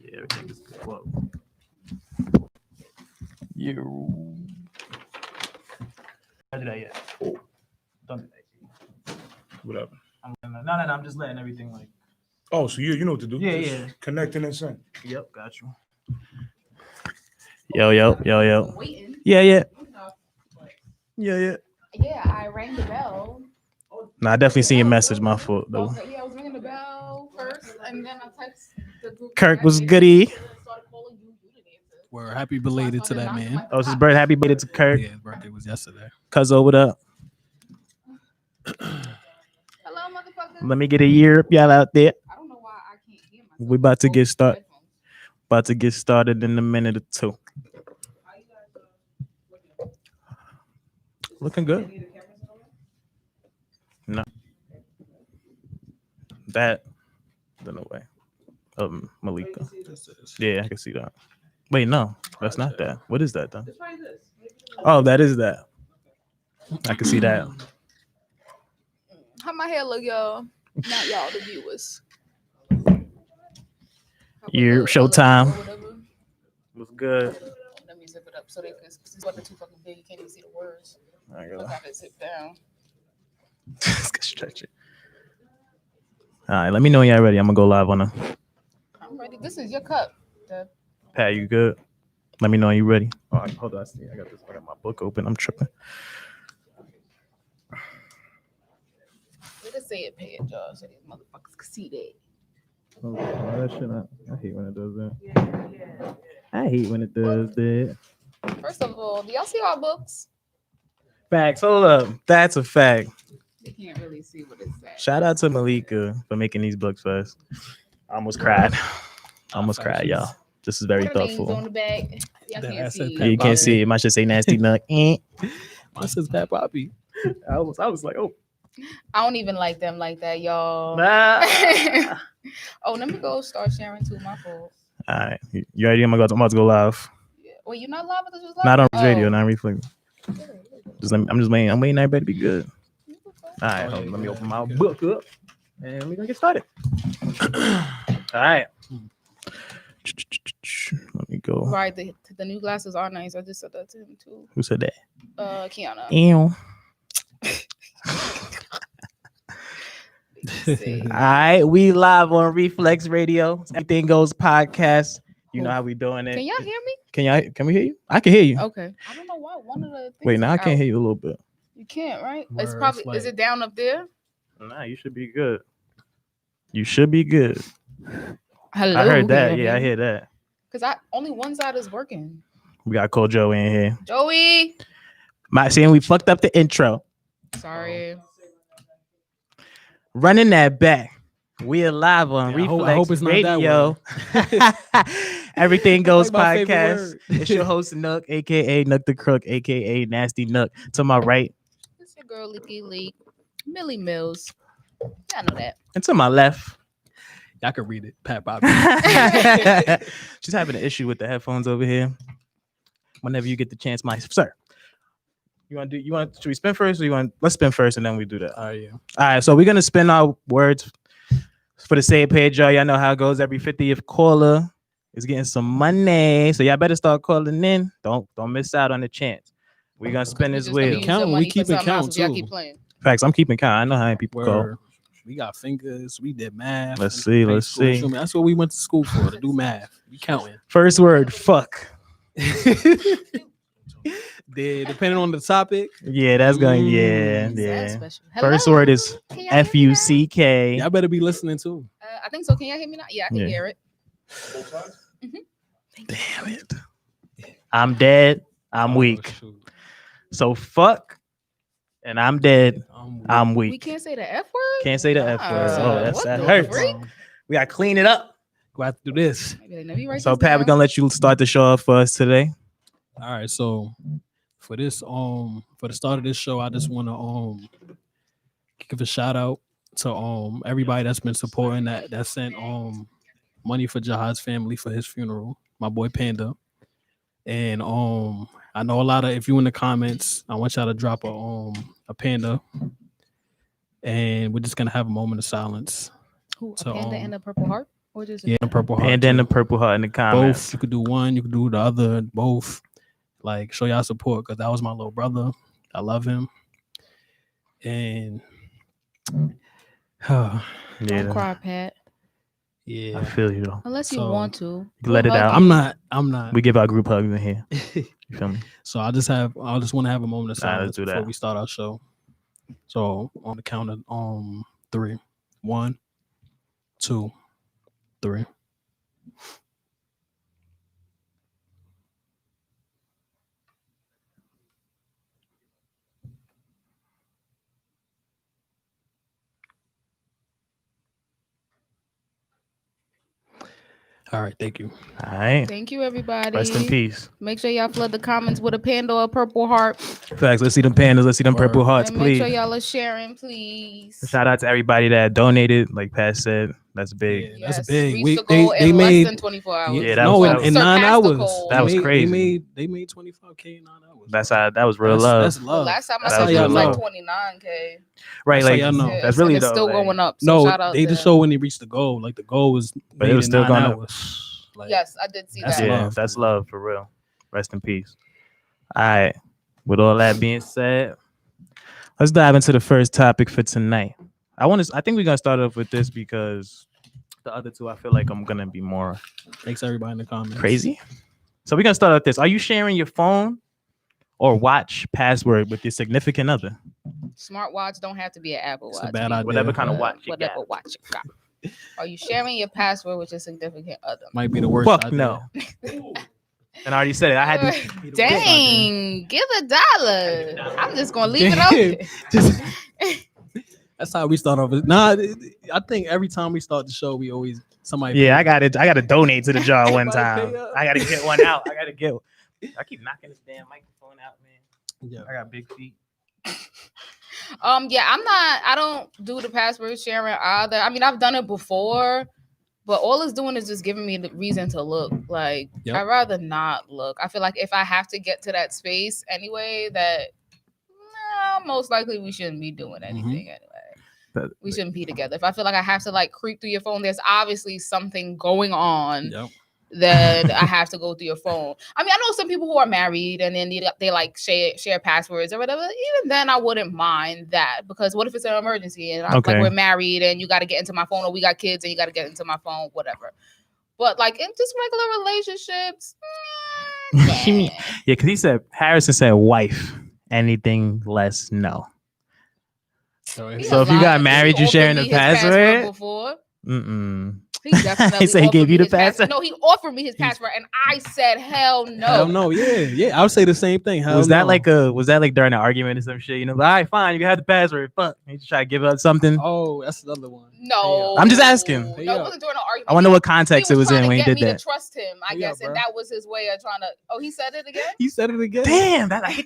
Yeah, everything is good. Whoa. You. I did that yet. Don't do that. Whatever. No. I'm just letting everything like. Oh, so you know what to do. Yeah, Just yeah. Connecting and send. Yep, got you. I'm Yo. waiting. Yeah. Yeah, I rang the bell. Nah, I definitely seen your message. My fault though. Okay, yeah, I was ringing the bell first, and then I texted the group. Kirk was chat, goody. started calling you. You didn't answer. We're happy belated to that man. Oh, it's his birthday. Happy birthday to Kirk. Yeah, his birthday was yesterday. Cuzzo, what up? Hello, motherfucker. Let me get a year up y'all out there. I don't know why I can't hear myself. We about to get started. Headphones. About to get started in a minute or two. Looking good. No. That. No way. Malika. Yeah, I can see that. Wait, no, that's not that. What is that then? Oh, that is that. I can see that. How my hair look, y'all? Not y'all, the viewers. Your showtime. Was good. Let me zip it up so they can. This weather too fucking big. You can't even see the words. I Look, I can zip down. Stretch it. All right, let me know when y'all ready. I'm gonna go live on a. I'm ready. This is your cup. Deb. Pat, you good? Let me know when you ready. Oh, hold on. I got this. I got my book open. I'm tripping. We just say it, pay it, y'all, so these motherfuckers can see that. Oh, that shit, I hate when it does that. I hate when it does that. First of all, do y'all see our books? Facts. Hold up. That's a fact. They can't really see what it says. Shout out to Malika for making these books for us. I almost cried. Y'all. This is very What are names on thoughtful. the back? Y'all That can't I said see. Pat You can't see it. Mine should say nasty nut. This is Pat Poppy. I was like, oh. I don't even like them like that, y'all. Nah. Oh, let me go start sharing too. My fault. All right. You ready? I'm about to go live. Yeah. Wait, you not live? I thought you was live. Not on Oh. radio, not reflex. I'm just waiting. I'm waiting. Everybody to be good. All right. Hold on, let me open my book up, and we're gonna get started. All right. Let me go. Right, the new glasses are nice. I just said that to him too. Who said that? Kiana. Ew. Say. All right, we live on Reflex Radio. Everything Goes podcast. You know how we doing it. Can y'all hear me? Can we hear you? I can hear you. Okay. I don't know why one of the things Wait, now I is can't out. hear you a little bit. You can't, right? Word, It's probably it's like- is it down up there? Nah, you should be good. You should be good. Hello. I heard that. Yeah, I hear that. Because only one side is working. We got Cole Joe in here. Joey. Saying we fucked up the intro. Sorry. Running that back. We are live on Yeah, I Reflex hope it's not that Radio. Everything Goes Like my favorite podcast. word. It's your host Nook, aka Nook the Crook, aka Nasty Nook. To my right It's your girl Leaky Leak. Millie Mills. I know that. and to my left. Y'all can read it. Pat Poppy. She's having an issue with the headphones over here. Whenever you get the chance, my sir. Should we spin first or let's spin first and then we do that. Oh yeah. All right, so we're gonna spin our words for the same page, y'all. Y'all know how it goes. Every 50th caller is getting some money, so y'all better start calling in. Don't miss out on the chance. We're gonna spin We this just gonna wheel. use Count, your we money for keeping something else count, if y'all too. keep playing. Facts, I'm keeping count. I know how many people call. Where we got fingers, we did math. Let's in see, high let's school. see. That's what we went to school for, to do math. We counting. First word, fuck. Depending on the topic, Yeah, that's going. Yeah, Sounds yeah. special. First Hello? word is Can y'all hear me now? FUCK. y'all better be listening too. I think so. Can y'all hear me now? Yeah, I can Yeah. hear it. Damn it. I'm dead. I'm Oh, weak. shoot. So fuck, and I'm dead. I'm We weak. can't say the F word? Can't say the F word. Nah. Oh, What that the hurts. freak? We gotta clean it up. Go have to do this. Maybe let me write So this Pat, we're down. gonna let you start the show off for us today. All right, so for this for the start of this show, I just want to give a shout out to everybody that's been supporting that sent money for Jahad's family for his funeral. My boy Panda, and I know a lot of, if you in the comments, I want y'all to drop a panda, and we're just gonna have a moment of silence. Who, a So, panda and a purple heart? What is Yeah, it? the Purple Heart. Panda and the too. Purple Heart in the comments. Both. You could do one. You could do the other. Both. Like show y'all support because that was my little brother. I love him. And Don't Yeah, cry, Pat. yeah, I feel you though. Unless you So, want to. let it We'll hug out. you. I'm not. We give our group hugs in here. You feel me? So I just want to have a moment of All right, silence let's do before that. we start our show. So on the count of 3, 1, 2, 3. All right, thank you. All right. Thank you, everybody. Rest in peace. Make sure y'all flood the comments with a panda or a purple heart. Facts. Let's see them pandas. Let's see them purple Word. hearts, And make please. sure y'all are sharing, please. Shout out to everybody that donated. Like Pat said, that's big. Yeah, that's Yes, big. reached the goal They in made less than 24 hours. Yeah, that no was- in 9 surpassed the hours. goal. That was crazy. They made 25K in 9 hours. That was real love. That's The love. last time I That's saw how it y'all was like know. 29K. Right, That's how like y'all know. that's really and it's though, still like, going up. So No, shout out they to just show when they reached the goal. Like the goal was But made it was in still 9 going up. hours. Like, Yes, I did see That's that. Yeah, love. that's love for real. Rest in peace. All right. With all that being said, let's dive into the first topic for tonight. I think we're gonna start off with this because the other two I feel like I'm gonna be more Thanks everybody in the comments. crazy. So we're gonna start with this. Are you sharing your phone or watch password with your significant other? Smartwatch don't have to be an Apple It's Watch. a bad Be idea. Whatever kind of watch you whatever got. watch you got. Are you sharing your password with your significant other? Might be the worst. Fuck idea. no. And I already said it. I had to. Dang, give $1. I'm just gonna leave it up. Damn. there. Just- That's how we start off. Nah, I think every time we start the show, we always somebody. Yeah, I got it. I got to donate to the jar one Somebody time. pay up. I got to get one out. I keep knocking this damn microphone out, man. Yeah. I got big feet. Yeah, I don't do the password sharing either. I mean, I've done it before, but all it's doing is just giving me the reason to look. Like, Yep. I'd rather not look. I feel like if I have to get to that space anyway, that most likely we shouldn't be doing anything anyway. But- We shouldn't be together. If I feel like I have to like creep through your phone, there's obviously something going on. Yep. Then I have to go through your phone. I mean, I know some people who are married and then they like share passwords or whatever. Even then, I wouldn't mind that because what if it's an emergency and Okay. like we're married and you got to get into my phone, or we got kids and you got to get into my phone, whatever. But like in just regular relationships, nah. Yeah, because he said Harrison said wife. Anything less, no. So He So if you lied. got married, He you offered sharing me the his password? before. Mm-mm. He definitely He said he offered gave me you the his password. password? No, he offered me his password, and I said, "Hell no." Hell no. Yeah. I would say the same thing. Hell Was that no. like during an argument or some shit? You know, like, all right, fine, you can have the password. Fuck. You just try to give up something. Oh, that's another one. No, I'm just asking. No, Hey, it yo. wasn't during an argument. I wonder what context it was trying in to when he get did me that. to trust him, I Hey, yo, guess, bro. and that was his way of trying to. Oh, he said it again. He said it again. Damn, that He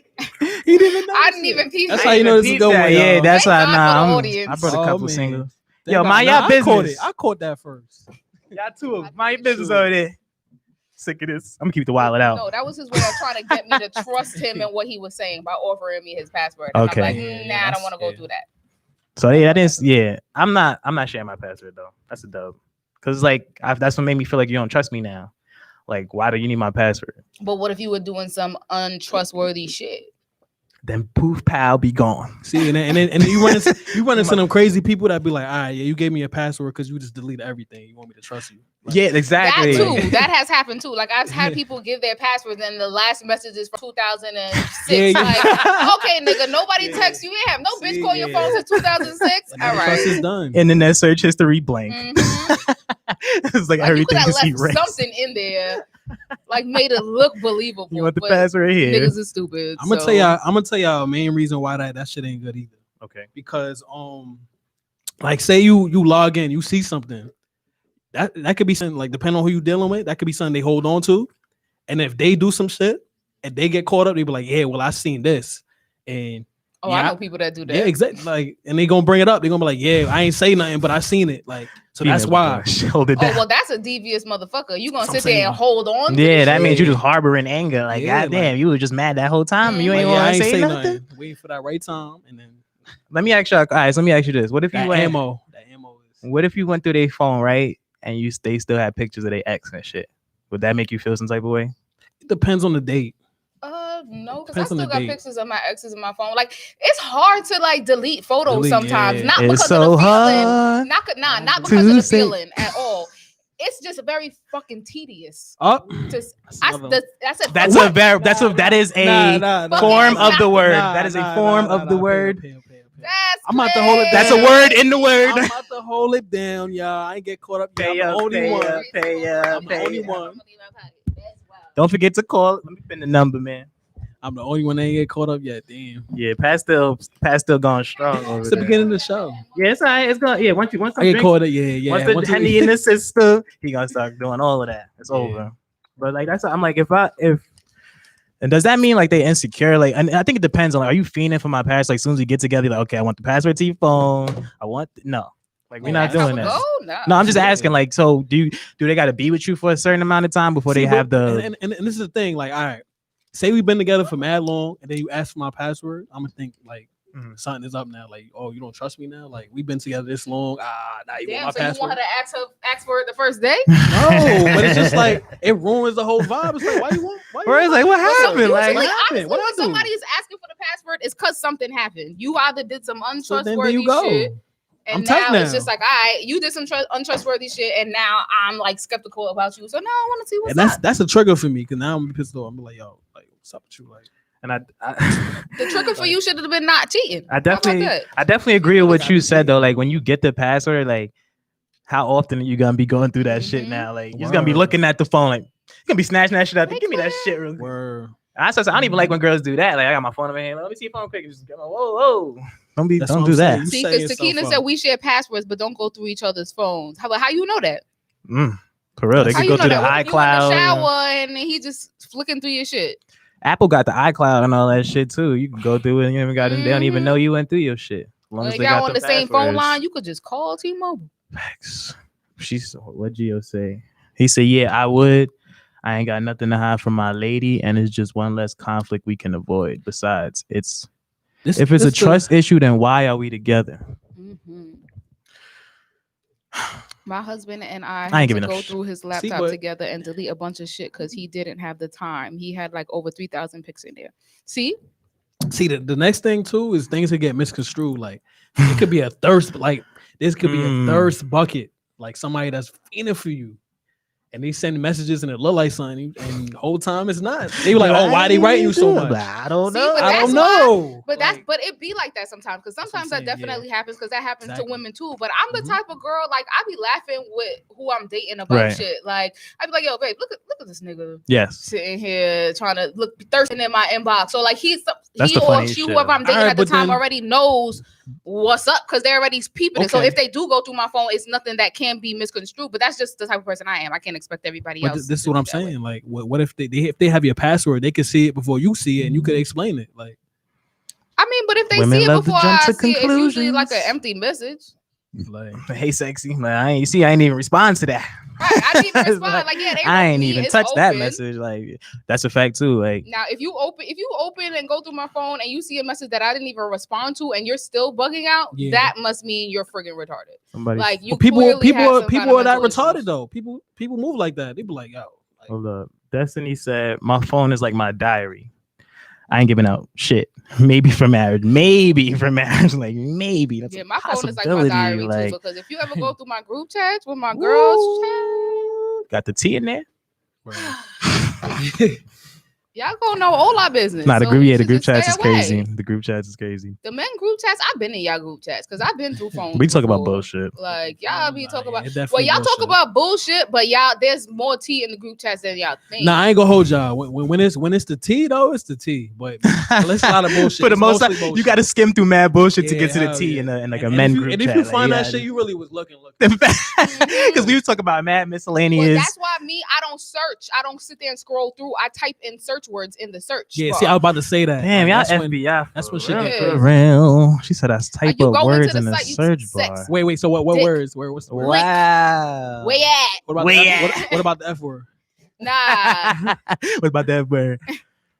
didn't even know. I didn't even peep. That's it. how you know this is Peep going. that. Yeah, that's Thank why. God for the Nah, audience. I brought a Oh, couple man. singles. Thank Yo, God. mind Nah, your I caught business. it. I caught that first. Y'all two I of my did business too. over there. Sick of this. I'm gonna keep the wallet out. No, that was his way of trying to get me to trust him and what he was saying by offering me his password. And Okay. I'm like, Yeah, nah, I don't that's- want to go yeah. through that. So yeah, that is I'm not sharing my password though. That's a dub. Cause like that's what made me feel like you don't trust me now. Like, why do you need my password? But what if you were doing some untrustworthy shit? Then poof, pal, be gone. See, and then you run into them crazy people that be like, all right, yeah, you gave me a password because you just deleted everything. You want me to trust you? Like, Yeah, exactly. That too. That has happened too. Like I've had people give their passwords and the last message is from 2006. Yeah, yeah. Like, okay, nigga, nobody Yeah. texts you. You ain't have no bitch See, call your yeah. phone since 2006. and All the trust is right. done. Internet search history blank. Mhm. It's like Like you everything could have just left erased. something in there, like made it look believable. You want the but password here? Niggas is stupid. I'm gonna tell y'all a main reason why that shit ain't good either. Okay. Because like say you log in, you see something that could be something like depending on who you dealing with, that could be something they hold on to, and if they do some shit and they get caught up, they be like, yeah, well I seen this, and Oh, yeah, I know people that do that. yeah, exactly. Like, and they gonna bring it up. They gonna be like, yeah, I ain't say nothing, but I seen it. Like, so that's why. Hold it Oh down. well, that's a devious motherfucker. You gonna That's what sit I'm there and saying. hold on? to Yeah, the that shit? means you just harboring anger. Like, Yeah, goddamn, like- you were just mad that whole time. And you Mhm. ain't Like, yeah, I want to ain't say say nothing. waiting for that right time, and then Let me ask you. All right, so let me ask you this: What if you that went? ammo is What if you went through their phone, right? and they still have pictures of their ex and shit, would that make you feel some type of way? It depends on the date. No, because I Depends on still the got date. pictures of my exes in my phone. Like, it's hard to like delete photos Delete, sometimes. yeah. Not It's because so of the feeling. hard Not to because of the say- feeling at all. It's just very fucking tedious. Oh, Just another- that's a That's what? a verb. That is a form of the word. That is a form of the word. That's I'm about to hold it That's a down. word in the word. I'm about to hold it down, y'all. I ain't get caught up yet. Pay I'm up, the only pay one. up, pay up, I'm the pay only up. one. Don't forget to call. Let me pin the number, man. I'm the only one that ain't get caught up yet. Damn. Yeah, Pat still going strong over It's the there. beginning of the show. Yeah, it's all right. It's going. Yeah, once I get caught up. Yeah. once the Once Henny in the system, he gonna start doing all of that. It's Yeah. over. But like I'm like if and does that mean like they insecure? Like, and I think it depends on like, are you fiending for my past? Like, as soon as we get together, you're like, okay, I want the password to your phone. No, like we're not doing that. No, I'm just asking. Like, so do they got to be with you for a certain amount of time before they have the? And this is the thing. Like, all right, say we've been together for mad long, and then you ask for my password. I'm gonna think like something is up now. Like, oh, you don't trust me now? Like, we've been together this long. Now you Damn, want so my you password? want her to ask for it the first day? No, but it's just like it ruins the whole vibe. It's like, why you want? Where it's like, what happened? Usually, Like, honestly, what when I do? somebody's asking for the password, it's because something happened. You either did some So then there untrustworthy you go. shit, and I'm tight now it's now. just like, all right, you did some untrustworthy shit, and now I'm like skeptical about you. So now I want to see what's And up. that's a trigger for me because now I'm pissed off. I'm like, yo, like, what's up with you? Like, and I The trigger for you should have been not cheating. I definitely agree with what you said though. Like when you get the password, like how often are you gonna be going through that shit now? Like you're just gonna be Word. looking at the phone, like you're gonna be snatching that shit out. Hey, Give me that Claire. shit real quick. word. I don't even like when girls do that. Like I got my phone in my hand. Let me see your phone quick. Just go, whoa. Don't That's don't what do I'm that. saying. See, setting because yourself Takina up. said we share passwords, but don't go through each other's phones. How you know that? For real, they How could you go know through the that? What if you in the iCloud. shower and he just flicking through your shit. Apple got the iCloud and all that shit too. You can go through it and you even got they don't even Mhm. know you went through your shit. As long as Like they y'all got on the same phone passwords. line, you could just call T-Mobile. Facts. What Gio say? He said, "Yeah, I would. I ain't got nothing to hide from my lady, and it's just one less conflict we can avoid. Besides, if it's a This trust issue, then why are we together? Mhm. My husband and I ain't had to giving go up through his laptop but- together and delete a bunch of shit because he didn't have the time. He had like over 3,000 pics in there. See, the next thing too is things that get misconstrued. Like it could be a thirst, like this could be a thirst bucket, like somebody that's fiending for you. And they send messages and it look like something, and the whole time it's not. They be like, "Oh, why they writing you so much?" I don't See, know. but I that's don't why- know. but Like, but it be like that sometimes because what I'm sometimes that saying, yeah. definitely happens because that happens Exactly. to women too. But I'm the Mhm. type of girl like I be laughing with who I'm dating about Right. shit. Like I be like, "Yo, babe, look at this nigga." Yes. Sitting here trying to look thirsting in my inbox. So like That's he the or funniest she, shit. whoever I'm dating Alright, at the but time, then- already knows what's up because they're already peeping it. So Okay. if they do go through my phone, it's nothing that can be misconstrued. But that's just the type of person I am. I can't expect everybody but else. this is to what be I'm that way. saying. Like, what if they have your password? They can see it before you see it, and you could explain it. Like, I mean, but if they Women see it love to before jump I to see it, it's usually like an conclusions. empty message. like Hey, sexy. Like, I ain't even respond to that. Right, I didn't even It's respond. Like, yeah, they I wrote ain't me, even it's touched that open. message. Like that's a fact too. Like Now, if you open and go through my phone and you see a message that I didn't even respond to, and you're still bugging out, Yeah. that must mean you're friggin' retarded. somebody. Like you, But people clearly have some kind of are that mental retarded issues. though. People move like that. They be like, yo, like, Hold up. Destiny said, "My phone is like my diary. I ain't giving out shit. Maybe for marriage. Like maybe. That's Yeah, a my phone is like my possibility, diary like, too. Because if you ever go through my group chats with my girls, chat, got the T in there. y'all gonna know all our business. Nah, the So group. you Yeah, the should group just chats stay is away. crazy. The group chats is crazy. The men group chats, I've been in y'all group chats because I've been through phones. We talk about before. bullshit. Like y'all be talking about. Well, Well, y'all talk about bullshit, but y'all there's more tea in the group chats than y'all think. Nah, I ain't gonna hold y'all. When it's the T though, it's the T. But it's a lot of bullshit. For the It's most mostly part, you bullshit. got to skim through mad bullshit to Yeah, get to the hell T yeah. in like a And men if you, group and chat. if you like, find that yeah. shit, you really was looking. Because we was talking about mad Well, miscellaneous. that's why I don't search. I don't sit there and scroll through. I type in search words in the search. Yeah, bar. see, I was about to say that. Damn, Like, y'all that's when- FBI. that's when for shit real, get for crazy. real. She said that's type you of go into words the in the site, you search sex. bar. Wait. So what Dick. words? What's the word? Wow. Where at? What about Where the at? F, what about the F word? Nah, What about that word?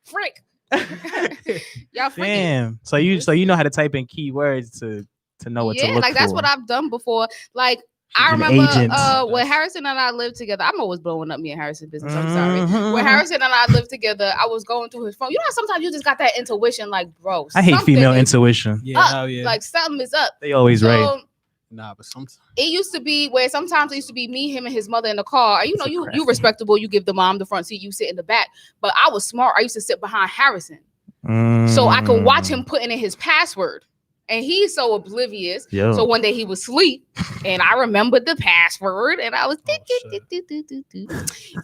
frick. Y'all freaking. Damn. So you know how to type in keywords to know what to Yeah, look like that's for. what I've done before. Like I an remember agent. when Harrison and I lived together. I'm always blowing up me and Harrison business. I'm sorry. Mhm. When Harrison and I lived together, I was going through his phone. You know how sometimes you just got that intuition, like, bro. I hate something female is intuition. Yeah, up. hell yeah. Like something is up. They always right. So Nah, but sometimes it used to be where sometimes it used to be me, him, and his mother in the car. And you know, That's you crafty. respectable. You give the mom the front seat. You sit in the back. But I was smart. I used to sit behind Harrison, so I could watch him putting in his password. And he's so oblivious. Yo. So one day he was asleep, and I remembered the password, and I was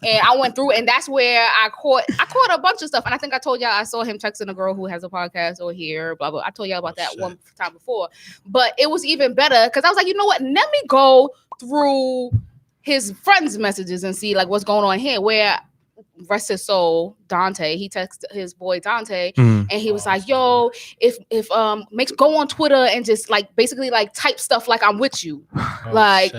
and I went through, and that's where I caught a bunch of stuff. And I think I told y'all I saw him texting a girl who has a podcast or here, blah blah. I told y'all about that one time before, but it was even better because I was like, you know what? Let me go through his friends' messages and see like what's going on here. Where rest his soul, Dante, he texted his boy Dante, and he was like, yo, if go on Twitter and just like basically like type stuff like I'm with you. Like,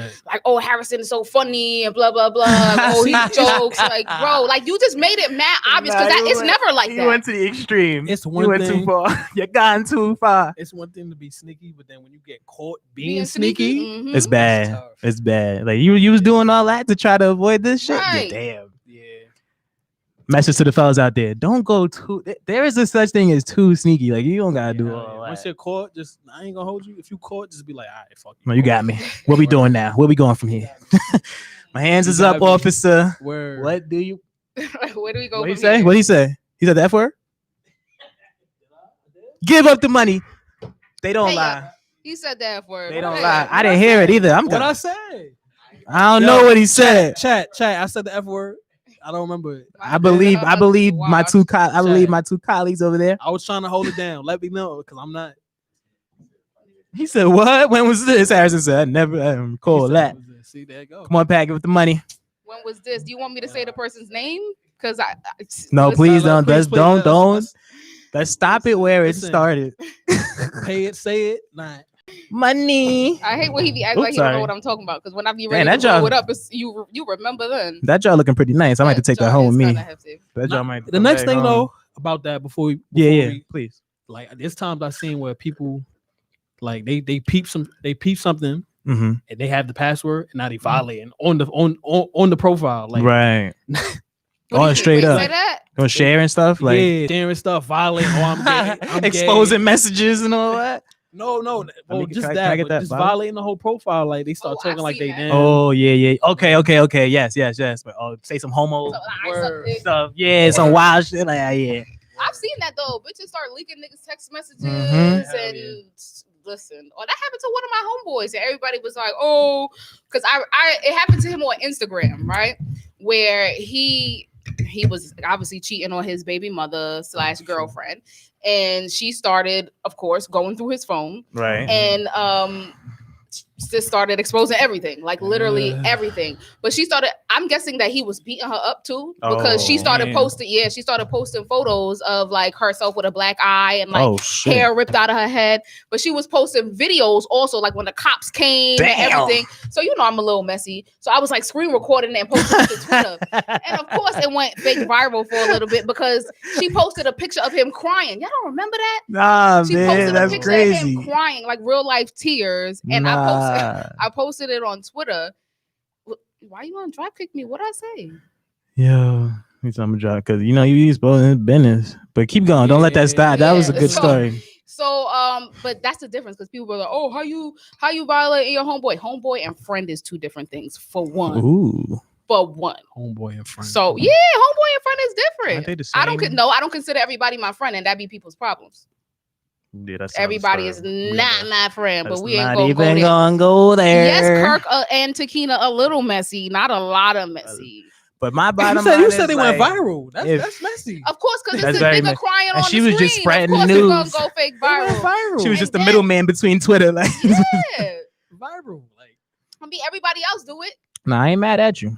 oh, Harrison is so funny and blah blah blah. Oh, he jokes. Like, bro, like you just made it mad obvious because it's never like you that. went to the extreme. It's You one went thing. too far. You gone too far. It's one thing to be sneaky, but then when you get caught being sneaky, Mhm. It's bad. tough. It's bad. Like you was doing all that to try to avoid this shit. Right. Yeah, damn. yeah. Message to the fellas out there: don't go too. There is a such thing as too sneaky. Like you don't gotta do Yeah, all Once that. you're caught, just I ain't gonna hold you. If you caught, just be like, all right, fuck No, you got me. What we doing now? Where we going from here? My hands You is up, got me. officer. Word. What do you? Where do we go? What he from say? here? What he say? He said the F word. Give up the money. They don't Hey, lie. He said that for. They don't lie. I didn't hear it either. I'm What done. I say? I don't Yo, know what he said. Chat. I said the F word. I don't remember it. I believe my two colleagues over there. I was trying to hold it down. Let me know because I'm not. He said, "What? When was this?" Harrison said, "I never recall that." See, there you go. Come on, Pat, give it the money. When was this? Do you want me to say the person's name? Because No, please don't. Please, Don't. let's Let's stop it where it Listen. started. pay it, say it. Nah. Money. I hate when he be acting like he don't know what I'm talking about. Because when I be ready Damn, to that blow job- it up, it's, you remember then. That y'all looking pretty nice. I might have to take that home with me. That y'all might. The next thing though about that before we Yeah, we- please. like there's times I've seen where people like they peep something Mm-hmm. and they have the password and now they violating on the profile like Right. Oh, straight up. Say that? Or sharing stuff like yeah, sharing stuff, violating. Oh, I'm gay. I'm exposing gay. messages and all that. No, well, me- just can I that, get but that just violate? violating the whole profile. Like they start Oh, talking I've like seen they that. damn. Oh yeah. Okay. Yes. But say some homo So, I Word. suck stuff. Yeah, some wild shit. Like yeah. I've seen that though. Bitches start leaking niggas text messages Mhm. Hell and yeah. listen. Oh, that happened to one of my homeboys, and everybody was like, "Oh," because it happened to him on Instagram, right? Where he was obviously cheating on his baby mother / girlfriend, and she started, of course, going through his phone Right. and just started exposing everything, like literally everything. But she started, I'm guessing that he was beating her up too, because she Oh, started man. posting photos of like herself with a black eye and like Oh shit. hair ripped out of her head. But she was posting videos also, like when the cops came and Damn. everything. So you know I'm a little messy. So I was like screen recording it and posting it to Twitter. And of course it went fake viral for a little bit because she posted a picture of him crying. Y'all don't remember that? Nah, She man, posted a that's picture of crazy. him crying, like real life tears. And I posted it on Twitter. Why you gonna drop kick me? What I say? Yo, he's on the drop because you know you supposed business. But keep going. Don't let that stop. That was a Yeah, good so- story. So but that's the difference because people were like, oh, how you violating your homeboy? Homeboy and friend is two different things for one. Ooh. For one. Homeboy and friend. So yeah, homeboy and friend is Aren't they different. the I don't same? no, I don't consider everybody my friend, and that be people's problems. Yeah, that's Everybody is not my friend, but we ain't not gonna go even there. gonna go there. Yes, Kirk and Takina a little messy, not a lot of messy. But my bottom you line said is they went like, viral. if- That's messy. Of course, because That's it's a very nigga messy. crying And on she the was screen. just spreading of course news. It's gonna go fake They went viral. viral. She was And just the then- middleman between Twitter. Like, Yeah, viral. Like I mean everybody else do it. nah, I ain't mad at you.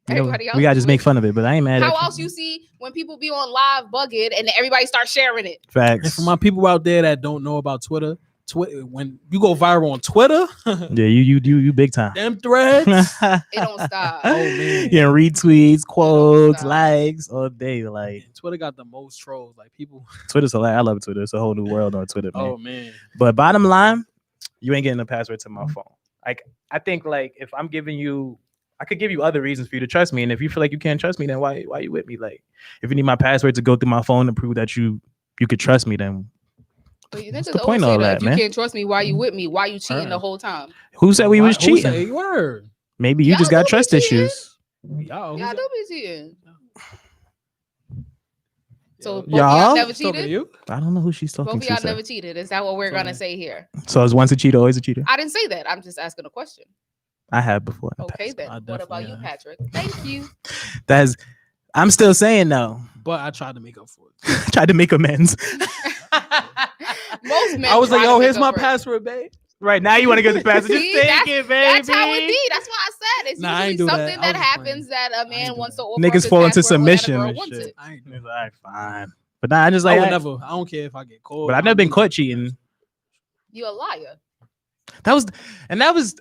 You know, Everybody else we gotta do just make it. fun of it, but I ain't mad at How you. else you see when people be on live bugging and then everybody start sharing it? and Facts. for my people out there that don't know about Twitter, when you go viral on Twitter, Yeah, you big time. them threads. It don't stop. Oh man. Yeah, retweets, quotes, stop. likes all day. Like Twitter got the most trolls. Like people. Twitter's hilarious. I love Twitter. It's a whole new world on Twitter, man. Oh man. But bottom line, you ain't getting a password to my phone. Like I think like if I'm giving you, I could give you other reasons for you to trust me, and if you feel like you can't trust me, then why you with me? Like if you need my password to go through my phone to prove that you could trust me, then But you what's niggas the always point of say all that. that, If you man? can't trust me, why you with me? Why you cheating the Alright. whole time? Who said we was Who said- cheating? Word. Maybe you Y'all just do got be trust cheating. issues. Y'all, Y'all do be cheating. So both of Y'all? y'all never Talking to cheated? you? I don't know who she's Both talking of to. y'all sir. never cheated. Is that what we're Sorry. gonna say here? So is once a cheater, always a cheater? I didn't say that. I'm just asking a question. I have before. in the Okay past. then. I What about definitely you, have. Patrick? Thank you. That's. I'm still saying though. But I tried to make up for it. I tried to make amends. Most men I was like, try to "Yo, make here's up my for it. password, babe." Right now, you want to get the password? Just See, take it, baby. That's how it be. That's why I said it's Nah, I ain't usually do that. something I that was just happens that a ain't man do wants that. to offer Niggas up his fall into password when that submission girl and wants shit. it. I ain't do It's that. all right, fine. But nah, I just I like would I, never. I don't care if I get caught. but I've never been caught cheating. You a liar That was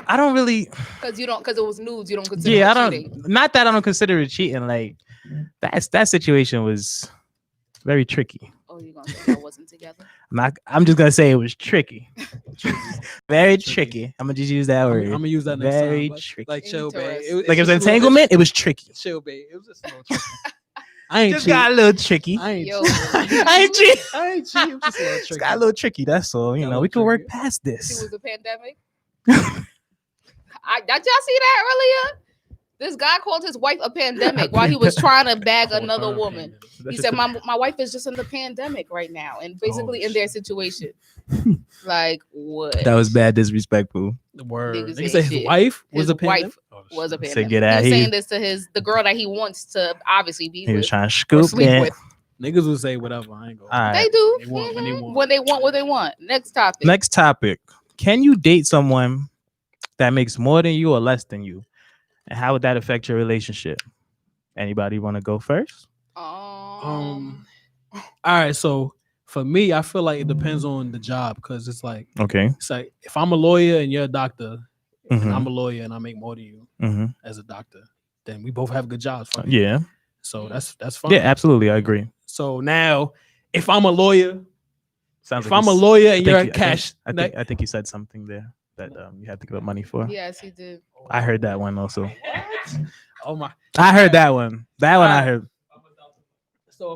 I don't really. because it was nudes. You don't consider Yeah, it I cheating. don't. Not that I don't consider it cheating. Like that situation was very tricky. Oh, you gonna say that wasn't together? I'm just gonna say it was tricky. Very Tricky. tricky. I'm gonna just use that I'm word. gonna use that next Very time. tricky. Like chill, babe. Interesting. Like it was just a little- entanglement. It was tricky. Chill, babe. It was just a little tricky. I ain't Just cheat. got a little tricky. I ain't Yo. cheat. I ain't cheat. I ain't cheat. It was just a little It's tricky. got a little tricky. That's all. You Got a know, we little can work tricky. past It this. was a pandemic. Did y'all see that earlier? This guy called his wife a pandemic while he was trying to bag Whole another time woman. pandemic. He said, "My wife is just in the pandemic right now, and basically in their situation." Like what? That was bad disrespectful. The word. Niggas He ain't said his shit. wife was His a pandemic. wife Oh, Was a shit. Said, pandemic. "Get He out was here." saying this to the girl that he wants to obviously be He was with trying to or scoop sleep that. with. Niggas will say whatever. I ain't going. All right. They do They want when they want. when they want what they want. Next topic. Next topic. Can you date someone that makes more than you or less than you? And how would that affect your relationship? Anybody want to go first? All right. So for me, I feel like it depends on the job because it's like Okay. if I'm a lawyer and you're a doctor, and Mhm. I'm a lawyer and I make more than you Mm-hmm. as a doctor, then we both have good jobs. Fuck it. Yeah. So that's fine. Yeah, absolutely. I agree. So now, if I'm a lawyer, Sounds if like I'm a he's- lawyer I and think you're a you- cash, I think you said something there that you had to give up money for. Yes, he did. I heard that one also. oh my. I heard that one. That one I Alright. heard. So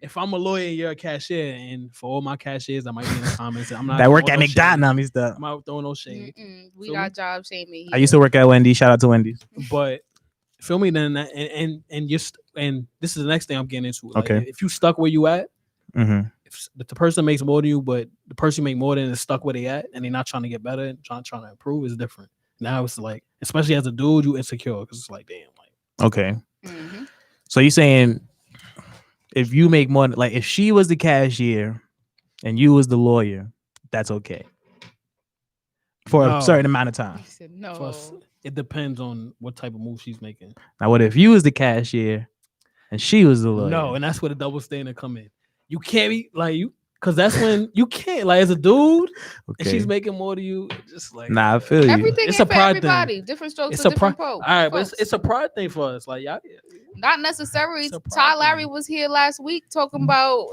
if I'm a lawyer and you're a cashier, and for all my cashiers that might be in the comments, I'm not That work throwing at no shade. McDonald's stuff. I'm not throwing no shade, We Feel got me? job shaming. I used to work at Wendy's. Shout out to Wendy's. but feel me. Then and just and this is the next thing I'm getting into. Like, Okay. if you stuck where you at, Mm-hmm. if the person makes more than you, but the person you make more than is stuck where they at, and they're not trying to get better, and trying to improve, is different. Now it's like, especially as a dude, you insecure because it's like, damn, like Okay. Mm-hmm. So you saying if you make more, like if she was the cashier and you was the lawyer, that's okay for No. a certain amount of time. He said no. plus it depends on what type of move she's making. Now, what if you was the cashier and she was the lawyer? No, and that's where the double standard come in. You can't be like you, because that's when you can't like as a dude, and okay. she's making more to you. Just like Nah, I feel you. Everything It's ain't a for pride thing. everybody. Different strokes it's for a pride. different folks. All right, but folks. it's a pride thing for us. Like y'all, Not necessarily. It's a Ty pride Larry thing. was here last week talking about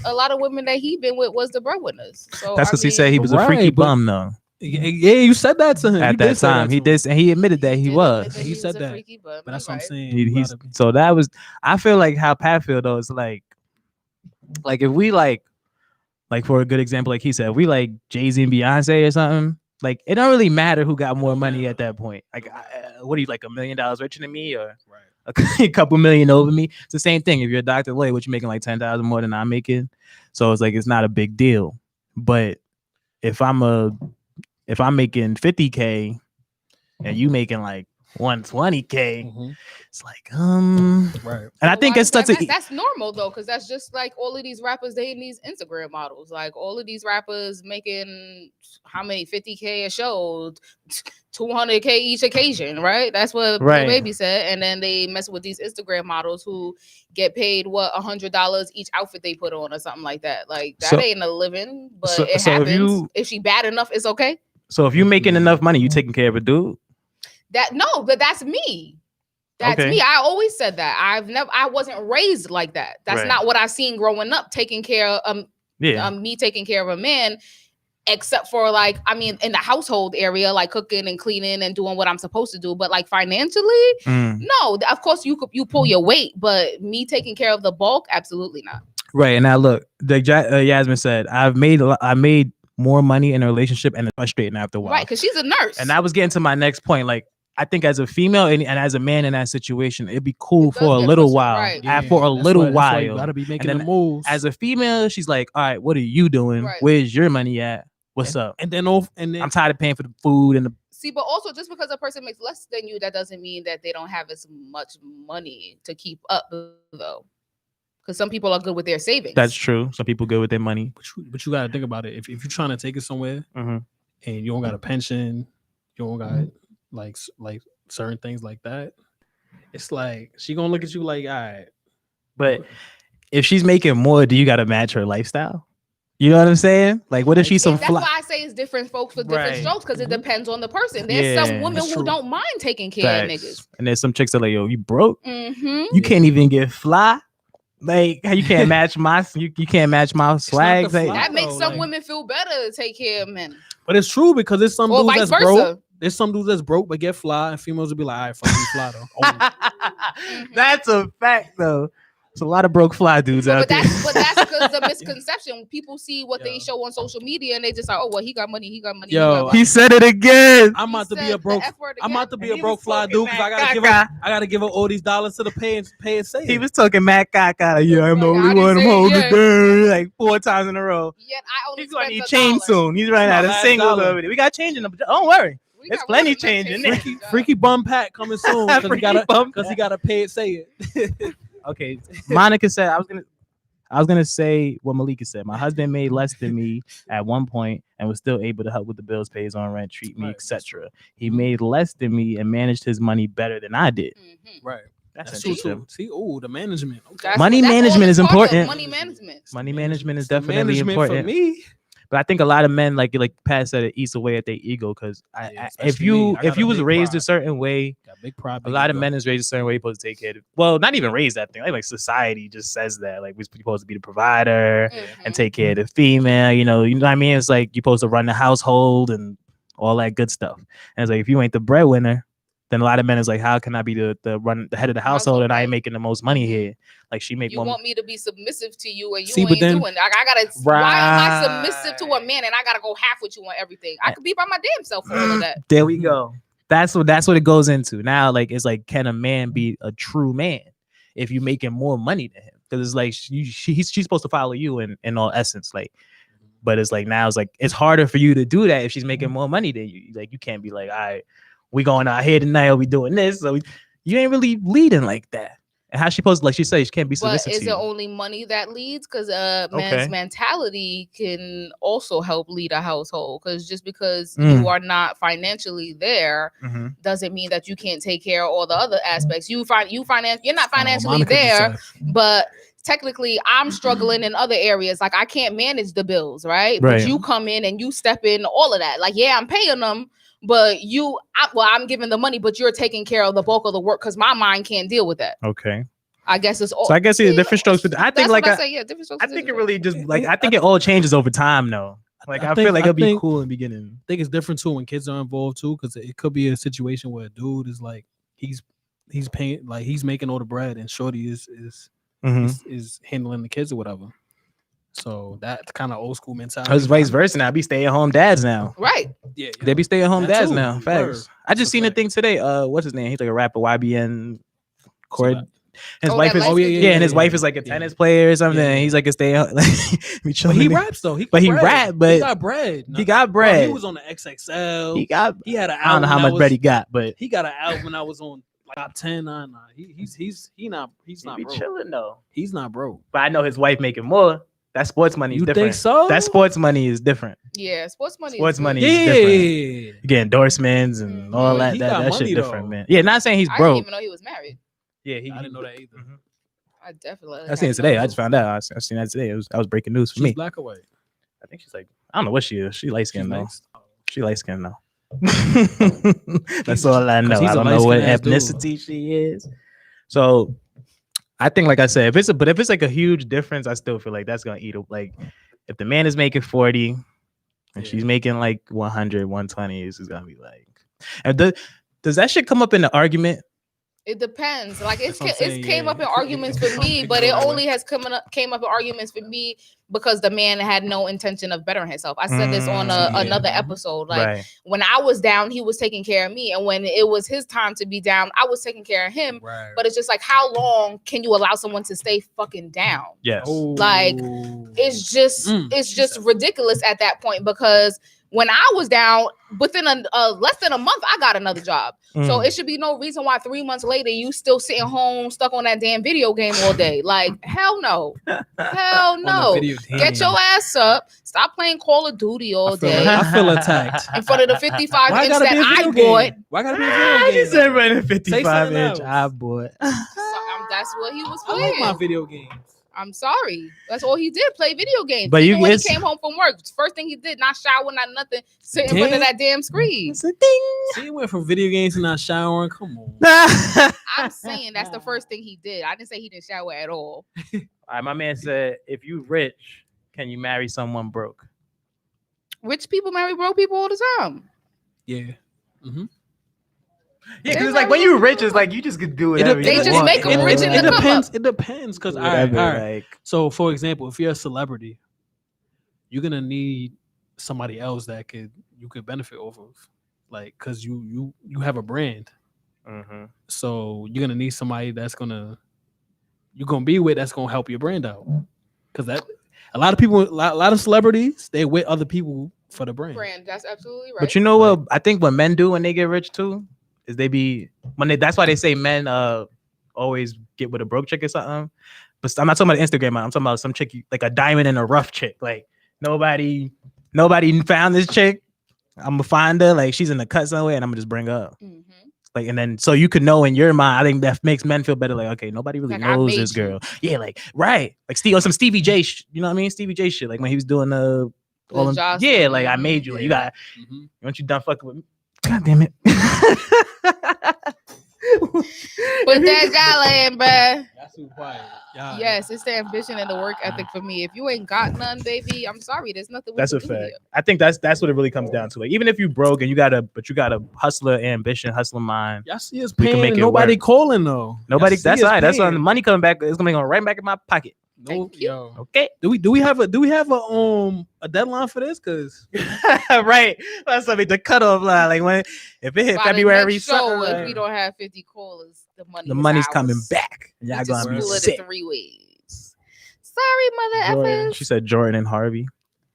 a lot of women that he been with was the breadwinners. So That's I because he mean, said he was a freaky Right, but- bum though. yeah, you said that to him You At did that say time, he to him. did, and he admitted that he did was. admit that He was said a that. freaky bum. But that's You're what I'm right. saying. He- You he's gotta be- so that was. I feel like how Pat feel though is like if we like for a good example, like he said, if we like Jay-Z and Beyonce or something, like it don't really matter who got more money at that point. Like, what are you like $1 million richer than me or Right. a couple million over me? It's the same thing. If you're a doctor lawyer, what you making like 10,000 more than I'm making, so it's like it's not a big deal. But if I'm making 50K and you making like 120K, Mhm. it's like Right. and I But think why it's does such that a that's normal though, because that's just like all of these rappers dating these Instagram models. Like all of these rappers making how many 50K a show, 200K each occasion, right? That's what Lil Right. Baby said. And then they mess with these Instagram models who get paid $100 each outfit they put on or something like that. Like that So- ain't a living, but so- it so if happens. you- If she bad enough, it's okay. so if you're making enough money, you taking care of a dude. But that's me. That's Okay. me. I always said that. I wasn't raised like that. That's Right. not what I seen growing up. Taking care of Yeah. me taking care of a man. except for like, I mean, in the household area, like cooking and cleaning and doing what I'm supposed to do. But like financially, no. Of course, you pull your weight, but me taking care of the bulk, absolutely not. Right. And now look, like Yasmin said, I made more money in a relationship and it's frustrating after a while. Right, because she's a nurse. And I was getting to my next point. Like, I think as a female and as a man in that situation, it'd be cool It does for a get little frustrating, while. right. And for a little That's why you while. gotta be making And the then moves. As a female, she's like, all right, what are you doing? Right. Where's your money at? What's up? And then I'm tired of paying for the food and the See, but also just because a person makes less than you, that doesn't mean that they don't have as much money to keep up, though. Because some people are good with their savings. That's true. Some people good with their money. But you gotta think about it. If you're trying to take it somewhere Mhm. and you don't got a pension, you don't got like certain things like that, it's like she gonna look at you like, all right. But if she's making more, do you got to match her lifestyle? You know what I'm saying? Like, what if she's some That's why I say it's different folks for different Right. strokes, because it depends on the person. There's Yeah, some women that's who true. don't mind taking care of niggas. And there's some chicks that are like, yo, you broke? Mm-hmm. You can't even get fly? Like, you can't match my you can't match my swag. the Like, fly. That makes though, some like- women feel better to take care of men, But it's true because there's some or dudes vice that's versa. broke. There's some dudes that's broke but get fly, and females will be like, all right, fuck you, fly though. Oh, That's a fact, though. There's a lot of broke fly dudes out But there. that's because the misconception. People see what they Yo. show on social media and they just like, oh well, he got money, he got money. Yo, he got money. He said it again. I'm He about to be said a broke. the F word I'm again. about to be a He broke was fly talking dude because I mad gotta give up all these dollars to the pay and say He it. was talking mad caca. Like, yeah, I'm the Like, only how do you one say it? holding Yeah. it down, like 4 times in a row. Yet I only He's going to spent need $1. change soon. He's running My out of last singles dollar. over there. We got change in them. Don't worry. We It's got plenty enough change in change. there. Freaky bum pack coming soon because Freaky he gotta pay it. Say it. Okay, Monica said I was gonna say what Malika said. My husband made less than me at one point and was still able to help with the bills, pays on rent, treat me, Right. etc. He made less than me and managed his money better than I did. Mhm. Right. That's That's true interesting. too. See, the management. Okay. That's Money what- that's all management it's is part of, important. Money management. Money management is The definitely management important. for me. But I think a lot of men, like Pat said, it eats away at their ego. Because Yeah, if especially me. I you got a was big raised a pride. certain way, Got big pride. a lot of men is raised a certain way. You're supposed to take care of. Well, not even raised that thing. Like society just says that. Like we're supposed to be the provider and Mhm. take care of the female. You know what I mean? It's like you're supposed to run the household and all that good stuff. And it's like if you ain't the breadwinner, then a lot of men is like, how can I be the head of the household and I ain't making the most money here? Like she make You more. want me to be submissive to you and you See, but ain't then- doing that. I gotta. Why am I submissive to a man and I gotta go half with you on everything? I could be by my damn self for all of that. There we go. That's what it goes into. Now, like it's like, can a man be a true man if you're making more money than him? Because it's like she's supposed to follow you in all essence, like. But it's like now it's like it's harder for you to do that if she's making more money than you. Like you can't be like, all right, we going out here tonight, or we doing this. So you ain't really leading like that. And how she supposed to, like she said, she can't be But submissive is to it you. only money that leads? Because man's Okay. mentality can also help lead a household. Because just because Mm. you are not financially there Mhm. doesn't mean that you can't take care of all the other aspects. You're not financially Monica just there, said. but technically I'm struggling in other areas. Like I can't manage the bills, right? Right. But you come in and you step in all of that. Like, yeah, I'm paying them, but I'm giving the money, but you're taking care of the bulk of the work because my mind can't deal with that. Okay. I guess it's all. So I guess it's different strokes. But I think That's like what I say. Yeah, different strokes. I for think it different really just like I think it all changes over time though. Like I feel like it'll be cool in the beginning. I think it's different too when kids are involved too, because it could be a situation where a dude is like he's paying, like he's making all the bread, and shorty is Mhm. is handling the kids or whatever. So that's kind of old school mentality. It's vice versa now. Be stay at home dads now. Right. Yeah, They be stay at home That dads too. now. Word. Facts. I just That's seen a right. thing today. What's his name? He's like a rapper. YBN. Cord. that. His Oh, wife that is. light-skinned Yeah, dude? and his wife is like a Yeah. tennis player or something. Yeah. And he's like a stay. Like, be But chilling he there. raps though. He But got he bread. rap, but he got bread. He got Bro, bread. he was on the XXL. He got. He had an album. I don't know how that much was- bread he got, but He got an album when I was on like top 10. Nah. He's not he broke. be chilling though. He's not broke. But I know his wife making more. That sports money is You different. think so? That sports money is different. Yeah. Sports money. Sports is good. money Yeah. is different. You get endorsements and all Mhm. that. He That, got that money, shit different, though. man. Yeah, not saying he's I didn't broke. even know he was married. Yeah, I didn't know that either. Mhm. I definitely. I seen it today. I just found out. I seen that today. That was breaking news for She's me. black or white? I think she's like, I don't know what she is. She light She's skinned though. mixed. She light skinned though. That's all I know. 'Cause he's I a don't know what light-skinned-ass dude. ethnicity she is. So I think, like I said, if it's like a huge difference, I still feel like that's gonna eat up. Like if the man is making 40, and Yeah. she's making like 100, 120, it's gonna be like, and does that shit come up in the argument? It depends. Like That's what I'm saying, it came yeah. up in It could- arguments it for could- me, it but could it go that only way. has came up in arguments for me because the man had no intention of bettering himself. I said this on Yeah. another Mhm. episode. Like Right. when I was down, he was taking care of me, and when it was his time to be down, I was taking care of him. Right. But it's just like, how long can you allow someone to stay fucking down? Yes. Like, It's just it's just said- ridiculous at that point, because when I was down, within less than a month, I got another job. So Mm. it should be no reason why 3 months later you still sitting home stuck on that damn video game all day. Like, hell no. Hell On the no. video Get your game. ass up. Stop playing Call of Duty all day I feel attacked. in front of the 55 Why inch gotta that be a I video bought. game? Why gotta be a Ah, video she game? said though? running 55 something inch. else. I bought. That's what he was I like my playing. video games. I'm sorry. That's all he did, play video games. But Even you when he guess- came home from work, first thing he did, not shower, not nothing, sit in front of Damn. that damn screen. It's a ding. See, you went from video games to not showering. Come on. I'm saying that's the first thing he did. I didn't say he didn't shower at all. All right, my man said, if you rich, can you marry someone broke? Rich people marry broke people all the time. Yeah. Mm-hmm. Yeah, because it's like when you rich, it's like you just could do whatever. They you just want. make 'em rich in the come depends. up. It depends. Because all right, Whatever, all right. like, So, for example, if you're a celebrity, you're gonna need somebody else that you could benefit off of, like, because you have a brand. mhm. So you're gonna need somebody that's gonna be with that's gonna help your brand out. Because that a lot of people, a lot of celebrities, they with other people for the brand. Brand, that's absolutely right. But you know what? I think what men do when they get rich too is that's why they say men always get with a broke chick or something. But I'm not talking about Instagram. I'm talking about some chick like a diamond in a rough chick. Like nobody found this chick. I'm gonna find her. Like she's in the cut somewhere, and I'm gonna just bring her up. Mhm. Like, and then so you could know in your mind. I think that makes men feel better. Like, okay, nobody really Like, I knows made this you. girl. Yeah, like right, like some Stevie J. You know what I mean? Stevie J. shit. Like when he was doing The Jocelyn. yeah, like I made you. Like, you Yeah. got. Mhm. Once you done fucking with me, God damn it. Put that dollar in, bruh. That's too quiet. Yeah. Yes, it's the ambition and the work ethic for me. If you ain't got none, baby, I'm sorry. There's nothing we That's can a do fact. here. I think that's what it really comes down to. Like even if you broke and you got a hustler ambition, hustler mind. Y'all see us We can paying make and it nobody work. calling though. Nobody. Y'all see That's us right. That's paying. on the money coming back. It's gonna be going right back in my pocket. No, Thank you. yo. Okay. Do we have a deadline for this? Cause right. That's something the cutoff line. Like when if it hit By the February, next show, something, if we don't have 50 callers, the money's is coming ours. back. We Y'all just gonna be split it sick. 3 ways. Sorry, mother Jordan. effers. She said Jordan and Harvey.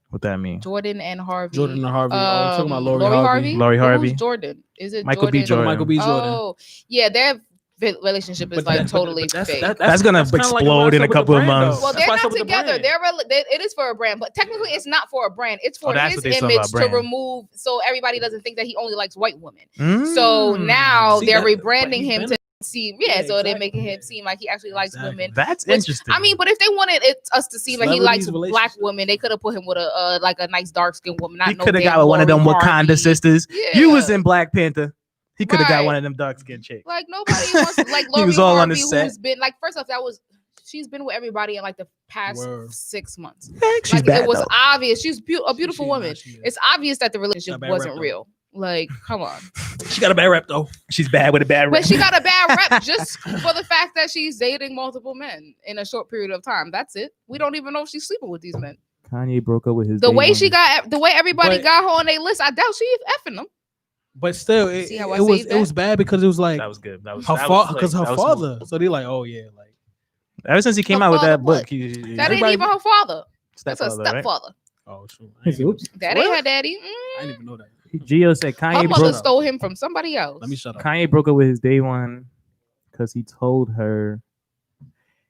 What that mean? Jordan and Harvey. Jordan and Harvey. I'm talking about Lori Harvey. Lori Who's Harvey. Jordan. Is it Michael B. Jordan? Jordan. Michael B. Jordan. Oh, yeah, their relationship is like totally fake. That's gonna explode in a couple of months. Well, That's they're why I not said with the together. brand. It is for a brand, but technically it's not for a brand. It's for that's his what they said image about to brand. remove, so everybody doesn't think that he only likes white women. So Mm. now See, they're that- but rebranding he him been- to seem, Yeah, so they're exactly. making him seem like he actually likes Exactly. women. That's Which, interesting. I mean, but if they wanted us to seem like he likes Celebrities' black relationship. women, they could have put him with a like a nice dark skinned woman. Not he no could have damn got with one of them Lori Wakanda Harvey. sisters. Yeah. You was in Black Panther. He could have got Right. one of them dark skinned chicks. Like nobody wants like Lori was all on the Harvey, set. who's been like first off she's been with everybody in like the past Word. 6 months. She's Like bad it was though. obvious. She's a beautiful She- woman. she is. It's obvious that the relationship Got bad wasn't rep, though. real. Like, come on. She got a bad rep though. She's bad with a bad rep. But she got a bad rep just for the fact that she's dating multiple men in a short period of time. That's it. We don't even know if she's sleeping with these men. Kanye broke up with his. The day way one. the way everybody But- got her on their list, I doubt she's effing them. But still, it, See how I it was saved it was that? bad because it was like That was good. That was her that was father slick. because her That was father. smooth. So they like, oh yeah, like Ever since he came Her out with father that book, what? he That ain't Everybody- even her father. That's her stepfather, right? stepfather. oh true. I didn't even, That ain't What? her daddy. I didn't even know that. Gio said Her Kanye mother broke. stole him from somebody else. Let me shut up. Kanye broke up with his day one because he told her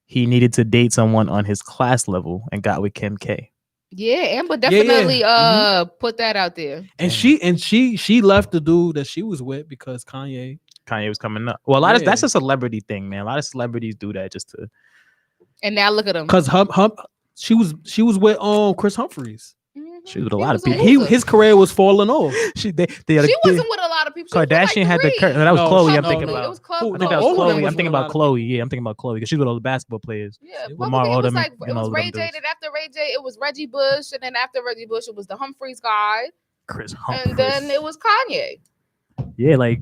he needed to date someone on his class level and got with Kim K. Yeah, Amber yeah. definitely Mhm. put that out there. And she left the dude that she was with because Kanye. Kanye was coming up. Well, a lot of Yeah. that's a celebrity thing, man. A lot of celebrities do that just to. And now look at him. Cause she was with Chris Humphries. Mhm. She was with a He lot was of a people. loser. His career was falling off. She She wasn't with a lot of people. She was with, Kardashian like, had the three. curse. That was No, Chloe. no, I'm no, thinking no. It about. was Club. Who- I think no, that was all of them Chloe. was I'm thinking with a lot about of Chloe. Yeah, I'm thinking about Chloe because she's with all the basketball players. Yeah, With Lamar publicly, it was Odom like and it all was of Ray them J. dudes. Then after Ray J, it was Reggie Bush, and then after Reggie Bush, it was the Humphreys guy, Chris Humphries. and then it was Kanye. Yeah, like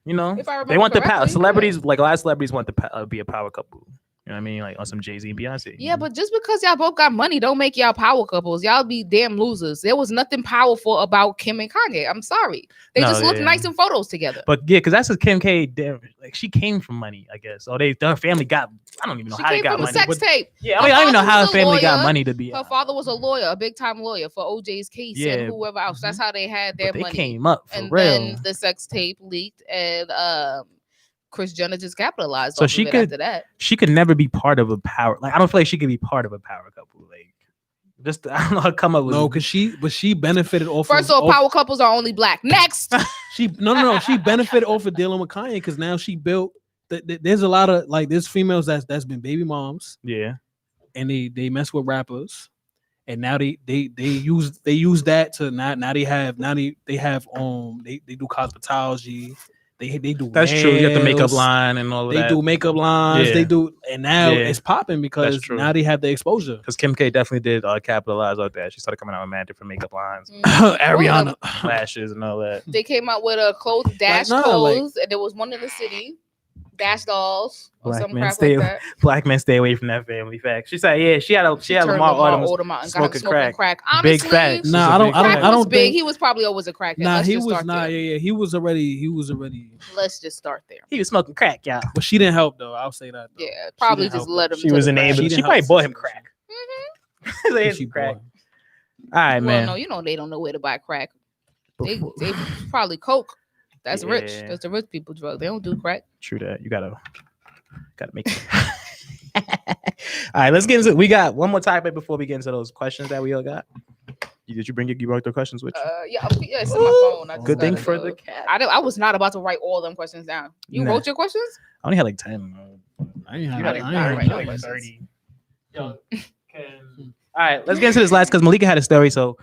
you know, If I they remember want the power. correctly, Celebrities, like a lot of celebrities, want to be a power couple. You know what I mean? Like on some Jay-Z and Beyonce. Yeah, but just because y'all both got money, don't make y'all power couples. Y'all be damn losers. There was nothing powerful about Kim and Kanye. I'm sorry, they No, just look yeah. nice in photos together. But yeah, because that's what Kim K did. Like she came from money, I guess. Or her family got. I don't even know She how they came got from a money. sex But- tape. yeah, Her I don't even know father how her was a family got lawyer. money to be. Her father was a lawyer, a big time lawyer for OJ's case Yeah. and whoever else. That's how they had their But they money. came up for And real. then the sex tape leaked, and Kris Jenner just capitalized. So off she of it could- after that. She could never be part of a power. Like I don't feel like she could be part of a power couple. Like just I don't know how to come up with. No, because she benefited off. First of, of all, power couples are only black. Next, She no. She benefited off of dealing with Kanye because now she built. There's a lot of like there's females that's been baby moms yeah. and they mess with rappers, and now they use that to now they have they do cosmetology. They do That's true. You got the makeup nails, line and all of They that. do makeup lines. Yeah. They do, and now Yeah. it's popping because true. now they have the exposure. Because Kim K definitely did capitalize on that. She started coming out with mad different makeup lines, Ariana, lashes, and all that. they came out with a clothes dash nah, clothes, and there was one in the city, Dash Dolls or Black some men crap stay- like that. Black men stay away from that family. Fact. She said, yeah, she had Turned Lamar Odom was Odom out and got him smoking smoking crack. Big Honestly, facts. Nah, She's a I don't- big I don't- crack fan. was big. think- He was probably always a crackhead. nah, Let's he just was start not. there. Yeah, he was already. Let's just start there. He was smoking crack, y'all. But she didn't help though. I'll say that. Though. Yeah, probably didn't just help let him. him. She to was the enabled. crack. She didn't probably help bought the him crack. Mhm. They She had crack. bought him. All right, Well, man. no, you know they don't know where to buy crack. They Before- probably coke. That's rich. Yeah. That's the rich people drug. They don't do crack. True that. You gotta make it. All right, let's get into. We got one more topic before we get into those questions that we all got. Did you brought the questions with you? Yeah, it's on my phone. I just Good thing gotta for go. the cat. I was not about to write all them questions down. You Nah. wrote your questions? I only had like 10. I ain't have. You I had ain't like, have right, nothing. right. 30. Yo, all right, let's get into this last because Malika had a story. So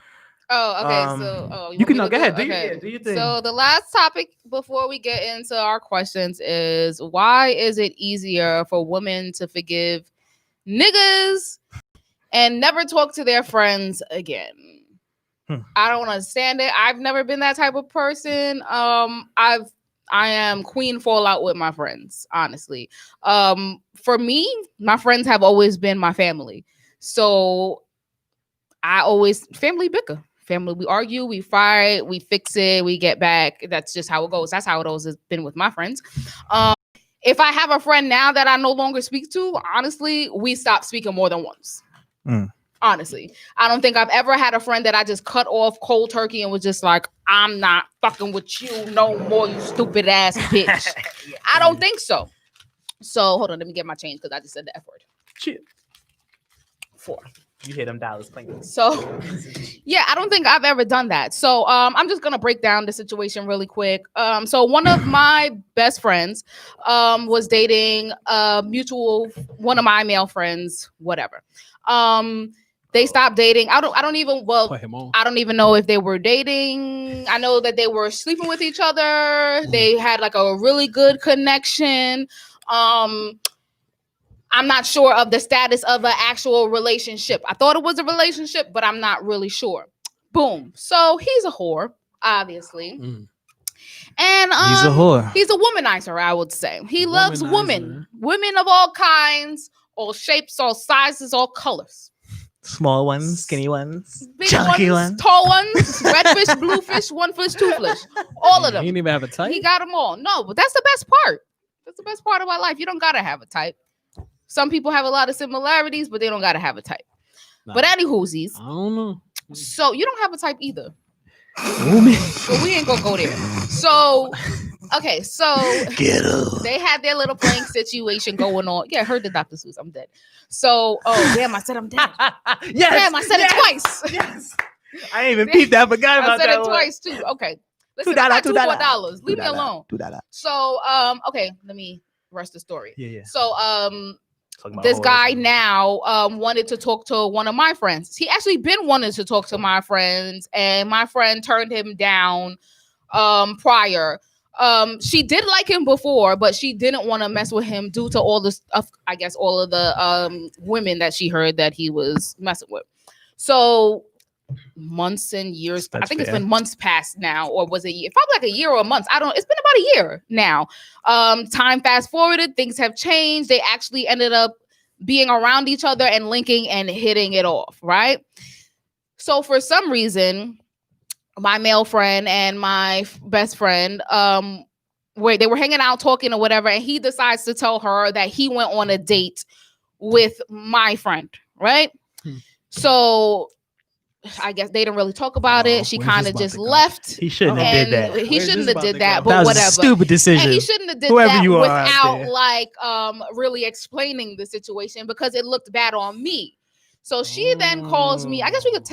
Oh, okay. Um, So you want can me no, to go ahead. Do, Okay. do your thing. So the last topic before we get into our questions is why is it easier for women to forgive niggas and never talk to their friends again? I don't understand it. I've never been that type of person. I am queen fallout with my friends, honestly. For me, my friends have always been my family. So I always family bicker. Family, we argue, we fight, we fix it, we get back. That's just how it goes. That's how it always has been with my friends. If I have a friend now that I no longer speak to, honestly, we stop speaking more than once. Honestly, I don't think I've ever had a friend that I just cut off cold turkey and was just like, I'm not fucking with you no more, you stupid ass bitch. I don't think so. So hold on, let me get my change because I just said the F word. Shit. 4. You hear them dollars playing. So yeah, I don't think I've ever done that. So I'm just gonna break down the situation really quick. So one of my best friends was dating a mutual one of my male friends, whatever. They stopped dating. I don't even Put him on. I don't even know if they were dating. I know that they were sleeping with each other. They had like a really good connection. I'm not sure of the status of an actual relationship. I thought it was a relationship, but I'm not really sure. Boom. So he's a whore, obviously. Mm. And He's a whore. he's a womanizer, I would say. He loves Womanizer. women of all kinds, all shapes, all sizes, all colors. Small ones, skinny ones, Big chunky ones, ones. tall ones, red fish, blue fish, one fish, two fish. All of He them. didn't even have a type. He got them all. No, but that's the best part. That's the best part about life. You don't gotta have a type. Some people have a lot of similarities, but they don't gotta have a type. Nah. But anywhoosies, I don't know. so you don't have a type either. Woman. But we ain't gonna go there. So, okay, so Get up. they had their little playing situation going on. Yeah, I heard the Dr. Seuss. I'm dead. So, oh damn, I said I'm dead. Yes. Damn, I said yes, it twice. Yes. I ain't even peeped that. I forgot I about said that it one. twice too. Okay. Listen, $2, I got $2. $2 Leave me alone. $2. So, okay, let me rest the story. Yeah, yeah. So, Talking about this hoes. guy now wanted to talk to one of my friends. He actually been wanting to talk to my friends, and my friend turned him down prior. She did like him before, but she didn't want to mess with him due to all this, I guess, all of the women that she heard that he was messing with. So months and years, That's I think fair. it's been months past now, or was it a year? Probably like a year or a month. It's been about a year now. Time fast forwarded, things have changed. They actually ended up being around each other and linking and hitting it off, right? So for some reason, my male friend and my best friend, where they were hanging out talking or whatever, and he decides to tell her that he went on a date with my friend, right? So I guess they didn't really talk about it. She where's kind this of about just to go? left. He shouldn't have And did that. he Where's shouldn't this have about did to that, go? but That was whatever. a stupid decision. And he shouldn't have did Whoever that you are out without there. like really explaining the situation, because it looked bad on me. So she then calls me. I guess we could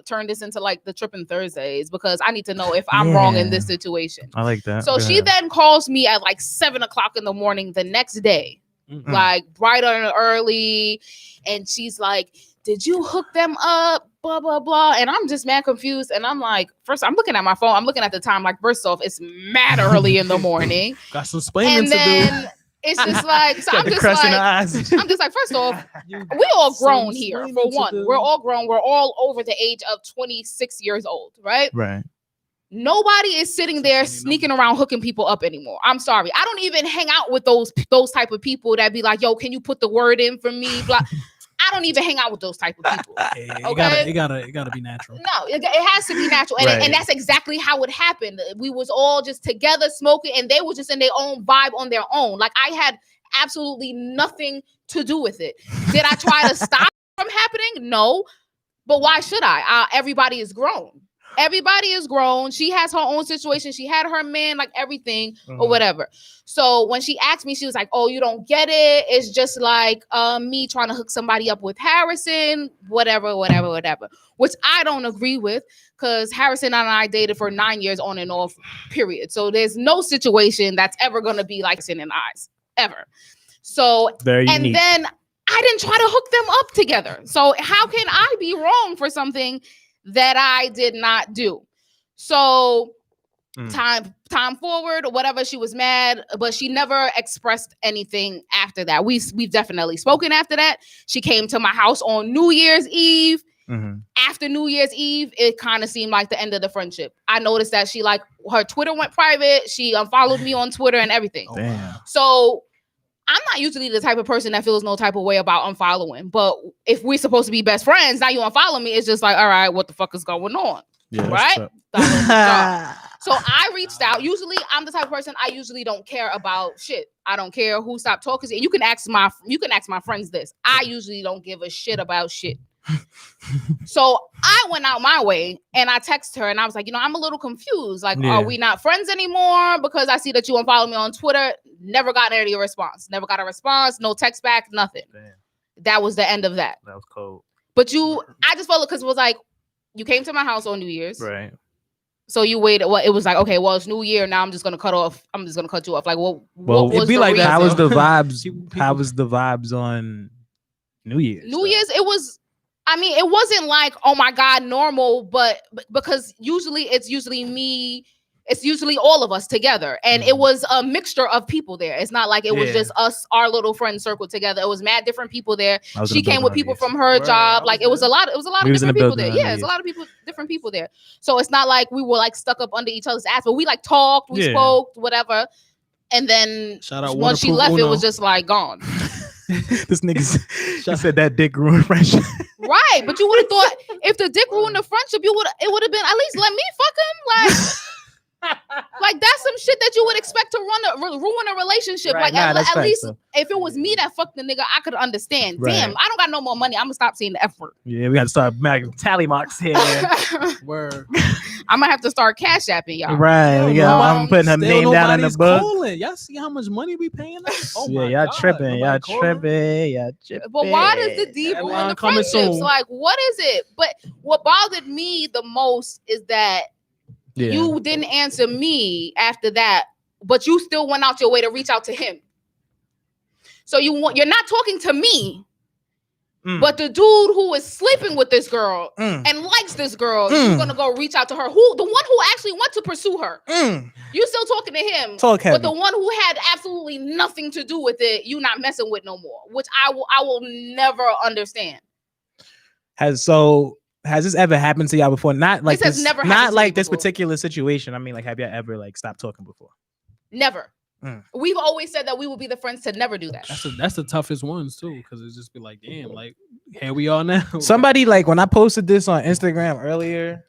turn this into like the Tripping Thursdays, because I need to know if I'm wrong in this Yeah. situation. I like that. So Go she ahead. then calls me at like 7:00 in the morning the next day, Mm. like bright and early, and she's like, "Did you hook them up?" Blah blah blah, and I'm just mad confused. And I'm like, first, I'm looking at my phone. I'm looking at the time. Like, first off, it's mad early in the morning, Got some explaining and to do. then it's just like, so Got I'm the just crust in her like. eyes. I'm just like, first off, we all grown here. For one, we're all grown. We're all over the age of 26 years old, right? Right. Nobody is sitting there sneaking around hooking people up anymore. I'm sorry. I don't even hang out with those type of people that be like, yo, can you put the word in for me? Blah. I don't even hang out with those type of people. It gotta be natural. No, it has to be natural. And, Right. and that's exactly how it happened. We was all just together smoking, and they were just in their own vibe on their own. Like, I had absolutely nothing to do with it. Did I try to stop it from happening? No. But why should I? Everybody is grown. Everybody is grown. She has her own situation. She had her man, like everything or whatever. So when she asked me, she was like, "Oh, you don't get it. It's just like me trying to hook somebody up with Harrison, whatever. Which I don't agree with, because Harrison and I dated for 9 years on and off, period. So there's no situation that's ever going to be like Harrison and I's, ever. So, Very and unique. then I didn't try to hook them up together. So how can I be wrong for something that I did not do? So time forward or whatever, she was mad, but she never expressed anything after that. We've definitely spoken after that. She came to my house on New Year's Eve. Mhm. After New Year's Eve, it kind of seemed like the end of the friendship. I noticed that she, like, her Twitter went private. She unfollowed me on Twitter and everything. Damn. So I'm not usually the type of person that feels no type of way about unfollowing. But if we're supposed to be best friends, now you unfollow me, it's just like, all right, what the fuck is going on? Yeah, Right? that's tough. So I reached out. Usually, I'm the type of person, I usually don't care about shit. I don't care who stopped talking to you. You can ask my friends this. I usually don't give a shit about shit. So I went out my way and I texted her and I was like, I'm a little confused. Like, Yeah. are we not friends anymore? Because I see that you unfollow me on Twitter. Never got any response. Never got a response. No text back. Nothing. Damn, That was the end of that. that was cold. But I just felt it because it was like, you came to my house on New Year's. Right. So you waited. Well, it was like, okay, well, it's New Year. Now I'm just gonna cut you off. Like, what was it'd be the like that. How was reason? the vibes? People- How was the vibes on New Year's? New Year's, it was, I mean, it wasn't like, oh my God, normal, but because it's usually all of us together. And it was a mixture of people there. It's not like it was Yeah. just us, our little friend circle together. It was mad different people there. I was in She the came building with on people New from Year's. her Word, job. I Like, was it was a there. lot of We was in different the people building there. on Yeah, New it's a Year's. lot of different people there. So it's not like we were like stuck up under each other's ass, but we like talked, we Yeah. spoke, whatever. And then Shout out once she Waterproof left, it Uno. was just like gone. This nigga he said that dick ruined friendship. Right, but you would have thought if the dick ruined the friendship, it would have been at least let me fuck him. Like that's some shit that you would expect to ruin a relationship. Right, Like nah, that's at facts, least though. if it was me that fucked the nigga, I could understand. Right. Damn, I don't got no more money. I'm gonna stop saying the F word. Yeah, we got to start making tally marks here. Word. I'm gonna have to start cash apping y'all. Right. We got, nobody- I'm putting her Still name down in the nobody's book. calling. Y'all see how much money we paying us? Oh Yeah, my y'all God, tripping. Y'all nobody calling? tripping. Y'all tripping. But why does the D That ruin line the coming friendships? soon. Like, what is it? But what bothered me the most is that Yeah. you didn't answer me after that, but you still went out your way to reach out to him. So you're not talking to me, But but the dude who is sleeping with this girl and likes this girl, you're gonna go reach out to her. Who the one who actually went to pursue her? You still talking to him, Talk heavy. but the one who had absolutely nothing to do with it, you not messing with no more. Which I will never understand. Has this ever happened to y'all before? Not like This has never happened not to like me this before. particular situation. I mean, like, have y'all ever like stopped talking before? Never. Mm. We've always said that we will be the friends to never do that. That's the toughest ones too, because it's just be like, damn, like here we are now. Somebody like when I posted this on Instagram earlier,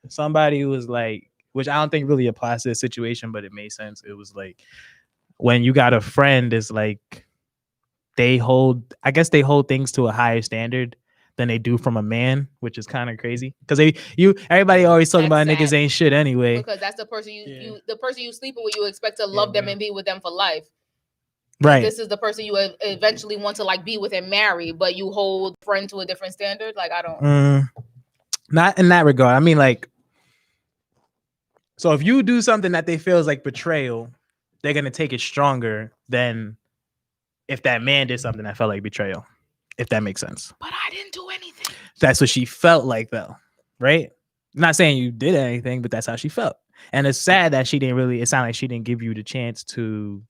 somebody was like, which I don't think really applies to this situation, but it made sense. It was like when you got a friend, it's like they hold things to a higher standard than they do from a man, which is kind of crazy. Because everybody always talking about That's niggas sad. ain't shit anyway. Because that's the person Yeah. the person you sleeping with, you expect to love them bro. and be with them for life. Right. This is the person you eventually want to like be with and marry, but you hold friend to a different standard. Like I don't. Not in that regard. I mean, like, so if you do something that they feel is like betrayal, they're gonna take it stronger than if that man did something that felt like betrayal. If that makes sense. But I didn't do anything. That's what she felt like, though, right? Not saying you did anything, but that's how she felt. And it's sad that she didn't really. It sounded like she didn't give you the chance to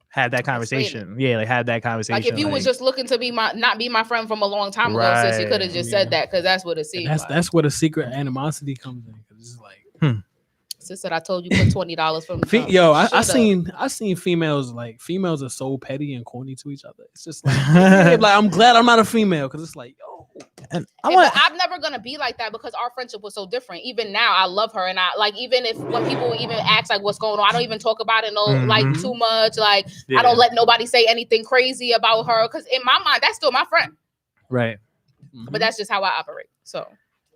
have that conversation. Yeah, like have that conversation. Like if you was just looking to be not be my friend from a long time ago, sis, you could have just Yeah. said that because that's what it seems. And Like. that's where the secret animosity comes in, because it's like, Sis said I told you put $20 from the Fe- jump. yo, I Shut up. seen females are so petty and corny to each other. It's just like, yeah, like I'm glad I'm not a female, because it's like, yo, And But I'm never gonna be like that because our friendship was so different. Even now, I love her, and I like even if when people even ask like what's going on, I don't even talk about it like too much. Like I don't let nobody say anything crazy about her because in my mind, that's still my friend. right. But that's just how I operate. So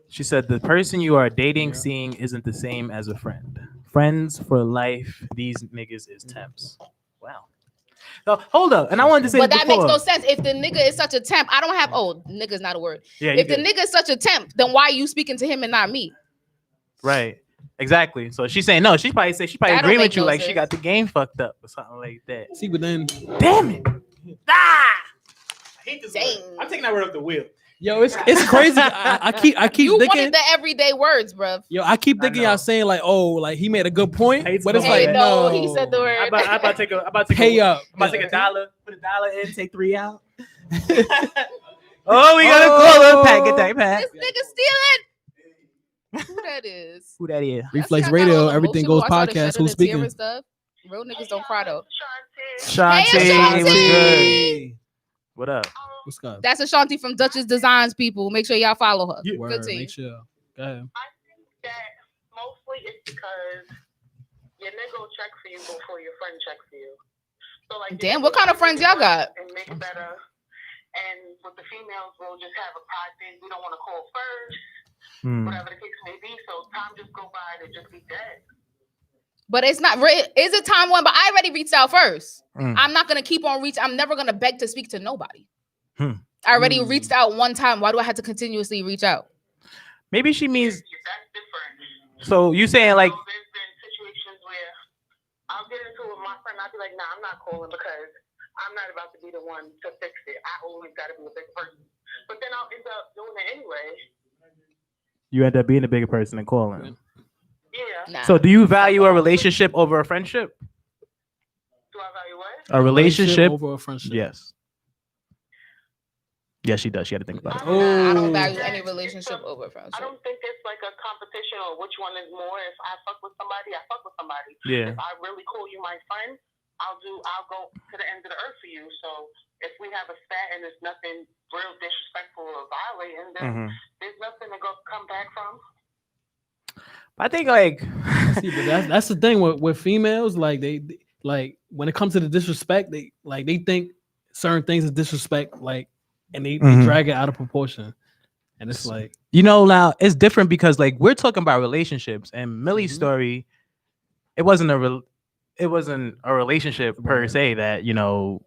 She said the person you are dating, seeing isn't the same as a friend. Friends for life. These niggas is temps. Wow. No, hold up. And I wanted to say, but this that makes before. no sense. If the nigga is such a temp, I don't have. Oh, nigga's not a word. Yeah, If the nigga is such a temp, then why are you speaking to him and not me? right, exactly. So she's saying no. She probably That agree don't with make you, no like she sense. got the game fucked up or something like that. see, but then, Damn it! Ah! I hate this Dang. word. I'm taking that word off the wheel. yo, it's crazy. I keep You thinking, wanted the everyday words, bruv. yo, I keep thinking know. y'all saying like, oh, like he made a good point, I hate to but it's go like, back. no, no, he said the word. I'm about to take pay up. I'm about to take $1, put $1 in, take 3 out. Oh, we gotta call her. Pat, get that Pat. This nigga stealing. Who that is? Who that is? Reflex I got Radio, all Everything emotional. Goes I started podcast. shedding Who's a tear speaking? and stuff. Real niggas don't cry though. Shanti, Hey, what's good? Shanti. What up? What's up? That's Ashanti from Duchess Designs. People, make sure y'all follow her. Yeah. Word, Good team. make sure. Go ahead. I think that mostly it's because your nigga will check for you before your friend checks for you. So like, Damn, what kind of friends y'all got? And make it better. And with the females, we'll just have a pride thing. We don't want to call first, whatever the case may be. So time just go by and it just be dead. But it's not. Is it time one? But I already reached out first. Mm. I'm not gonna keep on reaching. I'm never gonna beg to speak to nobody. Hmm. I already reached out one time. Why do I have to continuously reach out? Maybe she means. That's different. So you saying like? So there's been situations where I'll get into it with my friend. I'll be like, nah, I'm not calling because I'm not about to be the one to fix it. I always got to be a big person. But then I'll end up doing it anyway. You end up being a bigger person and calling. Yeah. Nah. So do you value a relationship over a friendship? Do I value what? A relationship? over a friendship. Yes. Yes, she does. She had to think about it. Nah, I don't Oh. value any relationship over I friendship. don't think it's like a competition or which one is more. If I fuck with somebody, I fuck with somebody. Yeah. If I really call you my friend, I'll go to the end of the earth for you. So if we have a spat and there's nothing real disrespectful or violating, then there's nothing to come back from. I think like See, but that's the thing with females. Like they like when it comes to the disrespect, they think certain things is disrespect. Like, and they drag it out of proportion. And it's like, you know, now it's different because like we're talking about relationships, and Millie's story, it wasn't a relationship per se that, you know,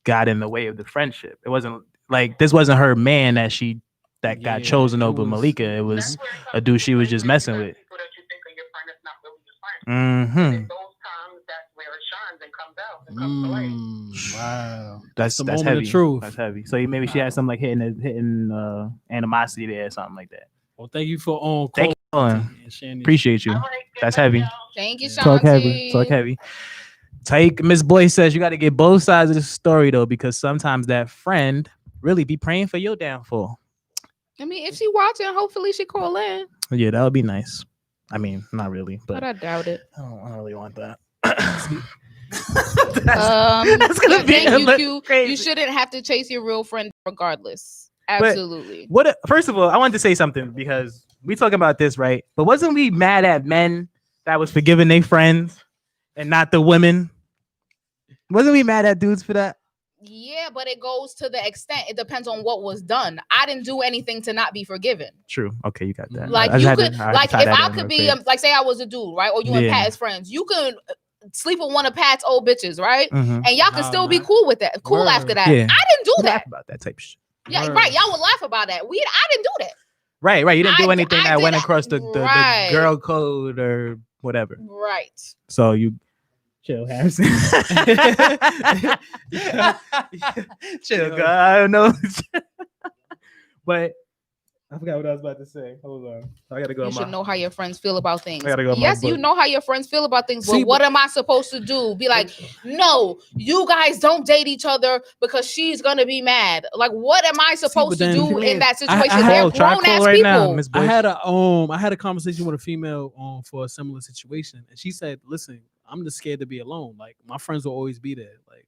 got in the way of the friendship. It wasn't like this wasn't her man that got Yeah, chosen it over was- Malika. It was That's where it a comes dude to she was like just when messing you have with. people that you think are your friend that's not really your friend. And Mm-hmm. in those times, that's where it shines and comes out. to come to life. Wow. That's the that's moment heavy. of truth. That's heavy. So maybe she had some like hitting animosity there or something like that. Well, thank you for Thank you, calling Colin. and sharing this. Appreciate you. All right, good That's night, heavy. y'all. Thank you, Yeah. Talk heavy. Shanti. Talk heavy. Take Miss Boy says you got to get both sides of the story though, because sometimes that friend really be praying for your downfall. I mean, if she watching, hopefully she call in. Yeah, that would be nice. I mean, not really, But but I doubt it. I don't really want that. That's gonna be thank you, a Q. crazy. You shouldn't have to chase your real friend regardless. Absolutely. First of all, I wanted to say something because we talking about this, right? But wasn't we mad at men that was forgiving their friends and not the women? Wasn't we mad at dudes for that? Yeah, but it goes to the extent. It depends on what was done. I didn't do anything to not be forgiven. True. Okay, you got that. Like I just you had to- could, I had to like tie if that I in could real be, quick. like say I was a dude, right, or you and Yeah. Pat as friends, you could sleep with one of Pat's old bitches, right, Mhm. and y'all could Nah, still be nah. cool with that, cool Word. after that. Yeah. I didn't do We that. laugh about that type of shit. Yeah, Word. right. Y'all would laugh about that. I didn't do that. Right. You didn't do I- anything I that went did- across the right. girl code or whatever. Right. So you chill, Harrison. Chill, girl. I don't know. But I forgot what I was about to say. Hold on. I gotta go. You should know how your friends feel about things. I gotta go to my Yes, you book. know how your friends feel about things, but See, what am I supposed to do? Be like, no, you guys don't date each other because she's gonna be mad. Like, what am I supposed to then- do in that I situation? had- They're Try grown call ass right people. now, Miss Bush. I had a conversation with a female for a similar situation, and she said, "Listen, I'm just scared to be alone. Like my friends will always be there. Like,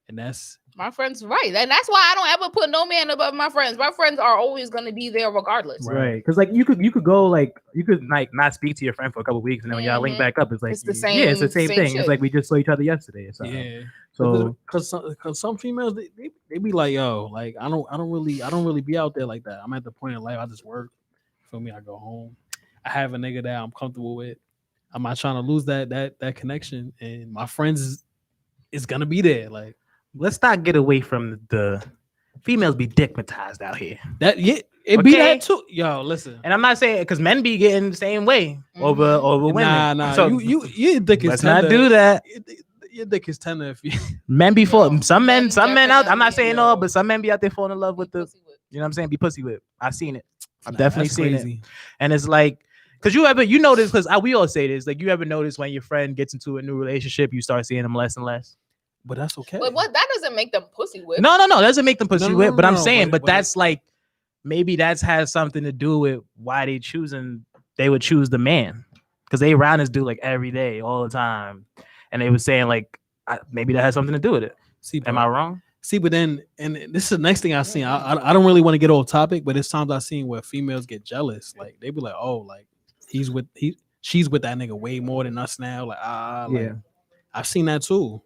and that's My friends, right, and that's why I don't ever put no man above my friends. My friends are always gonna be there regardless. Right, because like you could go like you could like not speak to your friend for a couple of weeks, and then when y'all link Mhm. back up, it's like It's the yeah, it's the same- same same thing. shit. It's like we just saw each other yesterday or something. yeah. So Because some females they be like, yo, like I don't really be out there like that. I'm at the point in life I just work. Feel me? I go home. I have a nigga that I'm comfortable with. I'm not trying to lose that connection, and my friends is gonna be there. Like let's not get away from the females be dickmatized out here. that. Yeah, it be Okay. that too. Yo, listen. And I'm not saying because men be getting the same way over Mhm. women. Nah. So Your dick is let's tender. not do that. Your dick is tender if you. Men be fall. No, Some men out. I'm not definitely, saying no. all, but some men be out there falling in love with the. Pussy whip. You know what I'm saying? Be pussy whip. I've seen it. I've Nah, definitely that's seen it. crazy. And it's like, because you notice, because we all say this, like you ever notice when your friend gets into a new relationship, you start seeing them less and less. But that's okay. But what that doesn't make them pussy whip. No, that doesn't make them pussy No, whip. But I'm no, saying, but but that's like, maybe that's has something to do with why they would choose the man, because they around this dude like every day, all the time, and they were saying like, maybe that has something to do with it. See, Am I wrong? See, but then, and this is the next thing I seen. I don't really want to get off topic, but it's times I seen where females get jealous. Like they be like, oh, like she's with that nigga way more than us now. Like Yeah. I've seen that too.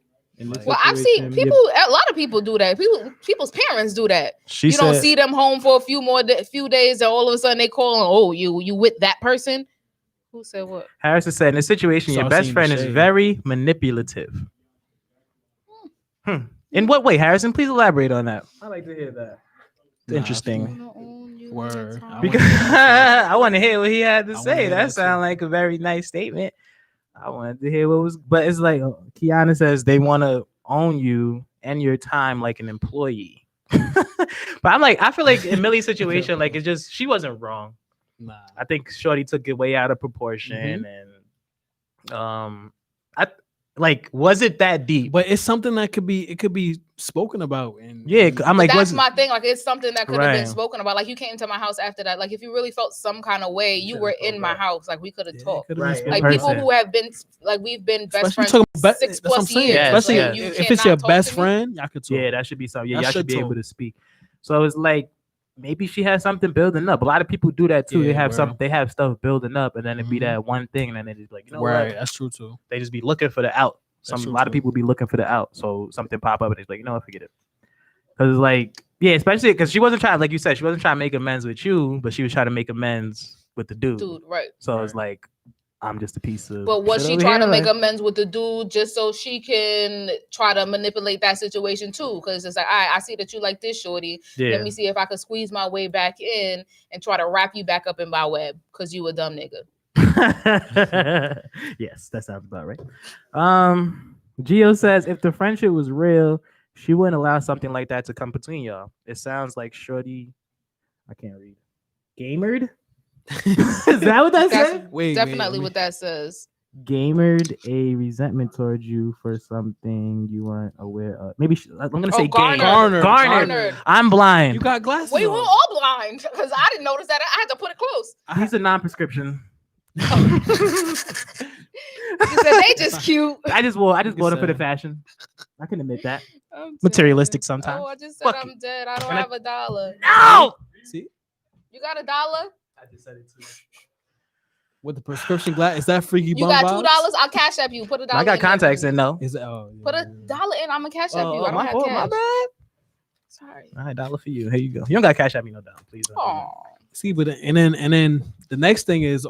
Well, I've seen people. A lot of people do that. People's parents do that. She You said, don't see them home for a few days, and all of a sudden they call, oh, you with that person? Who said what? Harrison said, in this situation, your Start best seeing the friend is shade. very manipulative. In what way, Harrison? Please elaborate on that. I like to hear that. It's Nah, interesting. Word. Because I want to hear what he had to I wanna say. hear That that sounds too. like a very nice statement. I wanted to hear what was, but it's like Kiana says they want to own you and your time like an employee. But I'm like, I feel like in Millie's situation, like it's just she wasn't wrong. Nah. I think Shorty took it way out of proportion, and I like, was it that deep? But it's something that could be spoken about. And Yeah, I'm like, That's was my thing. Like, it's something that could have Right. been spoken about. Like, you came to my house after that. Like, if you really felt some kind of way, you Should've were told in my that. house. Like, we could have Yeah, it talked. could've been Right, spoken Like, in people person. who have been, like, we've been best Especially friends talking about 6 that's what I'm plus saying. years. Yes, Especially yes. You if it's cannot your talk best to me? friend, y'all could talk. Yeah, that should be something. Yeah, Y'all y'all should should be able talk. to speak. So it's like maybe she has something building up. A lot of people do that too. Yeah, They have stuff building up, and then it be Mhm. that one thing, and then they just like, you know Right, what? that's true too. They just be looking for the out. A That's true, lot of too. people be looking for the out. So something pop up, and it's like, you know what? Forget it. Because it's like, yeah, especially because she wasn't trying, like you said, she wasn't trying to make amends with you, but she was trying to make amends with the dude. Dude, right. So it's like, I'm just a piece of. But was shit she over trying here, to make like- amends with the dude just so she can try to manipulate that situation too? Because it's like, all right, I see that you like this, shorty. Yeah. Let me see if I could squeeze my way back in and try to wrap you back up in my web because you a dumb nigga. Yes, that sounds about right. Gio says if the friendship was real, she wouldn't allow something like that to come between y'all. It sounds like Shorty. I can't read. Gamered? Is that what that That's said? Wait, definitely what that says. Gamered a resentment towards you for something you weren't aware of. Maybe I'm gonna say garnered. Garnered. I'm blind. You got glasses. We on. were all blind because I didn't notice that. I had to put it close. He's a non-prescription. He said they just cute. I just bought him for the said- fashion. I can admit that. I'm Materialistic dead. sometimes. Oh, I just said Fuck I'm it. dead. I don't And I- have a dollar. No. See, You got $1? I just said it too. with the prescription glass, is that freaky? You bum got vibes? $2? I'll cash up you. Put $1. I got contacts in though. Is that? Oh, yeah, Put yeah. $1 in. I'm gonna cash up you. I don't my have fault, cash. my bad. Sorry. All right, $1 for you. Here you go. You don't got cash at me, no doubt. Please. Don't do that. Oh. See, but and then the next thing is a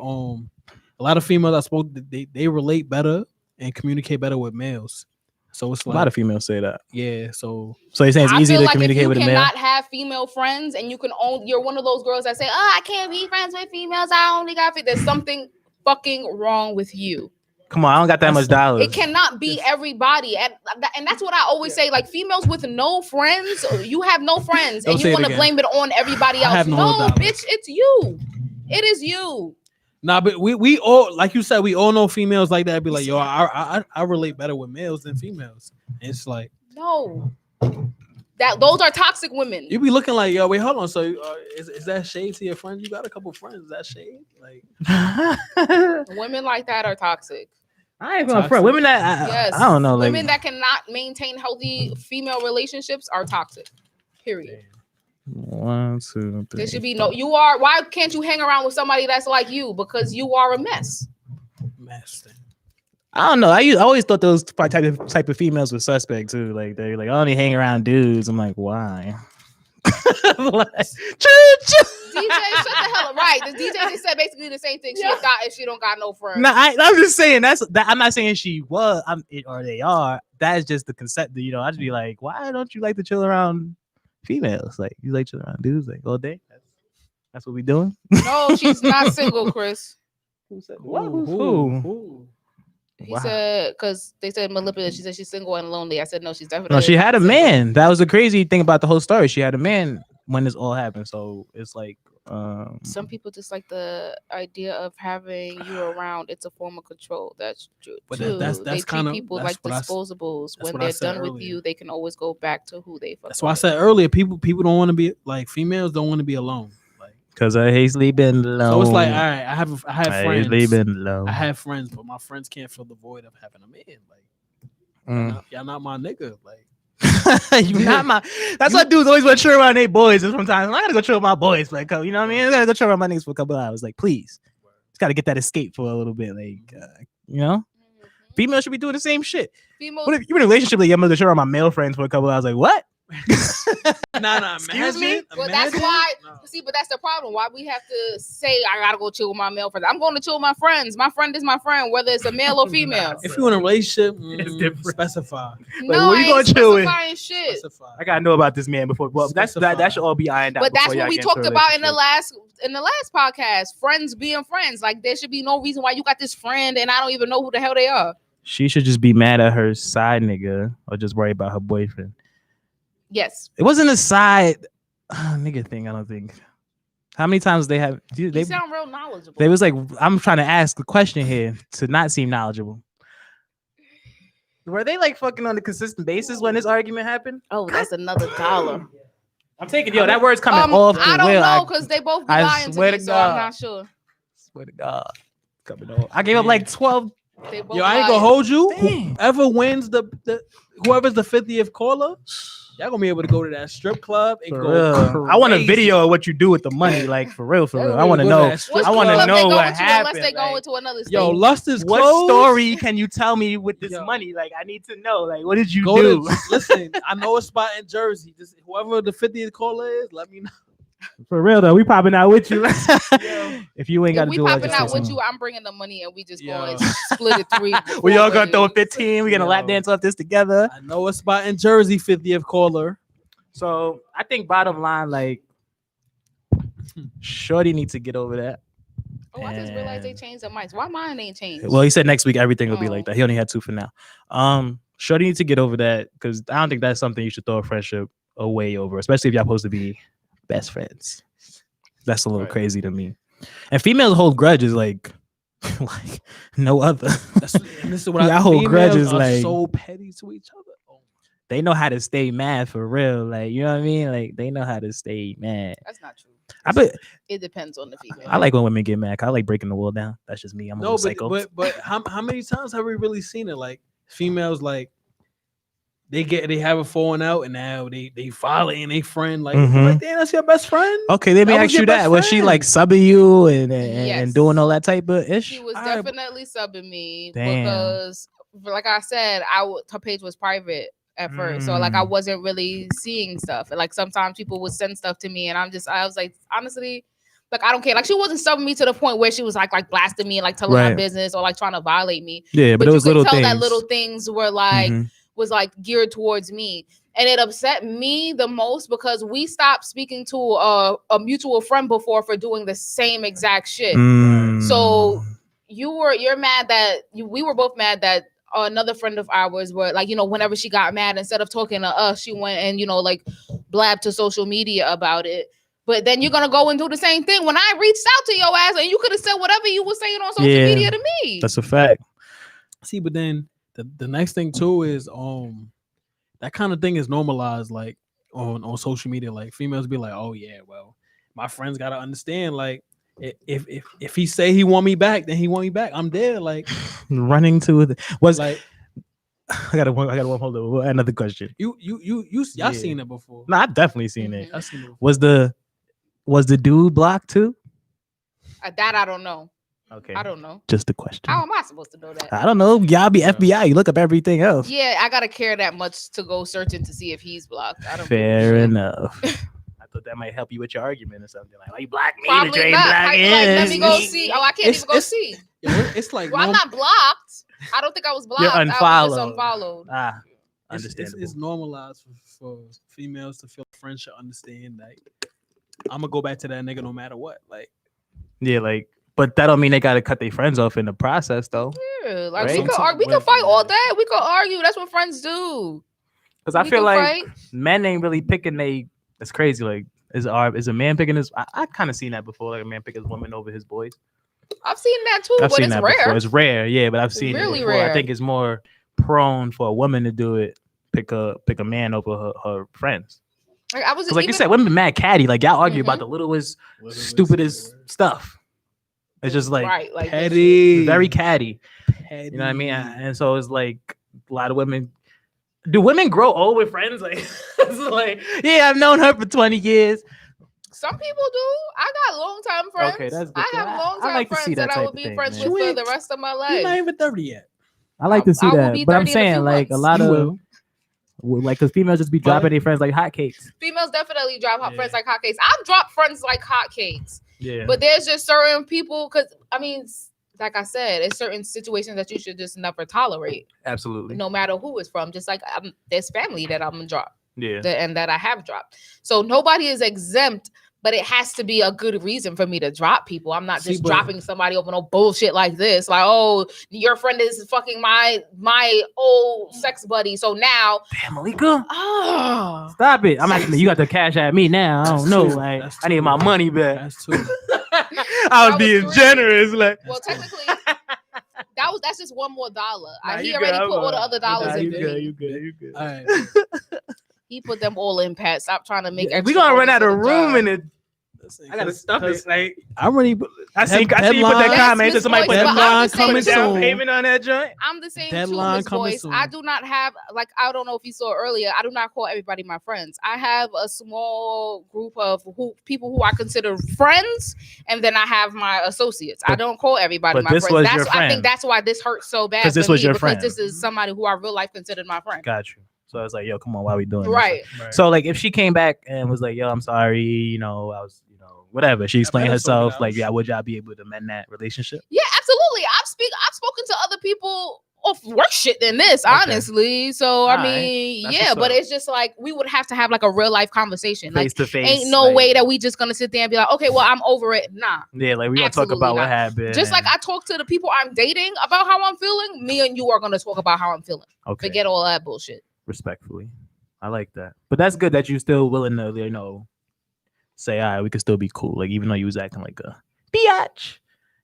lot of females I spoke they relate better and communicate better with males. So it's A like lot of females say that. yeah. So So you're saying it's I easy feel to like if communicate you with a male? cannot have female friends and you're one of those girls that say, "Oh, I can't be friends with females. I only got." There's something fucking wrong with you. Come on, I don't got that much dollars. It cannot be everybody, and that's what I always say. Like females with no friends, you have no friends, Don't and say you it want to again. blame it on everybody I else. have no No, dollars. bitch, it's you. It is you. nah, but we all like you said, we all know females like that. Be like, yo, I relate better with males than females. And it's like No, those are toxic women. you be looking like, yo, wait, hold on. So is that shade to your friends? You got a couple friends. Is that shade? Like Women like that are toxic. I ain't gonna Toxic. front. Women that Yes, I don't know, like women that cannot maintain healthy female relationships are toxic. Period. 1, 2, 3. There should be no. You are. Why can't you hang around with somebody that's like you? Because you are a mess. master. I don't know. I always thought those type of females were suspect too. Like they're like, I only hang around dudes. I'm like, why? Like, DJ, shut the hell up. Right. The DJ just said basically the same thing. She a thought if she don't got no friends. No, I'm just saying that. I'm not saying she was. Or they are. That is just the concept. You know, I'd be like, why don't you like to chill around females? Like you like chill around dudes like all day. That's what we doing. No, she's not single, Chris. Who said Who? He Wow. said because they said Melissa. She said she's single and lonely. I said no, she's definitely. No, she had a single. man. That was the crazy thing about the whole story. She had a man when this all happened. So it's like, Some people just like the idea of having you around. It's a form of control. That's true. But too. that's They treat kinda- people that's like what I s- disposables. that's When what I they're said done with earlier. you, they can always go back to who they fuck That's why I with. said earlier, people don't want to be like females don't want to be alone. Like because I hate sleeping alone. so it's like, all right, I have I hate friends. sleeping alone. I have friends, but my friends can't fill the void of having a man. Like y'all not my nigga. Like You not my. That's why dudes always want to chill around their boys. And sometimes I gotta go chill with my boys. Like, you know what I mean? I gotta go chill around my niggas for a couple hours. Like, please, just gotta get that escape for a little bit. Like, you know, Mhm. females should be doing the same shit. Females. What if you in a relationship? Like, I'm gonna chill around my male friends for a couple hours. Like, what? nah, Excuse me? Well, that's imagine. why. No. See, but that's the problem. Why we have to say I gotta go chill with my male friends? I'm going to chill with my friends. My friend is my friend, whether it's a male or female. If you're in a relationship, It's different. specify. No, where you I gonna ain't chill with? specifying shit. Specify. I gotta know about this man before. Well, that should all be ironed out. But that's before what y'all we get into talked a about in the relationship. last podcast. Friends being friends. Like there should be no reason why you got this friend and I don't even know who the hell they are. She should just be mad at her side nigga or just worry about her boyfriend. Yes. It wasn't a side nigga thing. I don't think. How many times they have? You They sound real knowledgeable. They was like, I'm trying to ask a question here to not seem knowledgeable. Were they like fucking on a consistent basis when this argument happened? Oh, that's another $1. I'm taking yo. That word's coming off the I don't wheel. know because they both be I lying to swear me, to so I'm God. not sure. Swear to God, coming off. I gave up like 12. They both Yo, I ain't gonna lying. hold you. Damn. Whoever wins whoever's the 50th caller, y'all gonna be able to go to that strip club and For go real. I want a crazy. video of what you do with the money, like for real, for Y'all real. gonna I be want to able go know. that strip Which I wanna club club. know they go what into happened, unless they go like- into another state. Yo, Lust is What closed. story can you tell me with this Yo. money? Like, I need to know. Like, what did you Go do? to listen. I know a spot in Jersey. Just whoever the 50th caller is, let me know. For real though, we popping out with you. If you ain't got If to we do it, popping just out say with you, something. I'm bringing the money and we just Yo. going to split it 3. We all gonna throw a ways. 15. We gonna Yo. lap dance off this together. I know a spot in Jersey. 50th caller. So I think bottom line, like, Shorty needs to get over that. Oh, I just realized they And- changed the mics. Why mine ain't changed? Well, he said next week everything will be like Oh. that. He only had 2 for now. Shorty needs to get over that because I don't think that's something you should throw a friendship away over, especially if y'all supposed to be best friends. That's a little Right. crazy to me. And females hold grudges like no other. That's, and this is what Y'all I hold females grudges, are like- so petty to each other. Oh, They know how to stay mad for real. Like, you know what I mean? Like, they know how to stay mad. That's not true. I bet It depends on the female. I like when women get mad. 'Cause I like breaking the wall down. That's just me. I'm a no, little psycho. but how many times have we really seen it? Like females, like they have a falling out, and now they violating a friend. Like, Mhm. like, damn, that's your best friend. Okay, they may That was ask your you best that. Was she friend. like subbing you and Yes. doing all that type of ish? She was Alright, but- definitely subbing me Damn. because, like I said, her page was private at first, so like I Mm. wasn't really seeing stuff. And like sometimes people would send stuff to me, and I was like, honestly, like I don't care. Like she wasn't subbing me to the point where she was like blasting me and like telling my Right. business or like trying to violate me. Yeah, but it you was could little tell things. that little things were like Mhm. was like geared towards me. And it upset me the most because we stopped speaking to a mutual friend before for doing the same exact shit. So Mm. you're mad that we were both mad that another friend of ours were like, whenever she got mad, instead of talking to us, she went and like blabbed to social media about it. But then you're gonna go and do the same thing when I reached out to your ass and you could have said whatever you were saying on social Yeah. media to me. That's a fact. See, but then the next thing too is that kind of thing is normalized like on social media. Like females be like, oh yeah, well, my friends gotta understand, like if he say he want me back, then he want me back. I'm there. Like Running to the was like I got one. Hold on. Another question. y'all Yeah. seen it before. No, I've definitely seen it. Mhm. I seen it before. Was the dude blocked too? That I don't know. Okay, I don't know. just a question. How am I supposed to know that? I don't know. Y'all be FBI. You look up everything else. Yeah, I gotta care that much to go searching to see if he's blocked. I don't. Fair enough. I thought that might help you with your argument or something. Like, why you block me? Probably but you ain't not. block I'd be like, let me go him. see. Oh, I can't It's- even go it's- see. Yeah, it's like Well, I'm not blocked. I don't think I was blocked. You're I was unfollowed. just unfollowed. Ah, it's understandable. normalized for females to feel friends should understand like I'm gonna go back to that nigga no matter what. Like Yeah, like, but that don't mean they gotta cut their friends off in the process, though. Yeah, like Right? we could argue, we could fight all day. We could argue. That's what friends do. Because I We feel could like fight. men ain't really picking they. It's crazy. Like, is a man picking his? I kind of seen that before. Like a man pick his woman over his boys. I've seen that too, I've but seen it's that rare. before. It's rare, yeah, but I've seen really it before. I rare. think it's more prone for a woman to do it. Pick a man over her friends. Like, I was Because like you even- said, women be mad catty. Like y'all argue about Mhm. the littlest, stupidest stuff. It's just like right, like petty, very catty. petty. You know what I mean? And so it's like a lot of women. Do women grow old with friends? Like, it's like, yeah, I've known her for 20 years. Some people do. I got long time friends. Okay, that's good. I have I long time like to see friends that that I type would of be thing, friends man. with You for the ain't- rest of my You're life. not even 30 yet. I like to see I will that, be but I'm 30 in a few saying like a months. lot You of will. like because females just be But- dropping their friends like hotcakes. Females definitely drop hot Yeah. friends like hotcakes. I've dropped friends like hotcakes. Yeah, But there's just certain people, because I mean, like I said, it's certain situations that you should just never tolerate, absolutely. no matter who it's from. Just like there's family that I'm gonna drop Yeah, and that I have dropped. So nobody is exempt, but it has to be a good reason for me to drop people. I'm not See, just but- dropping somebody over no bullshit like this. Like, oh, your friend is fucking my old sex buddy. So now, damn, Malika, oh, stop it! I'm actually you got to cash at me now. I don't That's know. true. Like, That's I need true. my money back. That's true. I was was being three. generous. Like, well, technically, that's just one more dollar. Nah, He you already good, put all the I'm other nah, dollars in you for good, me. you good, you good. All right. He put them all in, Pat. Stop trying to make. We extra gonna run money out for of the room job. in it. I gotta stuff it. Like, I already. I see you put that Deadline- comment. Yes, Did somebody Miss put Boyce, that but I'm Deadline the same coming too. down soon. payment on that joint? I'm the same Deadline too, Miss coming Boyce. soon. I do not have I don't know if you saw earlier. I do not call everybody my friends. I have a small group of people who I consider friends, and then I have my associates. I But- don't call everybody but my this friends. was That's your I friend. think that's why this hurts so bad. 'Cause this for was me, your because friend. this is somebody who I real life considered my friend. Got you. So I was like, yo, come on, why we doing this? Right. So like, if she came back and was like, yo, I'm sorry, I was, whatever. She explained better sort it herself. out. Like, yeah, would y'all be able to mend that relationship? Yeah, absolutely. I've spoken to other people off worse shit than this, Okay. honestly. So I Alright. mean, That's yeah, what's but up. it's just like we would have to have like a real life conversation. Like, Face to face. ain't no way that we just gonna sit there and be like, okay, well, I'm over it. Nah. Yeah, like we gonna talk Absolutely about what not. happened. Just like and- I talk to the people I'm dating about how I'm feeling, me and you are gonna talk about how I'm feeling. okay, Forget all that bullshit. respectfully. I like that. But that's good that you still willing to, you know, say, all right, we could still be cool. Like, even though you was acting like a biatch,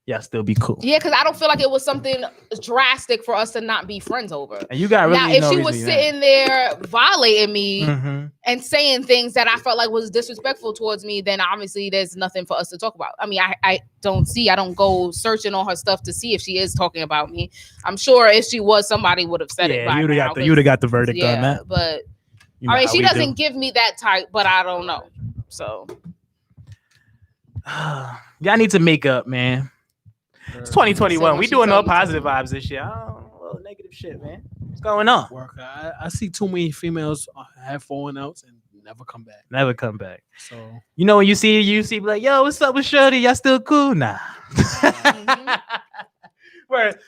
yeah, still be cool. Yeah, because I don't feel like it was something drastic for us to not be friends over. And you got really Now, if no she reason was to be mad. sitting there violating me Mhm. and saying things that I felt like was disrespectful towards me, then obviously there's nothing for us to talk about. I mean, I don't go searching on her stuff to see if she is talking about me. I'm sure if she was, somebody would have said it. Yeah, By you would now, have got the verdict 'cause- on that. But You know I mean, how she we doesn't give me that type, but I don't know. So do. Y'all need to make up, man. It's 2021. We She doing tell all you positive vibes this year. I don't know, negative shit, man. What's going on? Work. I see too many females have falling outs and never come back. Never come back. So You know when you see be like, yo, what's up with Shorty? Y'all still cool? Nah. Where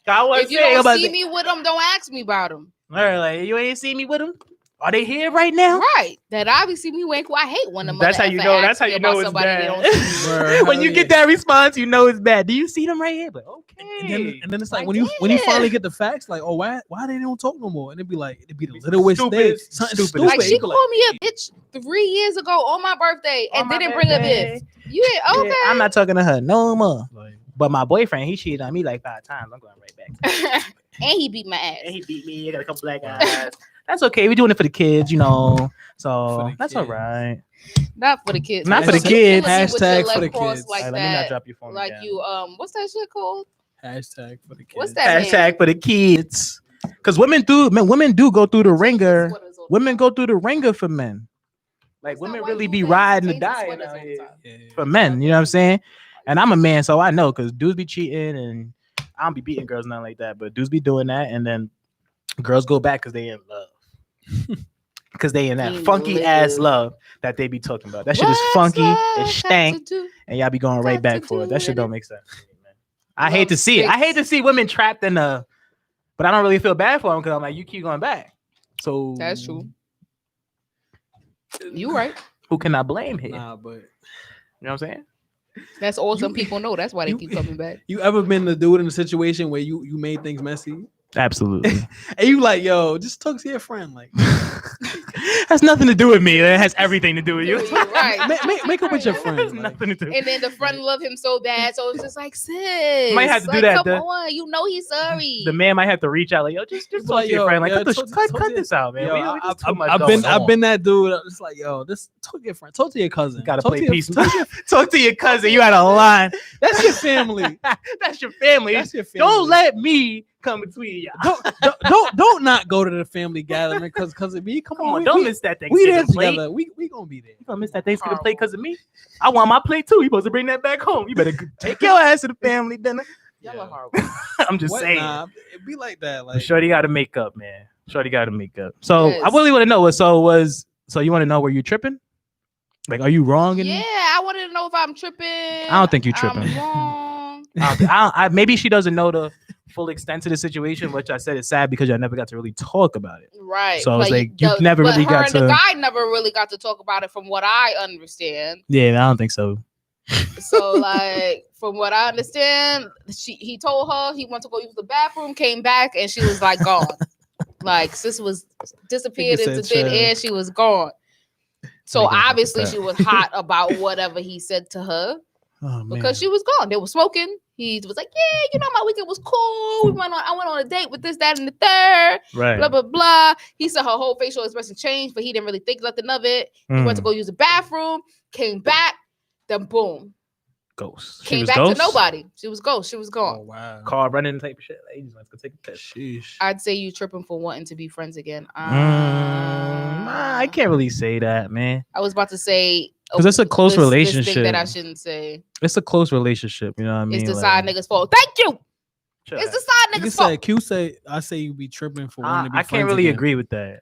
I was if you saying don't about see me with them, don't ask me about them. like you ain't see me with them? Are they here right now? Right? That obviously me wink. I hate when the That's how you know. That's how you know it's bad. When you get that response, you know it's bad. Do you see them right here? But okay. and then it's like Like, when you yeah. finally get the facts, like, oh, why they don't talk no more? And it'd be the littlest Stupid, thing, something stupid. stupid. Like she You be called me a bitch 3 years ago on my birthday and On my didn't bring a birthday. gift. You ain't okay? Yeah, I'm not talking to her no more. like, But my boyfriend, he cheated on me like 5 times. I'm going right back. And he beat my And ass. he beat me. I got a couple black eyes. That's okay. We're doing it for the kids, you know. So For the that's all kids. right. Not for the kids. Not for the You're kids. killing me with your Hashtag for leg the crossed kids. Like All right, let me not that. drop your phone. Like again. you, what's that shit called? hashtag for the kids. What's that? Hashtag for the kids. Because women do go through the ringer. Women go through the ringer for men. Like women really be riding or dying out here Yeah. for men. You know what I'm saying? And I'm a man, so I know because dudes be cheating and I don't be beating girls, nothing like that. But dudes be doing that, and then girls go back because they in love. Because they in that In funky ass love. love that they be talking about. That shit is funky, it stank, and y'all be going right got back to for it. do That shit with don't it. make sense. to me, man. I hate Love to see it. I hate to sticks. see women trapped in a, but I don't really feel bad for them because I'm like, you keep going back. So That's true. You right. Who can I blame here? Nah, but You know what I'm saying? That's all some people know. That's why they keep coming back. you ever been the dude in a situation where you made things messy Absolutely. and you like, yo, just talk to your friend, like Has nothing to do with me. It has everything to do with you. Right. make up with your It has friend. Like, nothing to do. And then the friend love him so bad, so it's just like, sis, Might have to do like, that, Come on, you know he's sorry. The man might have to reach out like, yo, just talk Like, to your yo, friend. Like, yo, cut talk- this out, man. yo, We just too much I've going I've on. been that dude. It's like, yo, just talk to your friend, talk to your cousin. You gotta talk play to your- peace. talk to your- Talk to your cousin. You had a line. That's your family. That's your family. That's your family. Don't let me come between y'all. don't not go to the family gathering because of me. Come Come on, on, don't we, miss that we there Thanksgiving plate. together. We gonna be there. You gonna miss that Thanksgiving plate because of me? I want my plate too. You supposed to bring that back home. You better take your ass to the family dinner. Y'all Yeah. are horrible. I'm just What? saying. Nah, it be like that. But Like, Shorty got to make up, man. Shorty got to make up. So Yes. I really want to know what. So you want to know where you tripping? Like, are you wrong? In Yeah, I wanted to know if I'm tripping. I don't think you tripping. I'm wrong. Maybe she doesn't know the full extent of the situation, which I said is sad because I never got to really talk about it. Right. So it's but like, you never but really her got and to- the guy never really got to talk about it from what I understand. Yeah, I don't think so. So like from what I understand, he told her he went to go use the bathroom, came back, and she was like gone. Like sis was disappeared Nigga into said, thin "Chill." air. She was gone. So Nigga said, obviously "Chill." she was hot about whatever he said to her Oh, because she was gone. They were smoking. He was like, "Yeah, you know, my weekend was cool. I went on a date with this, that, and the third. right. Blah blah blah." He said her whole facial expression changed, but he didn't really think nothing of it. He went to Mm. go use the bathroom, came back, then boom, Ghost. She came was back ghost? to nobody. She was ghost. She was gone. oh wow. Car running type of shit. Like, you just want to go take a piss. Sheesh. I'd say you tripping for wanting to be friends again. I can't really say that, man. I was about to say 'Cause it's a close this thing relationship. that I shouldn't say. It's a close relationship. You know what I mean? It's the Like, side niggas' fault. Thank you. chill It's out. the side Nigga niggas' fault. said Q say I say you be tripping for wanting to be I friends. can't really again. agree with that.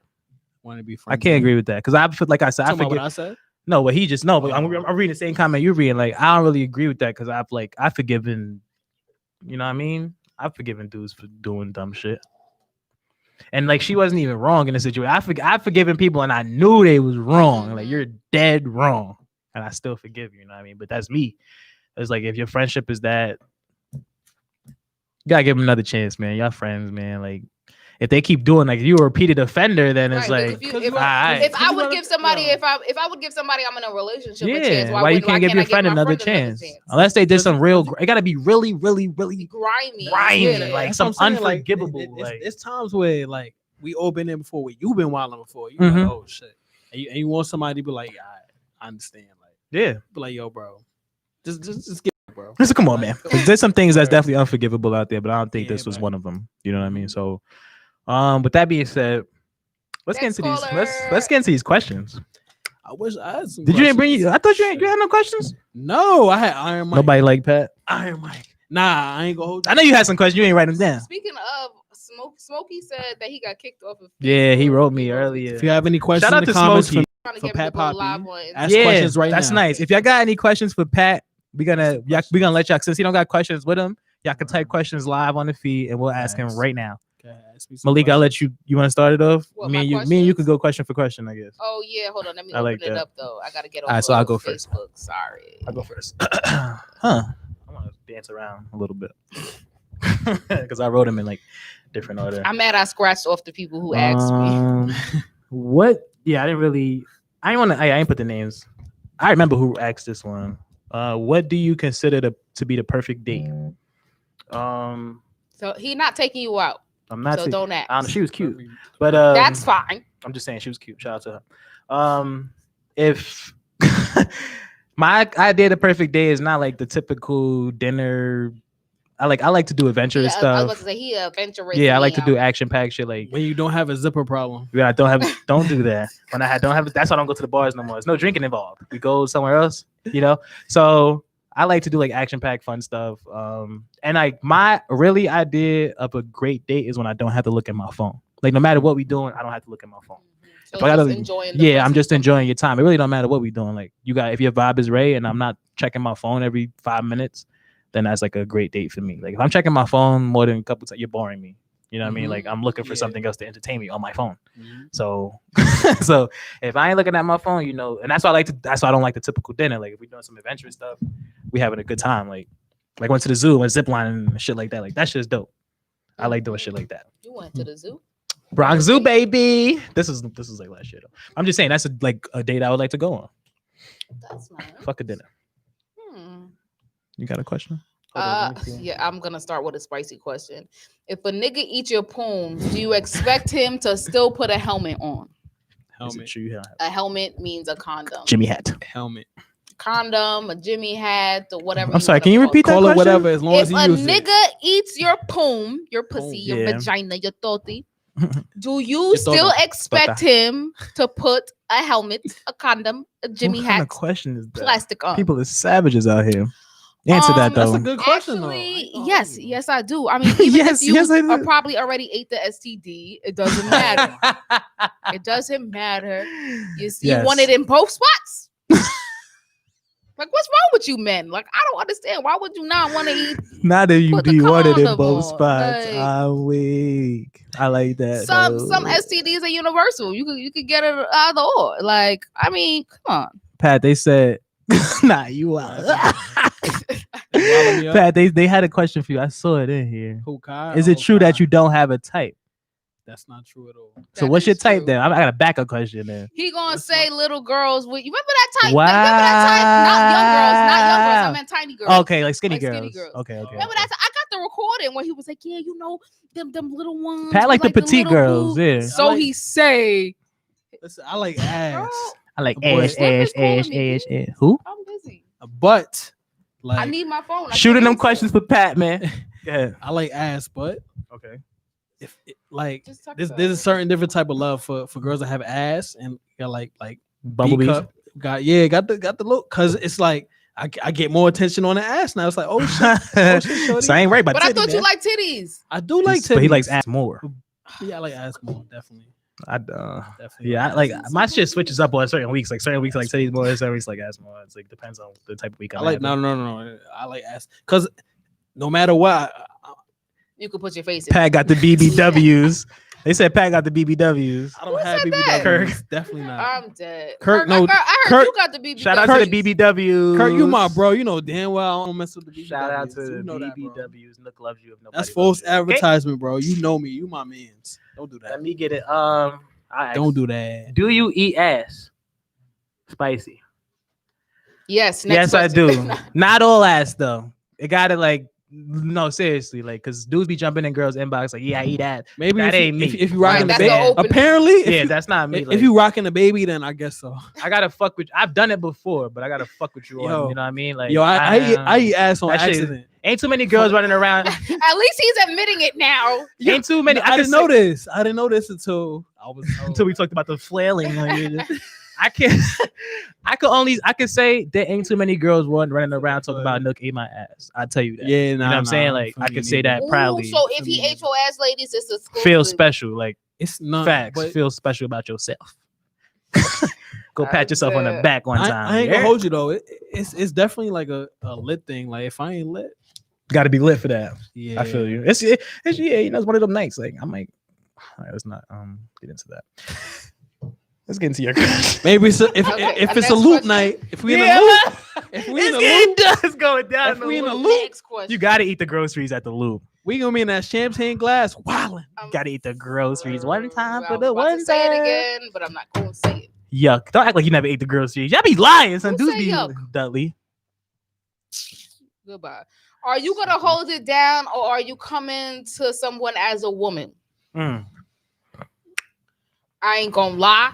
Want to be I friends. can't agree with that because I feel like I said I Talking about forget. what I said. No, but he just no. But I'm Oh. reading the same comment you're reading. Like I don't really agree with that because I've forgiven. You know what I mean? I've forgiven dudes for doing dumb shit. And like she wasn't even wrong in the situation. I've forgiven people and I knew they was wrong. Like you're dead wrong. And I still forgive you, you know what I mean? But that's me. It's like if your friendship is that, you gotta give them another chance, man. Y'all friends, man. Like if they keep doing like if you're a repeated offender, then it's Right, like if I would give somebody, if I would give somebody I'm in a relationship a chance, yeah, why you can't give your friend another chance? Unless they did some real, it gotta be really, really, really grimy. like That's some what I'm saying, unforgivable. It's times where like we all been there before, where you've been wilding before. You like, oh shit, and you want somebody to be like, I understand, like yeah, be like, yo, bro, just get it, bro. Listen, come on, man. There's some things that's definitely unforgivable out there, but I don't think this was one of them. You know what I mean? So, with that being said, let's get into these. Let's get into these questions. I wish I had some. Did you ain't bring you? I thought you had no questions. No, I had Iron Mike. Nobody like Pat. Iron Mike. Nah, I ain't gonna hold you. I know you had some questions. You ain't write them down. Speaking of Smokey said that he got kicked off of. Yeah, he wrote me earlier. If you have any questions Shout out in the to comments Smokey. Trying to for get me Pat to go Poppy, live on ask Yeah, questions right that's now. nice. If y'all got any questions for Pat, we gonna let y'all, since he don't got questions with him, y'all can type questions live on the feed and we'll ask him right now. Okay, ask me some Malik, I'll let questions. you want to start it off? What, me my and you questions? could go question for question, I guess. Oh yeah, hold on. Let me I like open it that. up though. I gotta get off. All right, so I'll go Facebook. first. Sorry. I'll go first. Huh. I want to dance around a little bit. Because I wrote them in like different order. I'm mad I scratched off the people who asked me. What? Yeah, I didn't put the names. I remember who asked this one. What do you consider to be the perfect date? So he not taking you out. I'm not. So don't ask. She was cute, but That's fine. I'm just saying she was cute. Shout out to her. If my idea of the perfect day is not like the typical dinner. I like to do adventurous I was stuff. about to say he adventurous. Yeah, I like to do action packed shit. Like when you don't have a zipper problem. yeah, don't do that. When I don't have, that's why I don't go to the bars no more. There's no drinking involved. We go somewhere else, you know. So I like to do like action packed fun stuff. And like my really idea of a great date is when I don't have to look at my phone. Like no matter what we doing, I don't have to look at my phone. So If I gotta- just enjoying I'm just enjoying your time. It really don't matter what we doing. Like if your vibe is right and I'm not checking my phone every 5 minutes, then that's like a great date for me. Like if I'm checking my phone more than a couple times, you're boring me. You know what I mean? Like I'm looking for something else to entertain me on my phone. So so if I ain't looking at my phone, you know, and that's why I don't like the typical dinner. Like if we're doing some adventurous stuff, we having a good time. Like went to the zoo and zip lining and shit like that. Like that shit's dope. I like doing shit like that. You went to the zoo? Bronx Zoo, baby. This is like last year though. I'm just saying that's a date I would like to go on. That's nice. Fuck a dinner. You got a question? Yeah, I'm gonna start with a spicy question. If a nigga eat your poems, do you expect him to still put a helmet on? Is it true you have A helmet means a condom. Jimmy hat? Helmet. Condom, a Jimmy hat, or whatever. I'm sorry. Can you repeat that Call question? it whatever as long If as you a use it. nigga eats your poem, your pussy, your Yeah. vagina, your toti, do you Your still toto. expect him to put a helmet, a condom, a Jimmy What kind hat, of question is that? plastic on? People are savages out here. Answer that That's though. That's a good question Actually, though. yes, I do. I mean, even Yes, if you yes, I do. are probably already ate the STD, it doesn't matter. It doesn't matter. You Yes. want it in both spots. Like, what's wrong with you, men? Like, I don't understand. Why would you not want to eat? Now that you Put the be wanted in condom both on, spots, like- I'm weak. I like that. Some though. STDs are universal. You could get it either or. Like, I mean, come on. Pat, they said, nah, you are. Follow me up. Pat, they had a question for you. I saw it in here. Who, Kai? Is it Oh, true Kai. that you don't have a type? That's not true at all. So That what's your is type true. then? I got a backup question then. He gonna What's say my- little girls with you. Remember that type? Like, remember that type? Not young girls. I meant tiny girls. Okay, like skinny, Like girls. skinny girls. Okay, okay. Remember that? I got the recording where he was like, "Yeah, you know them little ones." Pat with, like the petite little girls, boobs." yeah. So I like- he say, Listen, I like ass, "Girl, I like Boy, ash, Slim ash, is calling ash, me, ash, ash. Who? I'm busy. but I like need my phone." I Shooting can't them answer. questions for Pat, man. Yeah. I like ass, but Okay. if like Just talk there's about there's a it. certain different type of love for girls that have ass and got like Bumblebees. B-cup, got the look because it's like I get more attention on the ass now. It's like oh shit, shorty. So I ain't right about But I titty, thought you man. like titties. I do like But he titties. likes ass more. Yeah, I like ass more definitely. Yeah, I like my shit switches up on certain weeks. Like certain weeks I like titties more, certain weeks like ass more. It's like depends on the type of week I I'm like having. no. I like ass because no matter what, You could put your face in. Pat got the BBWs. They said Pat got the BBWs. I don't Who have said BBWs. that? Kirk. Definitely not. I'm dead. Kirk, no, I heard Kirk- you got the BBW. Shout out to the BBWs. Kirk, you my bro. You know damn well I don't mess with the BBWs. Shout out to You the know that, bro. BBWs. Nook loves you. If nobody That's loves false you. Okay? advertisement, bro. You know me. You my mans. Don't do that. Let me get it. Don't do that. Do you eat ass? Spicy. Yes. Yes, I question. do. Not all ass though. It gotta like no seriously like because dudes be jumping in girls' inbox like yeah I eat ass. Maybe That if ain't you, me. If you rocking Right, the that's the baby, open- apparently, Yeah, that's not me. if Like, you rocking the baby, then I guess so. I gotta fuck with. I've done it before, but I gotta fuck with you. Yo. On, you know what I mean? Like Yo, I eat ass on that shit- accident. Ain't too many girls running around. At least he's admitting it now. Ain't too many. I didn't know this. I didn't know this until I was until we talked about the flailing. I can't. I can say there ain't too many girls running around talking about Nook ate my ass. I tell you that. Yeah, you know what I'm saying? Like I can say that Ooh, proudly. so if he ate your ass, ladies, it's exclusive. Feel special, like It's not facts. But Feel special about yourself. Go pat That's yourself on the it. back one time. I ain't gonna hold you though. It's definitely like a lit thing. Like if I ain't lit, Got to be lit for that. yeah, I feel you. It's yeah. You know, it's one of them nights. Like I'm like, all right, let's not get into that. Let's get into your. Maybe it's if Okay, if it's a next loop question. night. If we in Yeah, a loop, if we in a loop, it's going down. if we in a loop. loop, Next question. You got to eat the groceries at the loop. we gonna be in that champagne glass, wildin'. Got to eat the groceries one time I for was the about one to say time. it again, but I'm not going to say it. Yuck! Don't act like you never ate the groceries. Y'all be lying. Some Who dudes said be yuck? Dudley. Goodbye. Are you gonna hold it down, or are you coming to someone as a woman? Mm. I ain't gonna lie.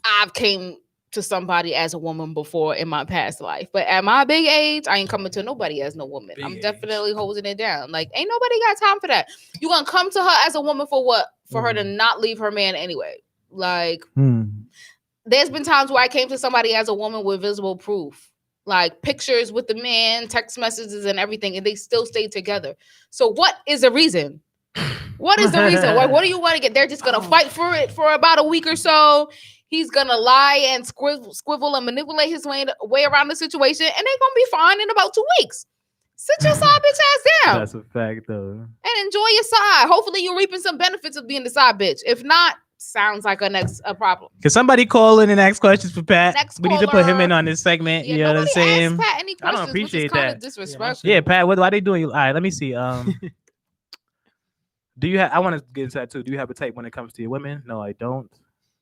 I've came to somebody as a woman before in my past life, but at my big age, I ain't coming to nobody as no woman. Big I'm age. definitely holding it down. Like, ain't nobody got time for that. You gonna come to her as a woman for what? For her to not leave her man anyway. Like, there's been times where I came to somebody as a woman with visible proof, like pictures with the man, text messages, and everything, and they still stayed together. So, what is the reason? What is the reason? Like, what do you want to get? They're just gonna fight for it for about a week or so. He's gonna lie and squivel and manipulate his way around the situation, and they're gonna be fine in about 2 weeks. Sit your side bitch ass down That's a fact, though. and enjoy your side. Hopefully, you're reaping some benefits of being the side bitch. If not, sounds like a problem. Can somebody call in and ask questions for Pat? Next We need to put him caller. in on this segment. Yeah, you know what I'm nobody saying? asked Pat any I don't questions, appreciate which is kind that. of disrespectful. Yeah, Pat. Why they doing you? All right, let me see. Do you have? I want to get into that too. Do you have a type when it comes to your women? No, I don't.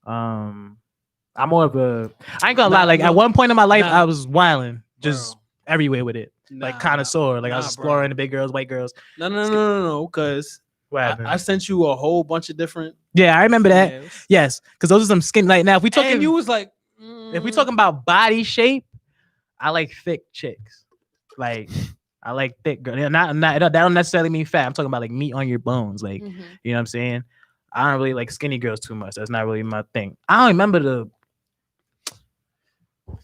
I'm more of a. I ain't gonna lie. Like at one point in my life, Nah. I was wilding, just Bro. everywhere with it, like connoisseur. Like I was Nah, bro. exploring the big girls, white girls. No. Because What happened? I sent you a whole bunch of different. Yeah, I remember that. females. Yes, because those are some skin. Like now, if we talking, And you was like, if we talking about body shape, I like thick chicks. Like I like thick girls. Not that don't necessarily mean fat. I'm talking about like meat on your bones. Like Mhm. you know what I'm saying. I don't really like skinny girls too much. That's not really my thing. I don't remember the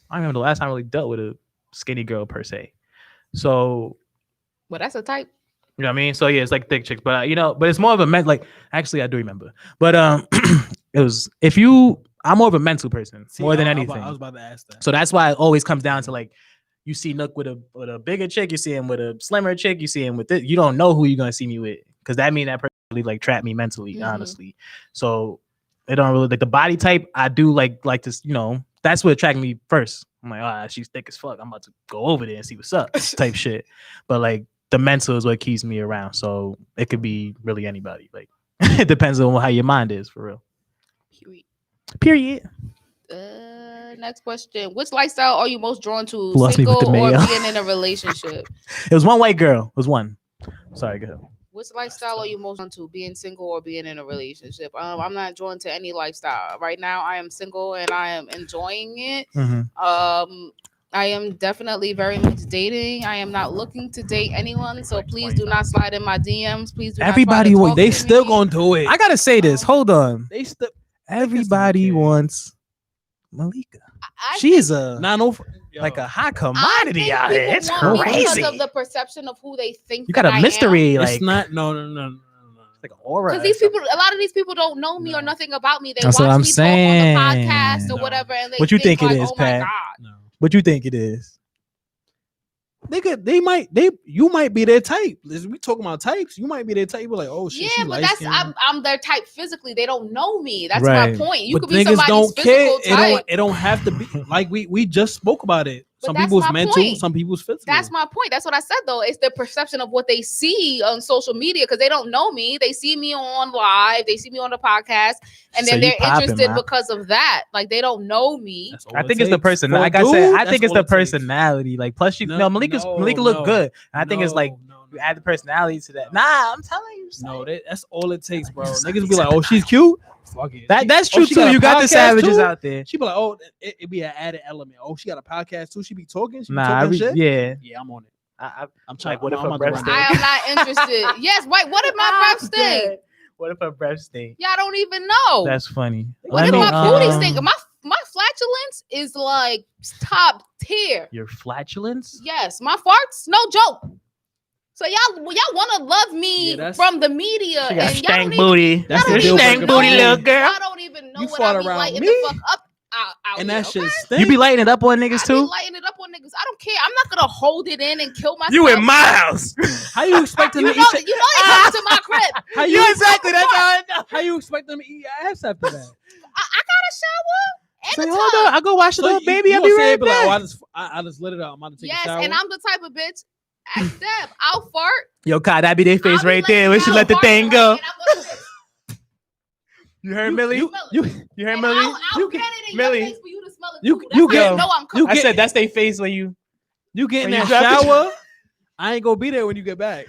last time I really dealt with a skinny girl per se. So Well, that's a type. you know what I mean? So yeah, it's like thick chicks, but but it's more of a like actually I do remember. But it was I'm more of a mental person See, more than I anything. was about to ask that. So that's why it always comes down to like you see Nook with a bigger chick, you see him with a slimmer chick, you see him with this. You don't know who you're gonna see me with because that mean that person really like trap me mentally, Mhm. honestly. So it don't really like the body type. I do like this, that's what attracted me first. I'm like, she's thick as fuck. I'm about to go over there and see what's up, type shit. But like the mental is what keeps me around. So it could be really anybody. Like it depends on how your mind is for real. Period. Next question. Which lifestyle are you most drawn to? Lost me with Single the or mayo. being in a relationship? It was one white girl. It was one. Sorry, go ahead. Which lifestyle are you most drawn to? Being single or being in a relationship? I'm not drawn to any lifestyle. Right now, I am single and I am enjoying it. I am definitely very much dating. I am not looking to date anyone, so please do not slide in my DMs. Please do Everybody not try to wa- talk They to still me. gonna do it. I gotta say this. Hold on. They still. Everybody okay. wants Malika. I She's think- a Nah, no. like a hot I commodity think out here. people It's want me crazy. because of the perception of who they think You got that a I mystery, am. like It's not. No. like an aura. Because these people, a lot of these people don't know me or No. nothing about me. They That's watch what I'm me talk on the podcast saying. or No. whatever, and they What you think it like, is, oh my Pat? god. No. What you think it is? nigga, you might be their type. We talking about types. You might be their type. You be like, oh shit, Yeah, she but light that's skinned. I'm their type physically. They don't know me. That's Right. my point. You But could be niggas somebody's don't care. physical type. It don't have to be like we just spoke about it. But Some that's people's my mental, point. some people's physical. That's my point. That's what I said though. It's the perception of what they see on social media because they don't know me. They see me on live, they see me on the podcast, and So then you they're popping, interested man. because of that. Like they don't know me. That's all I it think it's the takes. person. For a Like I said, dude, I think that's it's the all it takes. personality. Like plus Malika look no, good. And I think it's like no, you add the personality to that. Nah, I'm telling you. No, son. that's all it takes, bro. Son, Niggas he be like, said oh, she's cute. Fuck it. That's true she too. got a You got the podcast savages too? out there. She be like, oh, it be an added element. Oh, she got a podcast too. She be talking. She be Nah, talking shit. yeah. Yeah, I'm on it. I'm trying- like, what if I'm her about to breath run stink? I am not interested. Yes, wait, what if my breath stink? What if her breath stink? Y'all don't even know. That's funny. What Let if me, my booty stink? My flatulence is like top tier. your flatulence? Yes, my farts, no joke. So y'all want to love me Yeah, that's- from the media, She got and y'all stank don't booty. That's Y'all the don't deal even breaker stank know booty, for me. little girl. I don't even know You what fought I be around lighting me? the fuck up out And here, that shit okay? stink. You be lighting it up on I niggas be too? lighting it up on niggas. I don't care. I'm not gonna hold it in and kill myself. You in my house. How you expect them You to know, eat? you know they come to my crib. How You you exactly. That's how I know. How you expect them to eat your ass after that? I got a shower Say, and a hold tub. on, I'll go wash the So little you- baby. you I'll gonna be say right it, be like, oh, back. I just lit it out. I'm about to take Yes, a shower. and I'm the type of bitch. Ask Deb, I'll fart. Yo, Kai, that be their face I'll be right letting there when she y'all let the fart thing right, go. and I'm gonna just- You heard Millie? you You heard and Millie? I'll You get get it in Millie, your face for you to smell it. you- too. you That's how get- you know I'm you cooking. I get- said that's their face when you. You get in When you that drop it- shower. I ain't gonna be there when you get back.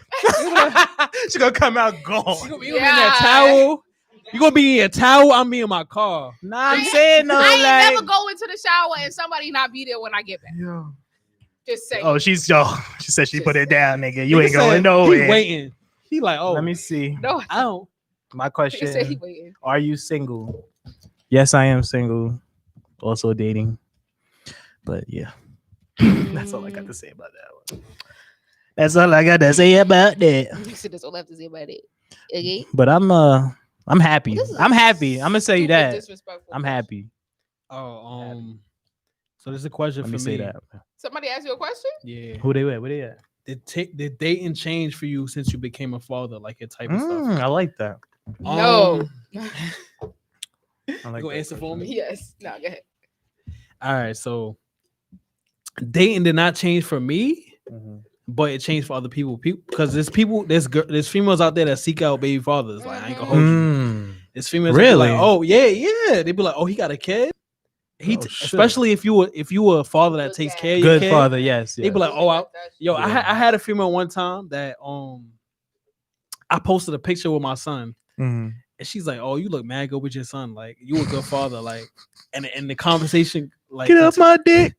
She gonna come out You gone. gonna be in that towel. You gonna be in your towel. I'm be in my car. Nah, I'm saying no, I ain't like. never go into the shower and somebody not be there when I get back. Yo. Just say. Oh, she said she put it down, nigga. You Nigga ain't going said He nowhere. waiting. He like, oh, Let me see. No, I don't. My nigga said he question: waiting. are you single? Yes, I am single. Also dating. But yeah, that's all I got to say about that one. That's all I got to say about that. You said that's all I have to say about it. Okay. But I'm happy. This is I'm happy. I'm gonna tell you Stupid, that. disrespectful I'm question. happy. Oh, so there's a question Let for me say me. that. Somebody asked you a question? Yeah. Who they at? Where they at? Did dating change for you since you became a father? Like your type of stuff. I like that. No. I like You gonna that answer for question. me? Yes. No, go ahead. All right. So dating did not change for me, Mhm. but it changed for other people. Because there's females out there that seek out baby fathers. Like I ain't gonna hold you. Mm. There's females that be like, Really? oh yeah. They be like, oh, he got a kid. Oh, shit. Especially if you were a father that Good takes dad. care of your Good kid. father. Yes. They yes. be like, oh, I Yeah. had a female one time that I posted a picture with my son. Mhm. And she's like, "Oh, you look mad good with your son. Like, you a good father. Like, and the conversation, like, Get off my dick.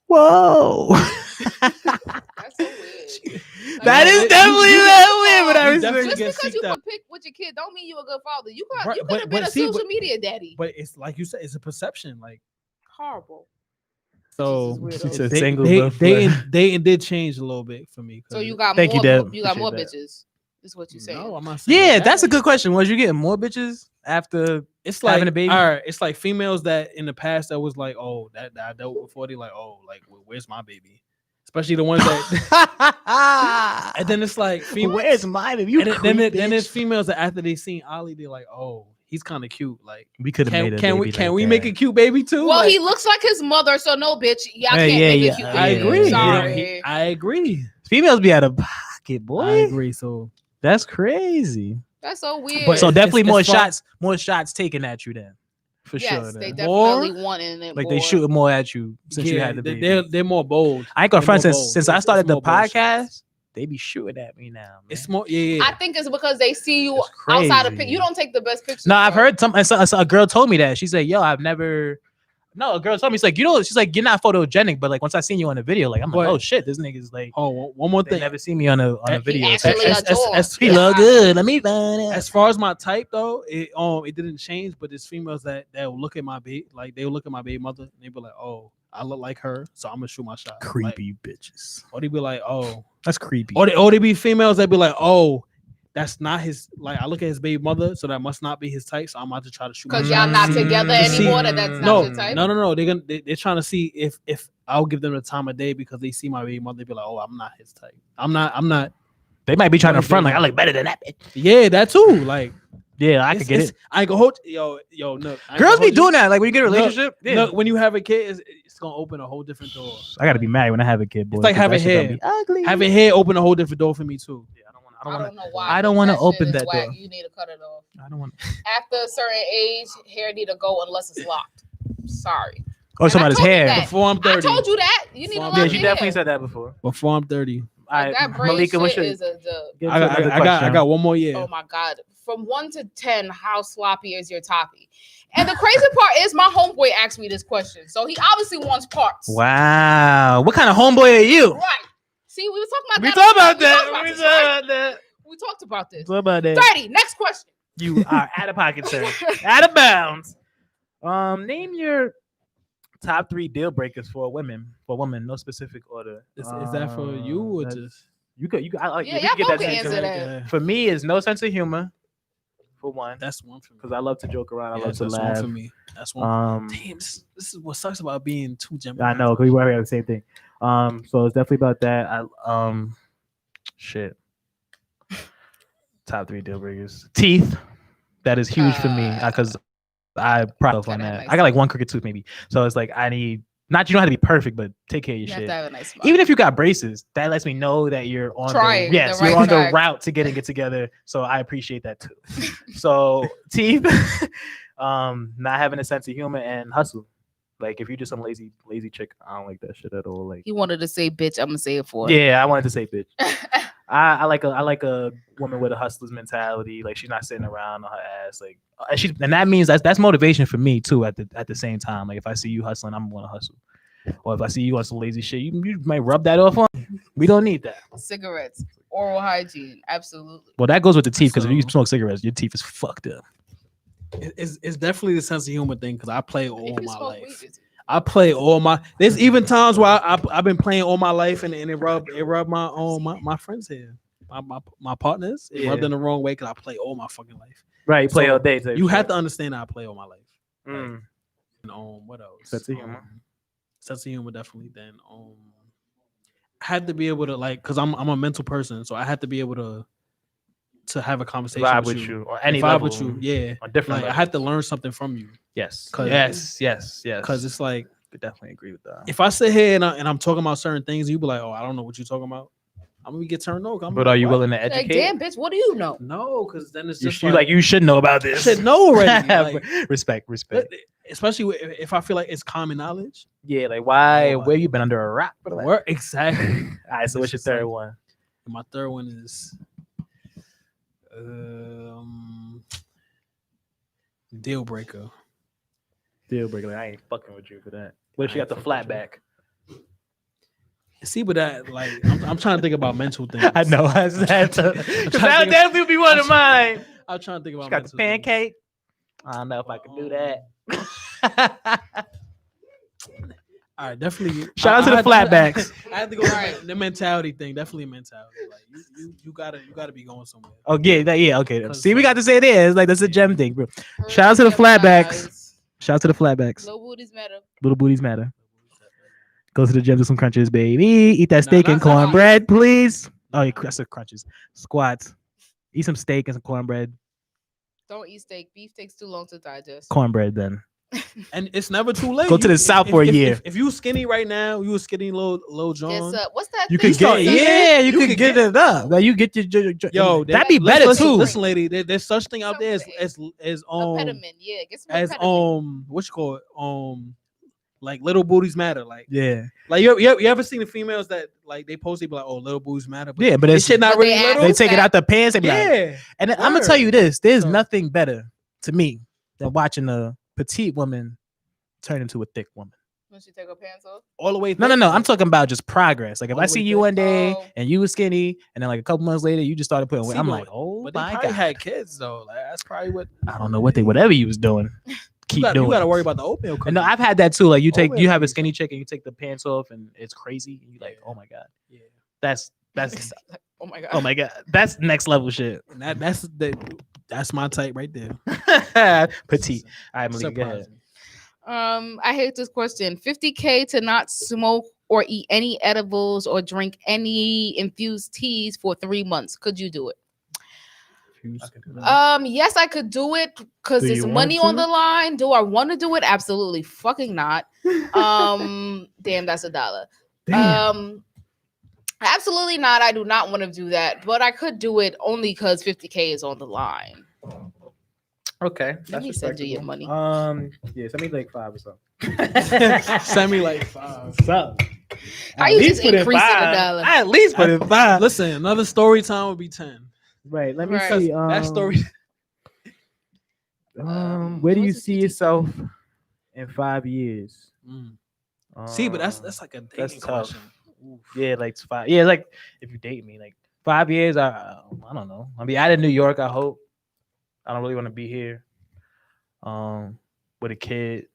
Whoa. That's so weird. That is you- definitely you- that weird, but I you was definitely like, get Just because you seeked out. can pick with your kid don't mean you're a good father. You could Right, you could but- have been but a see, social but- media daddy. But it's like you said, it's a perception. Like, Horrible. so This is She weird. said they, single, they, but dating did change a little bit for me. 'cause So you got Thank you, more. Deb. You got more Appreciate bitches. Is what you saying? no, I'm not saying yeah, that. that's a good question. Was you getting more bitches after? It's like having a baby? All right, it's like females that in the past that was like, oh, that I dealt with before. They like, oh, like where's my baby? Especially the ones that. And then it's like females. Where's my baby? You And creep, then there's bitch. females that after they seen Ollie, they're like, oh, he's kind of cute. Like, We could have made a can we baby like we that. make a cute baby too? Well, Like, he looks like his mother, so no, bitch. Y'all Hey, can't yeah, make yeah, a cute I I baby. agree. Sorry. I agree. Females be out of pocket, boy. I agree. So That's crazy. That's so weird. But So it's- definitely it's far- more shots taken at you then, for yes, sure. they Then. definitely wanting it. Like more. they shooting more at you since you yeah, had the baby. they're more bold. I ain't gonna they're front more since bold. since I It's- started it's the more bold. podcast. They be shooting at me now. Man. It's more, yeah. I think it's because they see you It's outside of crazy. pic. You don't take the best pictures. No, I've bro. heard a girl told me that. She said, "Yo, I've never." No, a girl told me, she's like, she's like, you're not photogenic, but like once I seen you on the video, like I'm like, But- oh shit, this nigga's like, Oh, one more they thing. never see me on a He video. actually as, adore. He look good. Let me find it. As far as my type though, it didn't change. But there's females that will look at my baby, like they will look at my baby mother, and they be like, oh, I look like her, so I'm gonna shoot my shot. Creepy bitches. Like, or they be like, oh, That's creepy. or they be females that be like, oh, that's not his. Like I look at his baby mother, so that must not be his type. So I'm about to try to shoot. Because my y'all shot. not together See, anymore. That's not No, your type. no. They're trying to see if I'll give them the time of day because they see my baby mother. They be like, oh, I'm not his type. I'm not. They might be trying to front like I look better than that bitch. Yeah, that too. Like Yeah, I could get it. I ain't gonna hold yo. No, Girls be doing that. Like when you get a relationship, yeah. No, when you have a kid, it's gonna open a whole different door. I gotta be married when I have a kid, boy. It's like 'cause having that shit gonna hair. be ugly. Having hair open a whole different door for me too. Yeah, I don't know why. I don't but wanna that open shit is that whack. door. You need to cut it off. I don't want. After a certain age, hair need to go unless it's locked. Sorry. Oh, so And I about his told you hair. that. Before I'm 30. I told you that. You need to Yeah, lock Yeah, your she hair. definitely said that before. Before I'm 30. All right, That braid Malika, what's shit your? is a Get I to another got question. one more year. oh my god. From 1 to 10, how sloppy is your toppy? And the crazy part is my homeboy asked me this question. So he obviously wants parts. Wow, what kind of homeboy are you? Right. See, we were talking about We that. talked about We talked that. We this, talked right? about that. We talked about this. What about that? 30. Next question. You are out of pocket, sir. Out of bounds. Name your top 3 deal breakers for women. For women, no specific order. Is that for you or that's- just you could? I like. Yeah, you y'all could get both that can sense answer of- that. For me, is no sense of humor. For one, that's one for me. because I love to joke around. I love Yes, to that's laugh. one for me. That's one. Damn, this is what sucks about being too Gemini. I know because we were having the same thing. So it's definitely about that. Shit. Top 3 deal breakers. Teeth. That is huge for me because I pride myself on Gotta have that. nice I got like one crooked tooth maybe, so it's like I need not you don't have to be perfect, but take care of your You have shit. to have a nice smile. Even if you got braces, that lets me know that you're on Trying the, yes, the you're right on the track. route to getting it together. So I appreciate that too. So teeth, not having a sense of humor and hustle. Like if you're just some lazy chick, I don't like that shit at all. Like He wanted to say bitch. I'm gonna say it for him. yeah, I wanted to say bitch. I like a woman with a hustler's mentality. Like she's not sitting around on her ass. Like and that means that's motivation for me too. At the same time, like if I see you hustling, I'm gonna hustle. Or if I see you on some lazy shit, you might rub that off on. We don't need that. Cigarettes, oral hygiene, absolutely. Well, that goes with the teeth because if you So- smoke cigarettes, your teeth is fucked up. It's definitely the sense of humor thing because I play all If you my smoke life. weed, it's- I play all my. There's even times where I've been playing all my life and it rubbed my friends here, my partners. It rubbed Yeah. in the wrong way because I play all my fucking life. Right, you play So, all day. type You shit. have to understand how I play all my life. Mm. And, what else? Sense of humor. Sense of humor definitely. Then I had to be able to like because I'm a mental person, so I had to be able to have a conversation Vibe with with you. you or any Vibe level. with you, yeah. On different. Like I levels. had to learn something from you Yes. 'Cause- Yes. because it's like could definitely agree with that. if I sit here and I'm talking about certain things, you be like, oh, I don't know what you're talking about. I'm gonna get turned over. But are you willing to Like, educate? damn, bitch, what do you know? No, because then it's You, just you should know about this. should know already. Like, respect. especially if I feel like it's common knowledge. Yeah, like why? Oh, Where you been under a rock? Where exactly? All right, so what's your It's like- third one? And my third one is deal breaker. Deal breaker. Like, I ain't fucking with you for that. What if she I got the ain't flat fucking back? See, but that like I'm trying to think about mental things. I know. That's trying because to that would think- definitely be one of mine. I'm trying to think about She got the mental things. pancake. I don't know if I can do that. All right, definitely. Shout out to the flatbacks. I had to go with the mentality thing. Definitely mentality. Like you gotta be going somewhere. Oh yeah, okay. Cause, See, we got to say this. Like that's a gem yeah. thing, bro. Shout out to the flatbacks. Shout out to the flatbacks. Low booties matter. Little booties matter. Go to the gym, do some crunches, baby. Eat that Nah, steak and that's not- cornbread, please. Oh, yeah, I said crunches. Squats. Eat some steak and some cornbread. Don't eat steak. Beef takes too long to digest. Cornbread, then. And it's never too late. Go to the South for a year. If you skinny right now, you a skinny little John. It's what's that? You thing could get, called? yeah, you could could get it up. Like you get your Yo, that'd be better listen, too. Listen, lady, there's such thing out there as A pediment. Yeah, get some as pediment. what you call it like little booties matter. Like Yeah, you ever seen the females that like they post they be like, oh, little booties matter. But yeah, but this it's shit not But really they little. they take it out the pants. They be like, Yeah, and I'm gonna tell Word. you this: there's So- nothing better to me than watching a petite woman turn into a thick woman. When she take her pants off. all the way. No. thick. I'm talking about just progress. Like if All I the see way you thick. one day Oh. and you were skinny, and then like a couple months later you just started putting weight. See, I'm but- like, oh But they my probably god, had kids though. Like that's probably what. I don't know what whatever you was doing. Keep You doing. got to it. worry about the oatmeal. And no, cookie. I've had that too. Like you Oatmeal have a cookies. skinny chick and you take the pants off and it's crazy. And you like, Yeah. oh my god, Yeah. that's Oh my god. Oh my god, that's next level shit. And that's my type right there. Petite. All right, Malika, go ahead. Surprising. I hate this question. 50K to not smoke or eat any edibles or drink any infused teas for 3 months. Could you do it? Yes, I could do it because Do there's you money want on to? the line. Do I want to do it? Absolutely fucking not. Damn, that's $1. Damn. Absolutely not. I do not want to do that, but I could do it only because 50K is on the line. Okay. Let me send you your money. Yeah, send me like 5 or something. Send me like 5. Something. How At you least just put in increasing $5. $1? I at least put in 5. Listen, another story time would be 10. Right. Let me Right. see. That story. Where do you what's see the yourself in 5 years? See, but that's like a that's dating tough. question. Yeah, like 5. Yeah, like if you date me, like 5 years. I don't know. I'll be out of New York. I hope. I don't really want to be here. With a kid.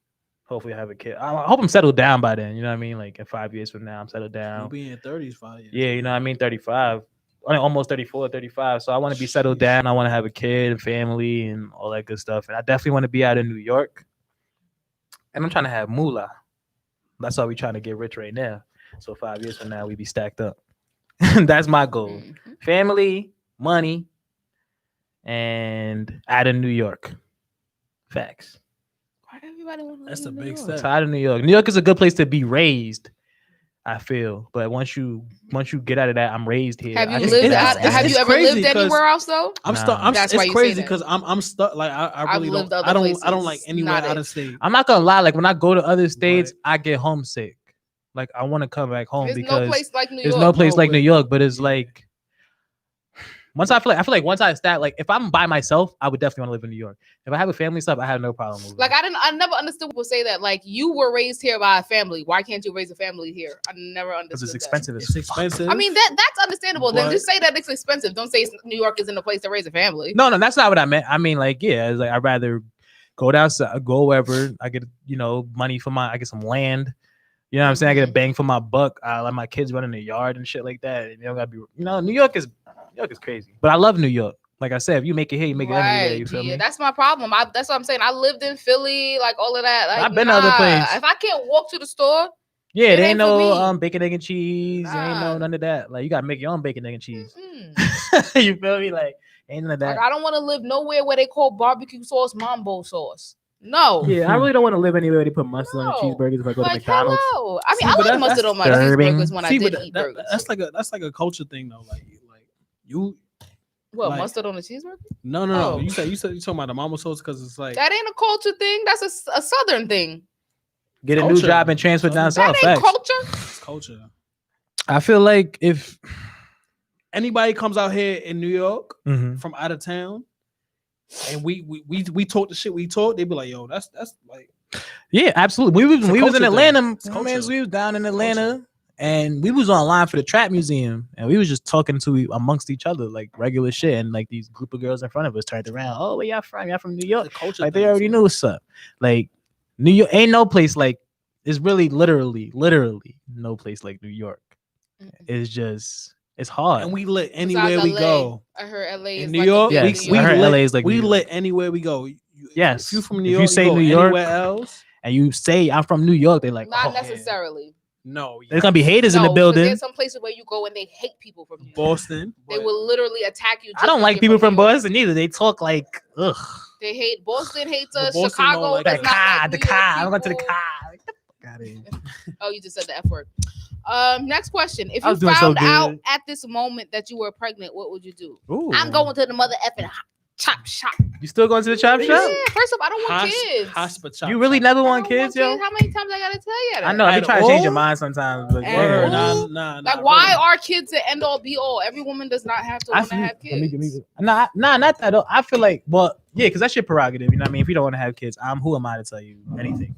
Hopefully, I have a kid. I hope I'm settled down by then. You know what I mean? Like in 5 years from now, I'm settled You'll down. be in 30s 5 years. Yeah, you know what I mean? 35. Almost 34, 35. So I want to be settled down. I want to have a kid and family and all that good stuff. And I definitely want to be out in New York. And I'm trying to have moolah. That's why we're trying to get rich right now. So 5 years from now, we be stacked up. That's my goal. Mhm. Family, money, and out of New York. Facts. Why do everybody want to That's live a in big New step. York? So out of New York. New York is a good place to be raised, I feel. But once you get out of that, I'm raised here. Have I you can lived get out? out of Have that. you ever crazy lived 'cause anywhere else though? I'm Nah. stuck. That's why It's you say crazy that. because I'm stuck. Like I I've really lived don't. other I don't like places, anywhere not out it. of state. I'm not gonna lie, like when I go to other states, But- I get homesick. Like I want to come back home There's because no place like New there's York. no place No, like New but- York. But it's like I feel like once I start, like if I'm by myself, I would definitely want to live in New York. If I have a family and stuff, I have no problem moving. Like I never understood people say that. Like you were raised here by a family. Why can't you raise a family here? I never because understood. it's that. expensive. It's expensive. I mean that's understandable. Then But- just say that it's expensive. Don't say New York isn't a place to raise a family. No, that's not what I meant. I mean, like, yeah, it's like I'd rather go down, go wherever I get, money for I get some land. You know what I'm saying? I get a bang for my buck. I let my kids run in the yard and shit like that. And you don't gotta be, New York is crazy. But I love New York. Like I said, if you make it here, you make it anywhere. You feel yeah, me? that's my problem. That's what I'm saying. I lived in Philly, like all of that. Like, I've been to other places. If I can't walk to the store, Yeah, it there ain't ain't for no me. bacon, egg, and cheese. There ain't no Nah. none of that. Like you gotta make your own bacon, egg, and cheese. mm-mm. You feel me? Like ain't none of that. Like I don't want to live nowhere where they call barbecue sauce mambo sauce. No. Yeah, I really don't want to live anywhere where they put mustard on the No. cheeseburgers if I go to Like McDonald's. hello. I mean, See, I but like mustard that's on my disturbing. cheeseburgers when I See, did but eat burgers. that's like a culture thing though. Like you. What like- mustard on a cheeseburger? No. Oh. You said you talking about the mama sauce because it's like That ain't a culture thing. That's a southern thing. Get a new Culture. job and transfer down That south. That ain't Facts. culture. it's culture. I feel like if Anybody comes out here in New York Mhm. from out of town, and we talk the shit we talk, they be like, yo, that's like Yeah, absolutely. We It's a was in culture thing. Atlanta. It's My culture. mans, we was down in Atlanta, and we was online for the trap museum, and we was just talking amongst each other like regular shit, and like these group of girls in front of us turned around. Oh, where y'all from? Y'all from New York? the culture. Like they thing, already too. knew what's up. Like New York ain't no place like. It's really literally no place like New York. It's hard. And we lit Besides anywhere we LA. go. I heard LA In is New like York, a big Yes, New I York. heard lit, LA is like we New York. lit anywhere we go. Yes. If you from If New you York, say go New York, anywhere else. and you say I'm from New York, they like, Not oh, necessarily. No, there's gonna be haters in the 'cause building. There's some places where you go and they hate people from New York. Boston. They but- will literally attack you. I don't just like because people you're from New York. Boston either. They talk like, ugh. They hate Boston. Hates But us. Boston Chicago don't like does The not car, like the New York car. I'm going to the people. car. Like, get the fuck outta here. Oh, you just said the F word. Next question. If I you was doing so found out good. at this moment that you were pregnant, what would you do? Ooh. I'm going to the mother effing chop shop. You still going to the chop Yeah, shop? first off, I don't want kids. Hospital. You really never I want don't kids, yo? How many times I gotta tell you that? I know. I be At trying to change your all? mind sometimes. But At yeah. all? Nah. Like, why are kids the end all be all? Every woman does not have to want to have kids. Nah, not that. Though. I feel like, well, yeah, because that's your prerogative. You know what I mean? If you don't want to have kids, who am I to tell you anything?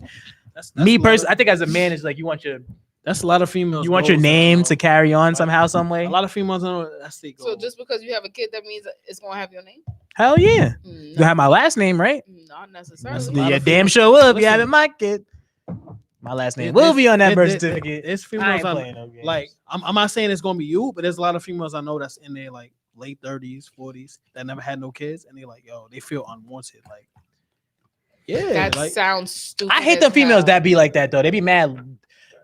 That's Me a lot personally, of- I think as a man, it's like you want your That's a lot of females. your goals, name though. to carry on somehow, some way. A lot of females know that's the goal. So just because you have a kid, that means it's gonna have your name? Hell yeah, Mm, you have my last name, right? Not necessarily. That's a lot Yeah, of damn females- sure will. If you Listen. having my kid. My last name It- will it's- be on that it- birth it- certificate. It's I females ain't I playing no games. like. I'm not saying it's gonna be you, but there's a lot of females I know that's in their like late 30s, 40s that never had no kids, and they like, yo, they feel unwanted. Like, yeah, That like sounds stupid. I hate as them females hell. that be like that though. They be mad.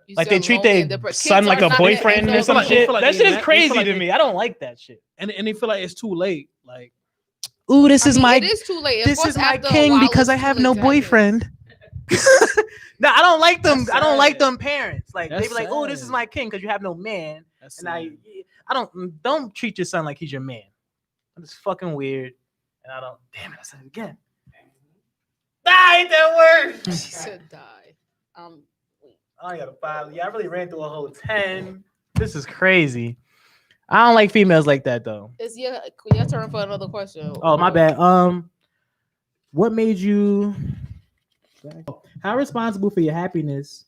You Like they sound treat lonely their and depressed. son Kids like are a not boyfriend that- or no, some but- they shit. feel like That they shit is met- they crazy feel like to they- me. I don't like that shit. and they feel like it's too late. Like, Ooh, this I is mean, my it is too late. Of this course, is my after a king while, because it's I too have late no to have kids. boyfriend. No, I don't like them. That's I don't like sad. them parents. Like they That's be like, "Oh, this is sad. my king because you have no man." that's And I don't treat your son like he's your man. That's fucking weird. And I don't. Damn it! I said it again. Ain't that word? She said die. I got a 5. Yeah, I really ran through a whole 10. This is crazy. I don't like females like that though. It's your turn for another question. Oh, my bad. What made you? How responsible for your happiness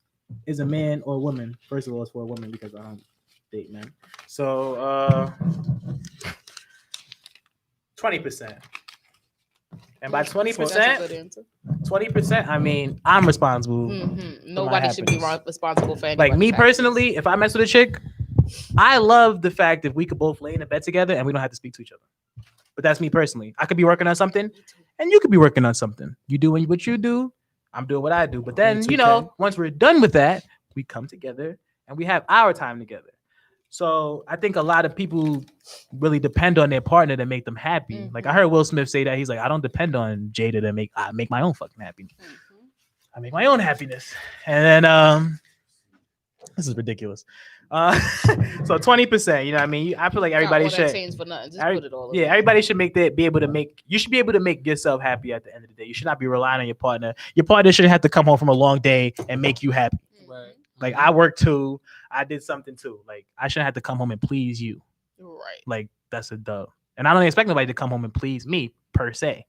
is a man or woman? First of all, it's for a woman because I don't date men. So, 20%. And by 20%, 20%, I mean I'm responsible. Nobody should be happiness. responsible for anything. Like me personally, if I mess with a chick, I love the fact that we could both lay in a bed together and we don't have to speak to each other. But that's me personally. I could be working on something and you could be working on something. You doing what you do, I'm doing what I do. But then, you know, once we're done with that, we come together and we have our time together. So I think a lot of people really depend on their partner to make them happy. Like I heard Will Smith say that he's like, I don't depend on Jada to I make my own fucking happiness. I make my own happiness. And then this is ridiculous. So 20%, you know what I mean? I feel like everybody should change for nothing. Just every- put it all. yeah, everybody should you should be able to make yourself happy at the end of the day. You should not be relying on your partner. Your partner shouldn't have to come home from a long day and make you happy. right. Like I work too, I did something too. Like I shouldn't have to come home and please you. Right. Like that's a dub. And I don't expect nobody to come home and please me per se.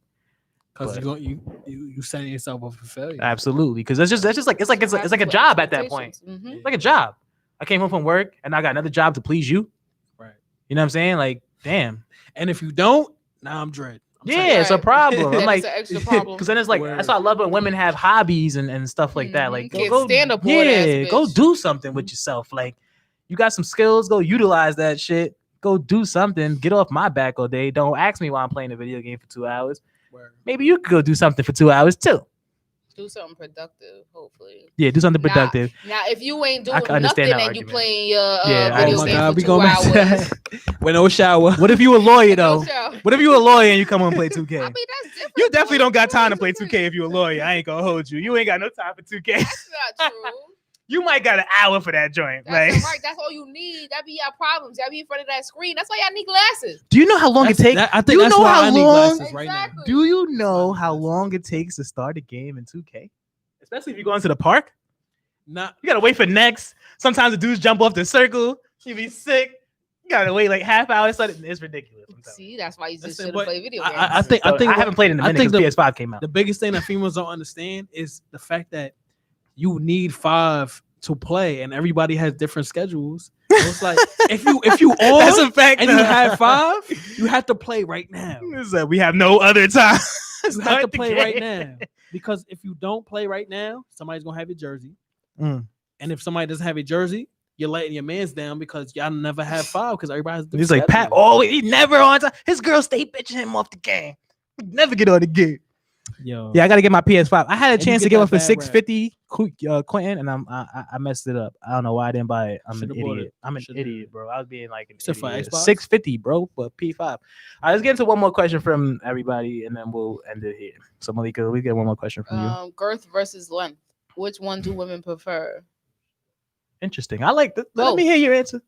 Because But- you setting yourself up for failure. Absolutely, because that's just like it's like a job at that point. It's like a job. I came home from work and I got another job to please you. Right. You know what I'm saying? Like, damn. And if you don't, now I'm dread. I'm Yeah, saying- it's a problem. I'm That like, is an extra problem. because then it's like that's why I love when women have hobbies and stuff like that. Like, Can't stand a bored ass go bitch. do something with yourself. Like, you got some skills, go utilize that shit. Go do something. Get off my back all day. Don't ask me why I'm playing a video game for 2 hours. Word. Maybe you could go do something for 2 hours too. Do something productive, hopefully. Yeah, do something Nah, productive. Now, if you ain't I doing can understand nothing that and you argument. playing your Yeah, I video Oh my game God, for we 2 going back to hours, that. With no shower. What if you a lawyer no though? shower. What if you a lawyer and you come home and play 2K? I mean, that's different. You definitely though. don't got time to play That's 2K if you a lawyer. I ain't gonna hold you. You ain't got no time for 2K. not true. You might got an hour for that joint. That's Like, right. That's all you need. That be your problems. Y'all be in front of that screen. That's why y'all need glasses. do you know how long it takes? I Do think you that's know why how I need long? glasses right now. Exactly. Do you know how long it takes to start a game in 2K? Especially if you go into the park. Not You gotta wait for next. Sometimes the dudes jump off the circle. You be sick. You gotta wait like half hour. It's ridiculous. I'm telling you. See, that's why you just Listen, shouldn't but play video games. I think I haven't played in a I minute think because PS5 came out. the biggest thing that females don't understand is the fact that you need 5 to play, and everybody has different schedules. So it's like if you That's on a fact. and you have 5, you have to play right now. It's like we have no other time. You have to Start the play right game. now because if you don't play right now, somebody's gonna have your jersey, Mm. and if somebody doesn't have a jersey, you're letting your man's down because y'all never have 5 because everybody has. He's like Pat. Oh, he never on time. His girl stay bitching him off the game. He never get on the game. Yo, Yeah, I gotta get my PS5. I had a And you chance to get get one that for bad rap. $650, Quentin, and I messed it up. I don't know why I didn't buy it. I'm Should've an bought idiot. it. I'm an Should've. idiot, bro. I was being like an Except for idiot. Xbox? $650, bro, but P5. All right, let's get into one more question from everybody, and then we'll end it here. So Malika, we get one more question from you. Girth versus length. Which one do women prefer? Interesting. I like that. Let Both. me hear your answer.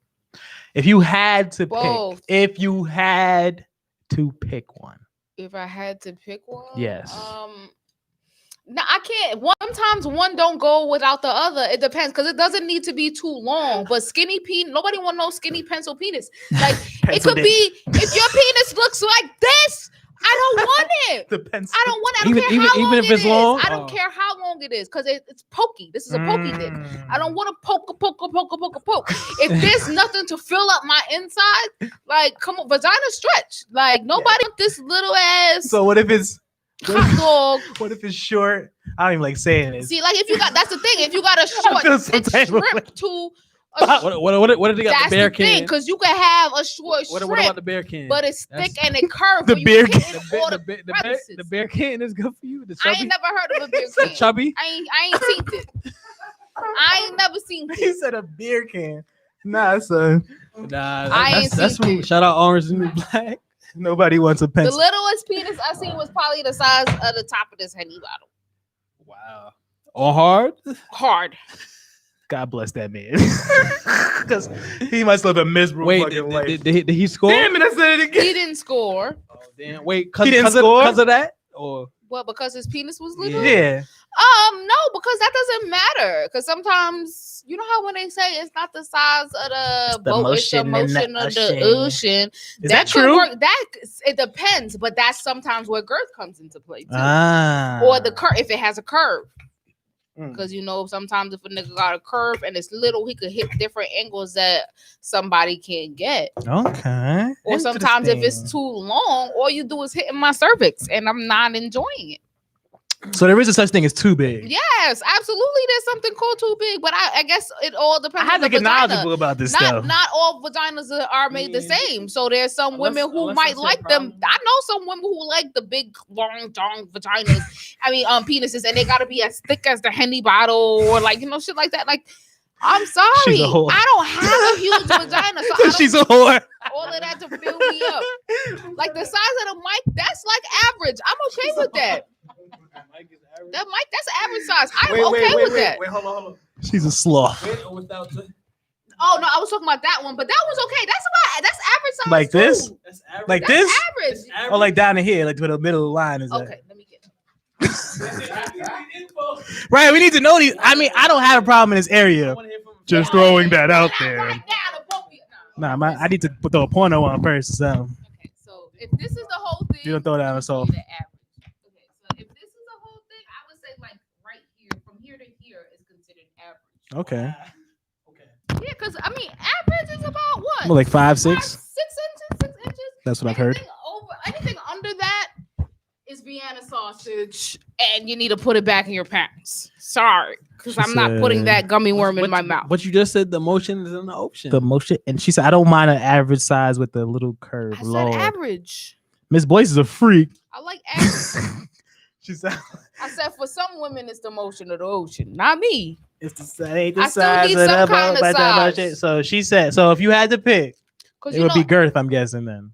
If you had to Both. pick, if you had to pick one, If I had to pick one, Yes. No, I can't. Sometimes one don't go without the other. It depends because it doesn't need to be too long. But skinny penis, nobody want no skinny pencil penis. Like it Pencil could dick. be if your penis looks like this. I don't want it. the pencil. I don't want it. I don't Even- care even- how even long if it it's is. long? I don't Oh. care how long it is because it's pokey. This is a pokey dick. I don't want to poke. If there's nothing to fill up my inside, like come on, vagina stretch. Like nobody want this little ass. So what if it's hot dog. What if it's short? I don't even like saying this. See, like if you got, that's the thing. If you got a feel short some type of way. shrimp to a What if they got that's the bear the thing, can? because you can have a short What shrimp, about the bear can? but it's That's- thick and it curved. The but you bear can can. hit all the crevices. The bear can is good for you. The I chubby, ain't never heard of a beer the can. chubby. I ain't seen it. I ain't never seen He it. said a beer can. Nah, son. Nah, I ain't that's seen what, shout out Orange and New Black. Nobody wants a The pencil. littlest penis I seen was probably the size of the top of this Henny bottle. Wow. All hard. Hard. God bless that man. Because he must live a miserable Wait, fucking life. did he score? Damn it, I said it again. He didn't score. Oh, damn. Wait, He didn't because score? of that, or What, because his penis was little? Yeah. No, because that doesn't matter. Because sometimes, you know how when they say it's not the size of the the boat, it's the motion in the motion of the ocean. ocean. Is that could true? work. That it depends, but that's sometimes where girth comes into play too. Ah. Or the curve, if it has a curve. Mm. Because you know, sometimes if a nigga got a curve and it's little, he could hit different angles that somebody can't get. Okay. Or sometimes if it's Interesting. too long, all you do is hitting my cervix and I'm not enjoying it. So there is a such thing as too big. Yes, absolutely. There's something called too big, but I guess it all I depends have on to the get vagina. knowledgeable about this stuff. Not all vaginas are made the Yeah. same. So there's some Unless- women who unless might that's their like them. problem. I know some women who like the big long vaginas. I mean penises, and they gotta be as thick as the Henny bottle or like shit like that. Like, I'm sorry, She's a whore. I don't have a huge vagina, so I don't She's a whore. all of that to fill me up. Like the size of the mic, that's like average. I'm okay with that. That mic, that's average size. I'm okay with that. Wait, hold on. She's a sloth. Wait, without Oh no, I was talking about that one, but that was okay. That's average size. Like this? too. that's average. Like That's this? average. Or like down in here, like where the middle of the line is at. Okay, let me get. Right, we need to know these. I mean, I don't have a problem in this area. Just throwing that out there. Right now, the both of you- no. I need to throw a porno on first. So Okay, so if this is the whole thing, You don't throw that on I'm yourself. gonna give it average. Okay, so if this is the whole thing, I would say like right here, from here to here is considered average. okay, Yeah, because I mean, average is about what? well, like 5, 6 6. inches, 6 inches. That's what I've heard. Anything under that is Vienna sausage, and you need to put it back in your pants. Sorry, because She I'm not putting said- that gummy worm in my mouth. But you just said the motion is in the ocean. The motion, and she said, "I don't mind an average size with the little curve." I said Lord, average. Miss Boyce is a freak. I like average. She said, I said for some women, it's the motion of the ocean, not me. "It's the I still size need of some the kind of but the size. motion." So she said, "So if you had to pick, Because it would be girth." I'm guessing then.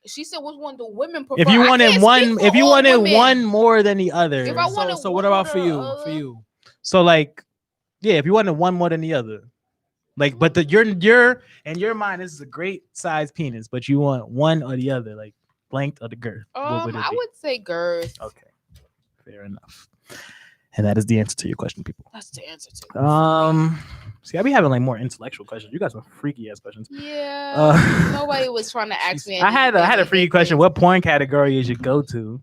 she said, "Which one do women prefer?" If you I wanted can't one, speak for if you all wanted women. one more than the other, If I wanted so one what about or for the you? other- For you, so like, yeah, if you wanted one more than the other, like, but your in your mind, this is a great size penis, but you want one or the other, like length or the girth. What would it I be? would say girth. Okay, fair enough. And that is the answer to your question, people. That's the answer to it. See, I be having like more intellectual questions. You got some freaky ass questions. Yeah. Nobody was trying to ask me. I had a anything. freaky question. What porn category is your go to?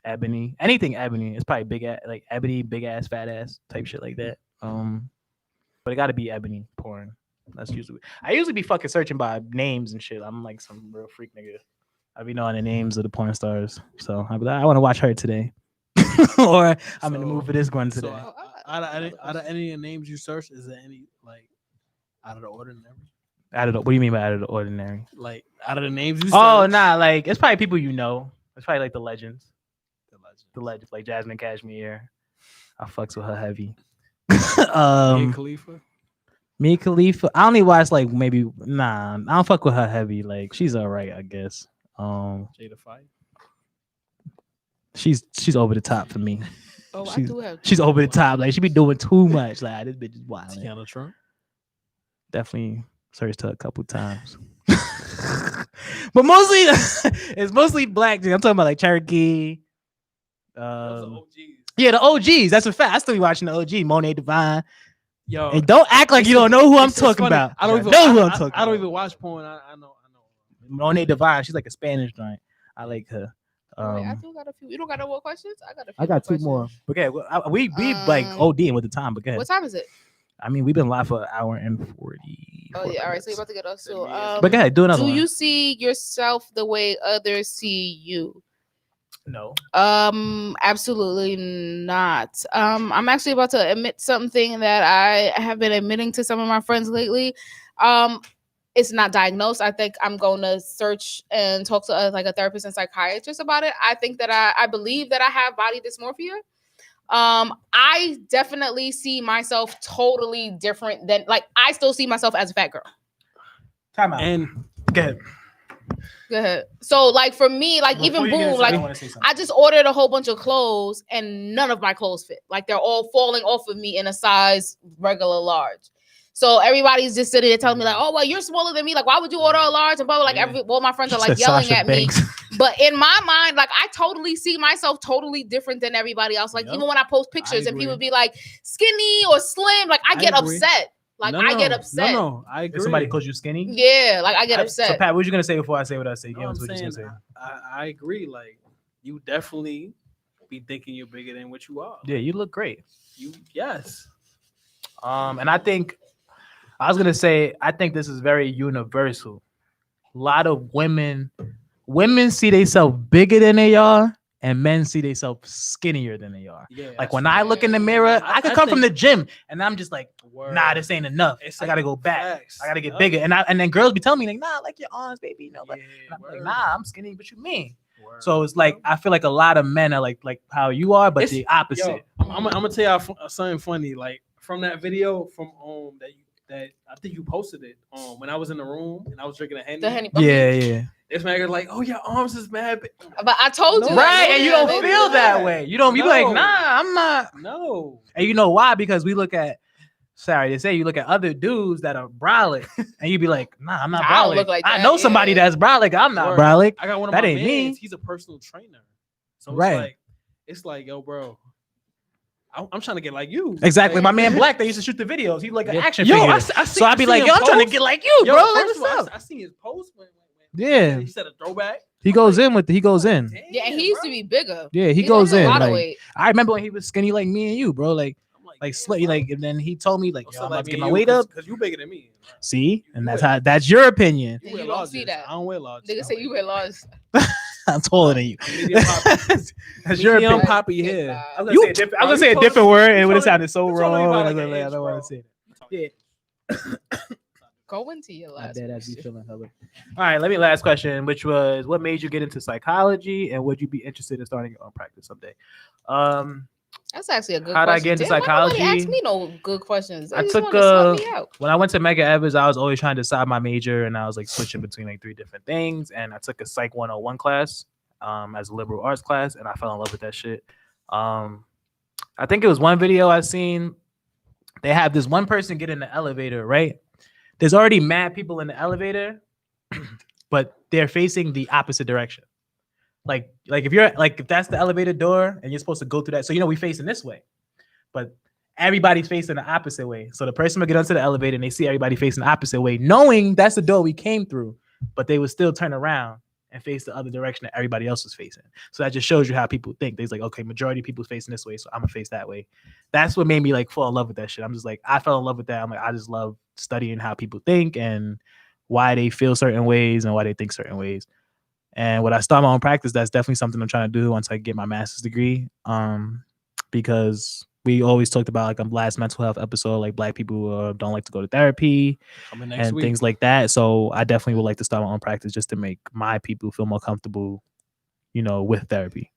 Ebony, anything ebony. It's probably like ebony, big ass, fat ass type shit like that. But it got to be ebony porn. That's usually. I usually be fucking searching by names and shit. I'm like some real freak nigga. I be knowing the names of the porn stars, so I want to watch her today, or I'm in the mood for this one today. So out of any of the names you search, is there any like out of the ordinary? What do you mean by out of the ordinary? Like out of the names you Oh, search? nah, like it's probably people you know. It's probably like the legends. The legends, like Jasmine Cashmere. I fucks with her heavy. Mia Khalifa. Mia Khalifa. I only watch like maybe I don't fuck with her heavy. Like she's alright, I guess. Jada Fight. She's over the top for me. Oh, I she's- do have. She's over the top. Like she be doing too much. Like this bitch is wild. Tiana Trump. Definitely searched her a couple times. But mostly it's mostly black. I'm talking about like Cherokee. Yeah, the OGs. That's a fact. I still be watching the OG, Monet Divine. Yo, And don't act like you don't know who I'm it's talking funny. about. I don't even know who I'm talking I don't about. even watch porn. I know. Monet Divine. She's like a Spanish joint. I like her. Wait, I do got a few. You don't got no more questions? I got a few. I got two questions. more. Okay, well, we like Um, ODing with the time, but go ahead. What time is it? I mean, we've been live for an hour and 40. Oh yeah, all right. So you're about to get us too. But go ahead, do another Do one. you see yourself the way others see you? No. Absolutely not. I'm actually about to admit something that I have been admitting to some of my friends lately. It's not diagnosed. I think I'm going to search and talk to like a therapist and psychiatrist about it. I think that I believe that I have body dysmorphia. I definitely see myself totally different than, like, I still see myself as a fat girl. Time out. And Go ahead. Go ahead. So like for me, like even boom, like I just ordered a whole bunch of clothes and none of my clothes fit. Like they're all falling off of me in a size regular large. So everybody's just sitting there telling me like, oh, well, you're smaller than me. Like, why would you order a large? And blah, blah, like all my friends are like yelling at me. But in my mind, like I totally see myself totally different than everybody else. Like even when I post pictures and people be like skinny or slim, like I get upset. Like I get upset. No, I agree. If somebody calls you skinny? Yeah, like I get upset. So Pat, what you gonna say before I say what I say? No, I'm saying, I agree. Like you definitely be thinking you're bigger than what you are. Yeah, you look great. Yes. And I think I was gonna say I think this is very universal. A lot of women see themselves bigger than they are, and men see themselves skinnier than they are. Yeah. Like when I look in the mirror, I could come from the gym and I'm just like, nah, this ain't enough. It's I gotta go back. facts. I gotta get Yup. bigger. And then girls be telling me like, nah, like your arms, baby. You know, but Yeah, I'm like, word. nah, I'm skinny. What you mean? Word. So it's like I feel like a lot of men are like how you are, but It's- the opposite. Yo, I'm gonna tell y'all something funny. Like from that video from that I think you posted it when I was in the room and I was drinking a Henny. The Henny. Yeah. This man was like, "Oh, your arms is mad big." But I told you. Right, like, and you yeah, don't they feel do that way. You don't. You be like, No. nah, I'm not. No. And you know why? Because we look at, sorry to say, you look at other dudes that are brolic, and you be like, nah, I'm not I don't brolic. look like I that, know somebody yeah. that's brolic. I'm not Word. brolic. I got one of That my ain't me. mans. He's a personal trainer. So Right. it's like, yo, bro, I'm trying to get like you. Exactly. Like, My man Black, they used to shoot the videos. He like an action Yo, figure. I see, So I'd be like, yo, I'm trying to get like you, Yo, bro. Like, first of what's all, up? I seen his post when Yeah. he said a throwback. He goes in with. He goes in. Damn, Yeah, and he used to bro. be bigger. Yeah, he He's goes lost a in. lot of Like, weight. I remember when he was skinny like me and you, bro. Like I'm slit. damn, bro. Like, and then he told me like, Oh, yo, so I'm about to me get and my you, weight up. because you bigger than me. See, and You that's wear- how. That's your opinion. You wear don't larges. see that. I don't wear large. Nigga say you wear large. I'm taller than you. Medium poppy. That's your Medium opinion. poppy Get here. that. I was You- gonna say a different, I was bro, gonna say you a taller- different word, and it would you have taller- sounded so you taller wrong. by I like was an like, I inch, don't want bro. to say that. Yeah, Go into your my last dad has me question. feeling hella. All right, let me last question, which was, what made you get into psychology, and would you be interested in starting your own practice someday? That's actually a good How'd I question. get into Damn, why nobody psychology? asked me no good questions. They I just took wanna slut me a- out. When I went to Mega Evers, I was always trying to decide my major, and I was like switching between like 3 different things. And I took a Psych 101 class, as a liberal arts class, and I fell in love with that shit. I think it was one video I seen. They have this one person get in the elevator, right? There's already mad people in the elevator, but they're facing the opposite direction. Like if that's the elevator door and you're supposed to go through that. So we facing this way, but everybody's facing the opposite way. So the person will get onto the elevator and they see everybody facing the opposite way, knowing that's the door we came through, but they would still turn around and face the other direction that everybody else was facing. So that just shows you how people think. They're like, okay, majority of people facing this way, so I'm gonna face that way. That's what made me like fall in love with that shit. I'm just like, I fell in love with that. I'm like, I just love studying how people think and why they feel certain ways and why they think certain ways. And when I start my own practice, that's definitely something I'm trying to do once I get my master's degree. Because we always talked about, like, on last mental health episode, like Black people don't like to go to therapy Coming next and week. things like that. So I definitely would like to start my own practice just to make my people feel more comfortable, with therapy.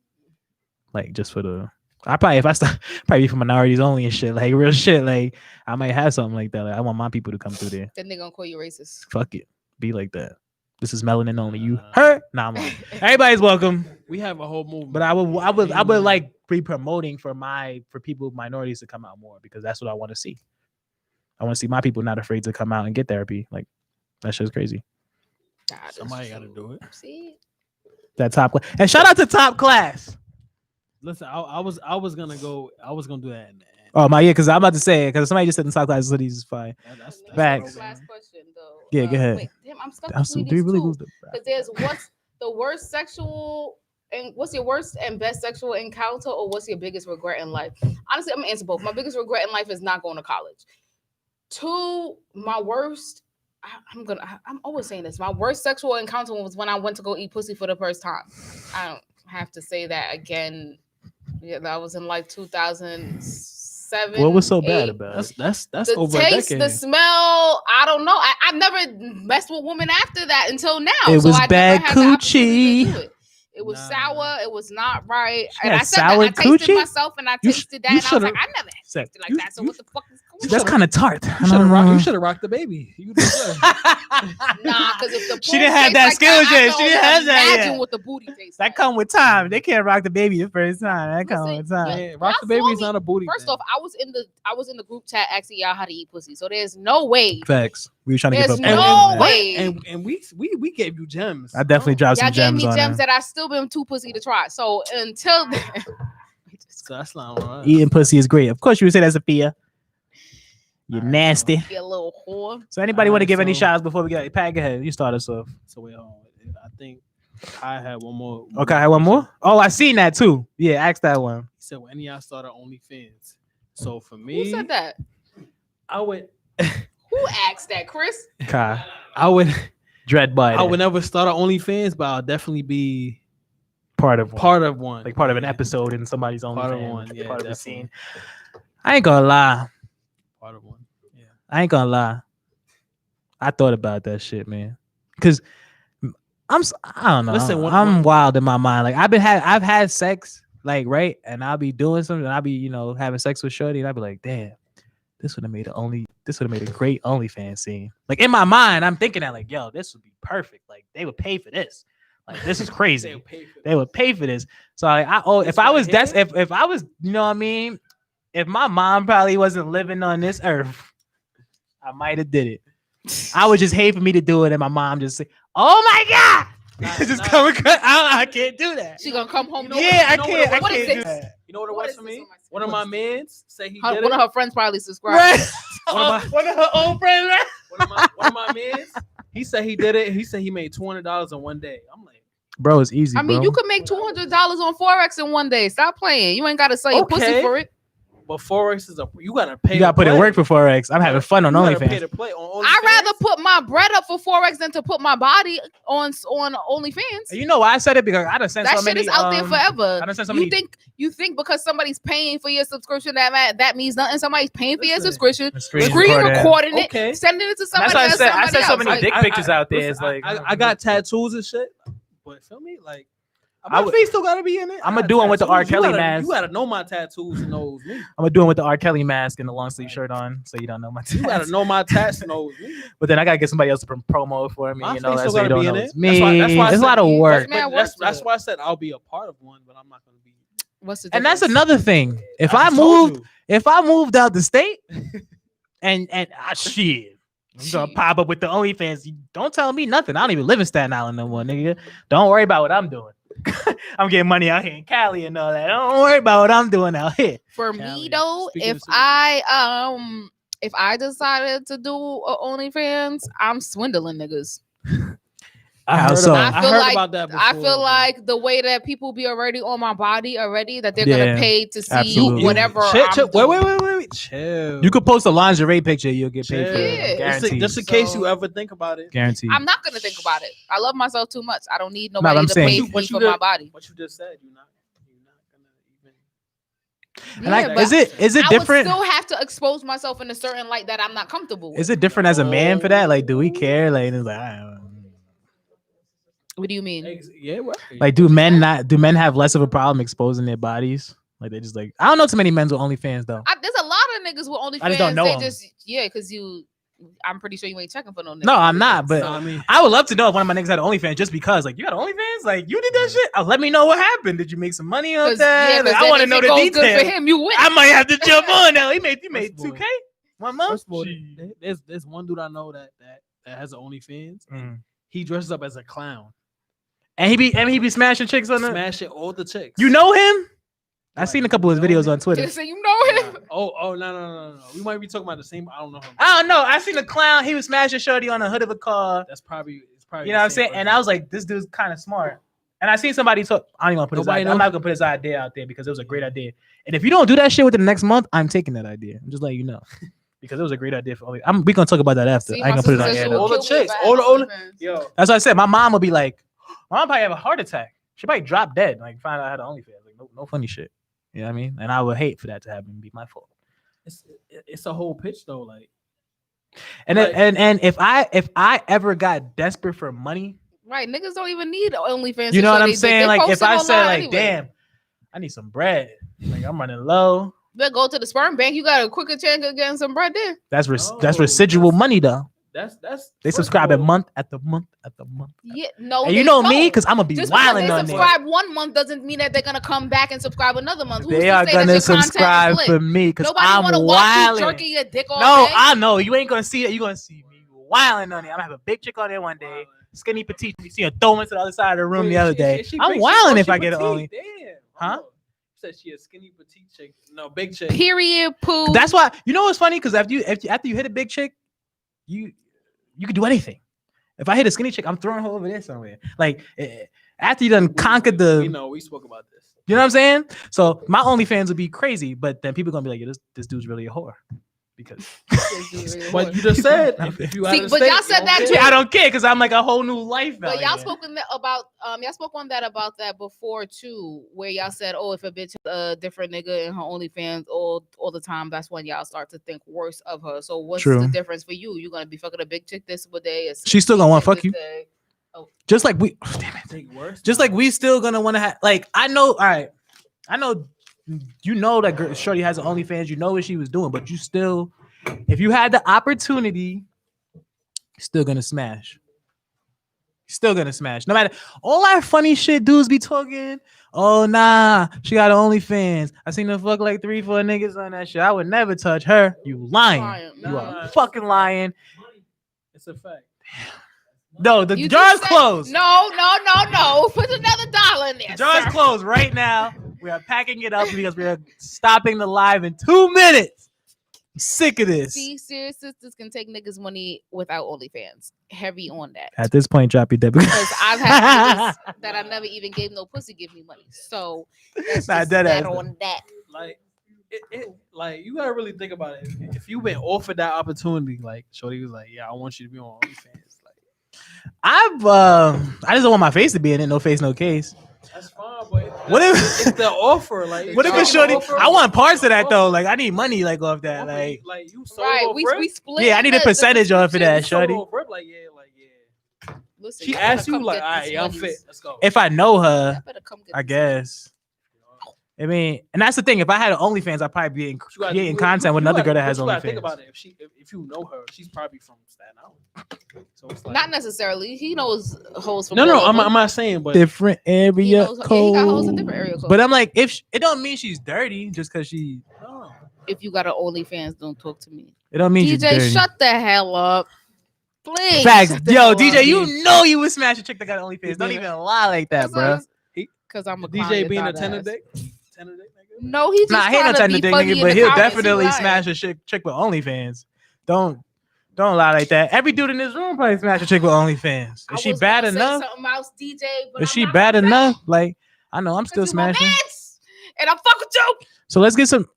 Like, just for the, I probably, if I start, probably for minorities only and shit, like real shit, like I might have something like that. Like, I want my people to come through there. Then they're gonna call you racist. Fuck it, be like that. This is melanin only. You hurt? Nah, I'm on. Everybody's welcome. We have a whole movement. But I would like be promoting for people, minorities, to come out more, because that's what I want to see. I want to see my people not afraid to come out and get therapy. Like, that shit's crazy. God, that's Somebody got to true. do it. See, That top class. And shout out to top class. Listen, I was gonna do that. In the end. Oh my, yeah, because I'm about to say it, because somebody just said in top class hoodies is fine. That's Facts. Last question though. Yeah, go ahead. Wait, damn, I'm stuck That's between do you these really two. lose the Because there's what's the worst sexual and what's your worst and best sexual encounter, or what's your biggest regret in life? Honestly, I'm gonna answer both. My biggest regret in life is not going to college. Two, my worst. I'm always saying this. My worst sexual encounter was when I went to go eat pussy for the first time. I don't have to say that again. Yeah, that was in like 2007. What was so bad 8. about it? That's The over taste, a the decade. smell, I don't know. I've never messed with women after that until now. It was I never bad had the opportunity to coochie. do it. It was Nah. sour. It was not right. She And had I said sour that. I tasted coochie? myself and I You tasted that. you And I was like, shoulda- I never Sex. tasted like You- that. So you- what the fuck is going That's on? kind of tart. You should have rocked the baby. You did good. Nah, because if the She booty didn't have tastes that like skill I yet. can She only didn't have that Imagine yet. what the booty tastes That like. come with time. They can't rock the baby the first time. That come Listen, with time. yeah. Man, rock the Y'all baby is saw me. not a booty. First thing. off, I was in the group chat asking y'all how to eat pussy. So there's no way. Facts. We were trying to give There's up. no on that. way. and we gave you gems. I definitely dropped Y'all some gave gems me on gems her. that I still been too pussy to try. So until then, So that's not right. Eating pussy is great. Of course, you would say that, Sophia. You're Alright, nasty. be a little whore. So anybody want to Alright, give any so- shots before we get Pat? Go ahead. You start us off. So wait, hold on. I think I had one more. Okay, I have one more. Oh, I seen that too. Yeah, ask that one. He said, "When any of y'all started OnlyFans?" So for me, Who said that? I would, Who asked that, Chris? Kai. I would, Dread bite. I would never start an OnlyFans, but I'll definitely be part of one. part of one, Like part of an episode in somebody's own Part of fan, one, yeah, part of the definitely. scene. I ain't gonna lie. Part of one. Yeah. I ain't gonna lie. I thought about that shit, man. Cause I don't know. Listen, I'm wild in my mind. Like I've had sex, like right, and I'll be doing something, and I'll be having sex with shorty, and I'll be like, damn, this would have made a great OnlyFans scene. Like in my mind, I'm thinking that like, yo, this would be perfect. Like they would pay for this. Like this is crazy. They'll pay for They would pay for this. So like, if This I right was here? if I was, you know what I mean, if my mom probably wasn't living on this earth, I might have did it. I would just hate for me to do it, and my mom just say, "Oh my god," just come. I can't do that. She gonna come home. You know Yeah, what- I you know can't. what I it can't do is? that. You know what it What was is for this me? on my screen? One of my mans say he One did of it. her friends probably subscribed. Right. One One of her old friends. Right? One of my mans, he said he did it. He said he made $200 in one day. I'm like, Bro, it's easy. I mean, bro. you could make $200 on Forex in one day. Stop playing. You ain't got to sell your pussy Okay. for it. but Forex is you gotta pay. You gotta to put in play. work for Forex. I'm having fun on You gotta pay OnlyFans. to play on I'd rather OnlyFans. put my bread up for Forex than to put my body on OnlyFans. You know why I said it? Because I done sent That so shit many. is out there forever. I done sent so You many. think because somebody's paying for your subscription that means nothing. Somebody's paying for your Listen, subscription, Screen screen recording it, Okay. sending it to That's somebody why I else. said I said so somebody many else. dick pictures out there. listen, It's like I got tattoos and shit, but feel me, like I my would- face still gotta be in it. I'ma I got do 'em with the R. tattoos. You Kelly gotta- mask. You gotta know my tattoos and knows me. I'm gonna do it with the R. Kelly mask and the long sleeve shirt on, so you don't know my You gotta tats. know my tats and knows me. But then I gotta get somebody else to promo for me. My You know, face that's still why you gotta don't be know in it's it. me. That's why I It's a lot said- of work. That's mad That's work to it. why I said I'll be a part of one, but I'm not gonna be. What's the And that's difference? another thing. If I just told moved, you. if I moved out the state, and shit, I'm gonna Shit. pop up with the OnlyFans. You don't tell me nothing. I don't even live in Staten Island no more, nigga. Don't worry about what I'm doing. I'm getting money out here in Cali and all that. Don't worry about what I'm doing out here. For Cali. me though, Speaking if of I decided to do a OnlyFans, I'm swindling niggas. How so? I I feel heard like about that I before, feel but- like the way that people be already on my body already, that they're Yeah, gonna pay to see absolutely. whatever. Chill, I'm chill. doing. Wait. Chill. You could post a lingerie picture, you'll get paid for Chill. it. Yeah. Guaranteed. Just in case So- you ever think about it. Guaranteed. I'm not gonna think about it. I love myself too much. I don't need but nobody I'm to saying- pay What me you for did- my body. What you just said, you're not gonna even. And like, Yeah, is but it I different? would still have to expose myself in a certain light that I'm not comfortable with. Is it different as a man for that? Like, do we care? Like, it's like, I don't know. What do you mean? Yeah, right. Like, do men have less of a problem exposing their bodies? Like, they just like, I don't know too many men with OnlyFans though. There's a lot of niggas with OnlyFans. I just don't know they 'em. just because I'm pretty sure you ain't checking for no niggas. No, I'm not. But So, I mean, I would love to know if one of my niggas had OnlyFans just because, like, you got OnlyFans? Like, you did that shit? Let me know what happened. Did you make some money on 'Cause- that? yeah, 'cause Like, I then want to if know it the goes good for details. him, you win. I might have to jump on now. He made First of all- 2K 1 month. first of all, Shit. there's one dude I know that has an OnlyFans. Mm. He dresses up as a clown, And he be smashing chicks on the. smashing all the chicks. You know him? I Like, seen a couple of his know videos him? on Twitter. Just say you know him. Oh no. We might be talking about the same. I don't know him. I don't know. I seen a clown. He was smashing shorty on the hood of a car. It's probably. You know what I'm saying? And I was like, this dude's kind of smart. And I seen somebody talk. I don't even want to put his Nobody idea. I'm know. not gonna put his idea out there because it was a great idea. And if you don't do that shit within the next month, I'm taking that idea. I'm just letting you know. because it was a great idea for only. We gonna talk about that after. See, I ain't my gonna put it sister on said air. she though. would All the kill me chicks, if I all had the only- OnlyFans. Yo, That's what I said. My mom would be like, my mom probably have a heart attack. She might drop dead. Like find out I had an OnlyFans. Like no funny shit. You know what I mean? And I would hate for that to happen. Be my fault. it's a whole pitch though. Like, And Like- and if I ever got desperate for money, Right, niggas don't even need OnlyFans. you to know show what I'm they dick. saying? They Like post if it I said online like, anyway. damn, I need some bread. Like I'm running low. Then go to the sperm bank. You got a quicker chance of getting some bread there. That's No, that's residual that's- money though. that's They first subscribe of at all, month at the month at the month. Yeah, no. And you they know me, don't. because I'm gonna be Just because wilding they on there. subscribe 1 month doesn't mean that they're gonna come back and subscribe another month. Who's They to are say that gonna your content is subscribe lit? for me because Nobody I'm want to watch you wilding. jerking your dick all No, day. I know you ain't gonna see it. You gonna see me wilding on it. I'm gonna have a big chick on there one day, skinny petite. You see her throwing to the other side of the room Wait, the other day. I'm wilding if I get it only. Damn. Huh? Said she a skinny petite chick. No, big chick. Period. Poo. That's why you know what's funny because after you hit a big chick, you can do anything. If I hit a skinny chick, I'm throwing her over there somewhere. Like after you done conquered the, You know, we spoke about this. you know what I'm saying? So my OnlyFans would be crazy, but then people gonna be like, yeah, this dude's really a whore because But you just said if you See, out of but state, y'all said you that don't too. care. I don't care because I'm like a whole new life now. But y'all spoke on that about y'all spoke on that about that before too, where y'all said, oh, if a bitch a different nigga in her OnlyFans all the time, that's when y'all start to think worse of her. So what's True. the difference for you? You gonna be fucking a big chick this day? She's still gonna wanna fuck you. Day? Just like we, damn it. Think worse. Just like we still gonna want to have, like, I know, all right, I know, you know that girl, Shorty has an OnlyFans, you know what she was doing, but you still, if you had the opportunity, you're still gonna smash. Still gonna smash. No matter all that funny shit dudes be talking. Oh nah, she got an OnlyFans. I seen her fuck like 3-4 niggas on that shit. I would never touch her. You lying. You Nah, are fucking lying. It's a fact. No, the You jar's just said- closed. No. Put another $1 in there. The jar's sir. closed right now. We are packing it up because we are stopping the live in 2 minutes. I'm sick of this. See, serious sisters can take niggas' money without OnlyFans. Heavy on that. At this point, drop your debit. Because I've had niggas that I never even gave no pussy give me money. So that's Nah, just dead that ass. on that. Like like you gotta really think about it. If you've been offered that opportunity, like Shorty was like, yeah, I want you to be on OnlyFans. Like I just don't want my face to be in it. No face, no case. that's fine, but What if- it's the offer? Like What if Y'all it's Shorty? offer- I want parts of that though. Like I need money like off that. Like like you sold Right. off We rip? split. yeah, I need a the percentage off of subscription. that, You sold Shorty. off rip, like yeah. Listen, She y'all better asked you come like, get all right, this yeah, I'm monies. fit. Let's go. If I know her, Y'all better come get I this guess. I mean, and that's the thing. If I had an OnlyFans, I'd probably be You gotta- creating you- content with you another gotta- girl that but has you gotta Think OnlyFans. about it. If you know her, she's probably from Staten Island. So it's like Not necessarily. He knows hoes from no, all over. I'm not saying, but Different He area knows, yeah, he got hoes in code. different area codes. But I'm like, it don't mean she's dirty just because she. no. If you got an OnlyFans, don't talk to me. It don't mean she's DJ, dirty. shut the hell up. Please. Facts, shut the yo, hell DJ, up. you know you would smash a chick that got OnlyFans. Don't Yeah. even lie like that, bro. Because I'm a DJ being a tender tender dick, nigga. No, he just Nah, he ain't no trying to tender be dick funny nigga, in but the he'll comments. He definitely lying. smash a chick with OnlyFans. Don't lie like that. Every dude in this room probably smash a chick with OnlyFans. I Is she was bad gonna say enough? something else, DJ, but Is I'm she not bad gonna say enough? it, Like, I know I'm 'cause still you my smashing. mans, and I fuck with you. So let's get some.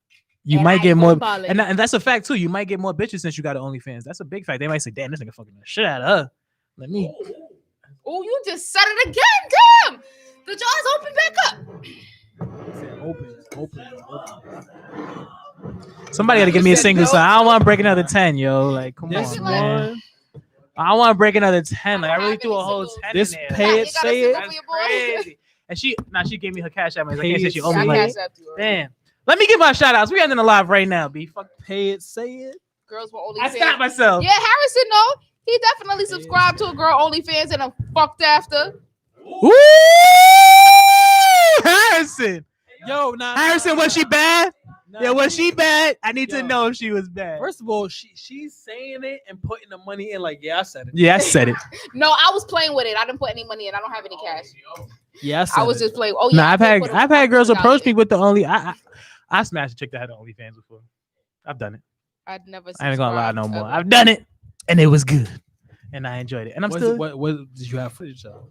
You And might I get ain't more, gonna bother and, you. and that's a fact too. You might get more bitches since you got an OnlyFans. That's a big fact. They might say, "Damn, this nigga fucking the shit out of her." Let me. Oh, you just said it again. Damn. The jaw's open back up. Open. Somebody got to give me a single song. I don't want to break another 10, yo. Like, come This on, like- man. I don't want to break another 10. Like, I really have threw a any whole singles. 10 This in there. pay You it, got a say single it. for That's your boy? crazy. And she gave me her cash out. I Pay can't say it, she say owed me it. money. I cash after you. Damn. Let me get my shout outs. We ending the live right now, B. Fuck. Pay it, say it. Girls will only I say. stopped myself. Yeah, Harrison, no. He definitely subscribed to a girl OnlyFans and I'm fucked after. Woo! Harrison. Yo, nah. Harrison, was she bad? Nah, Yeah, was she bad? I need to Yo. know if she was bad. First of all, she's saying it and putting the money in. Like, yeah, I said it. Yeah, I said it. No, I was playing with it. I didn't put any money in. I don't have any cash. Yeah, I said I was it. just playing. Oh yeah, No, I did put I've had girls $100. approach me with the only. I smashed a chick that had OnlyFans before. I've done it. I'd never. I ain't gonna lie no subscribed more. ever. I've done it, and it was good, and I enjoyed it. And I'm What's still. what did you have footage of?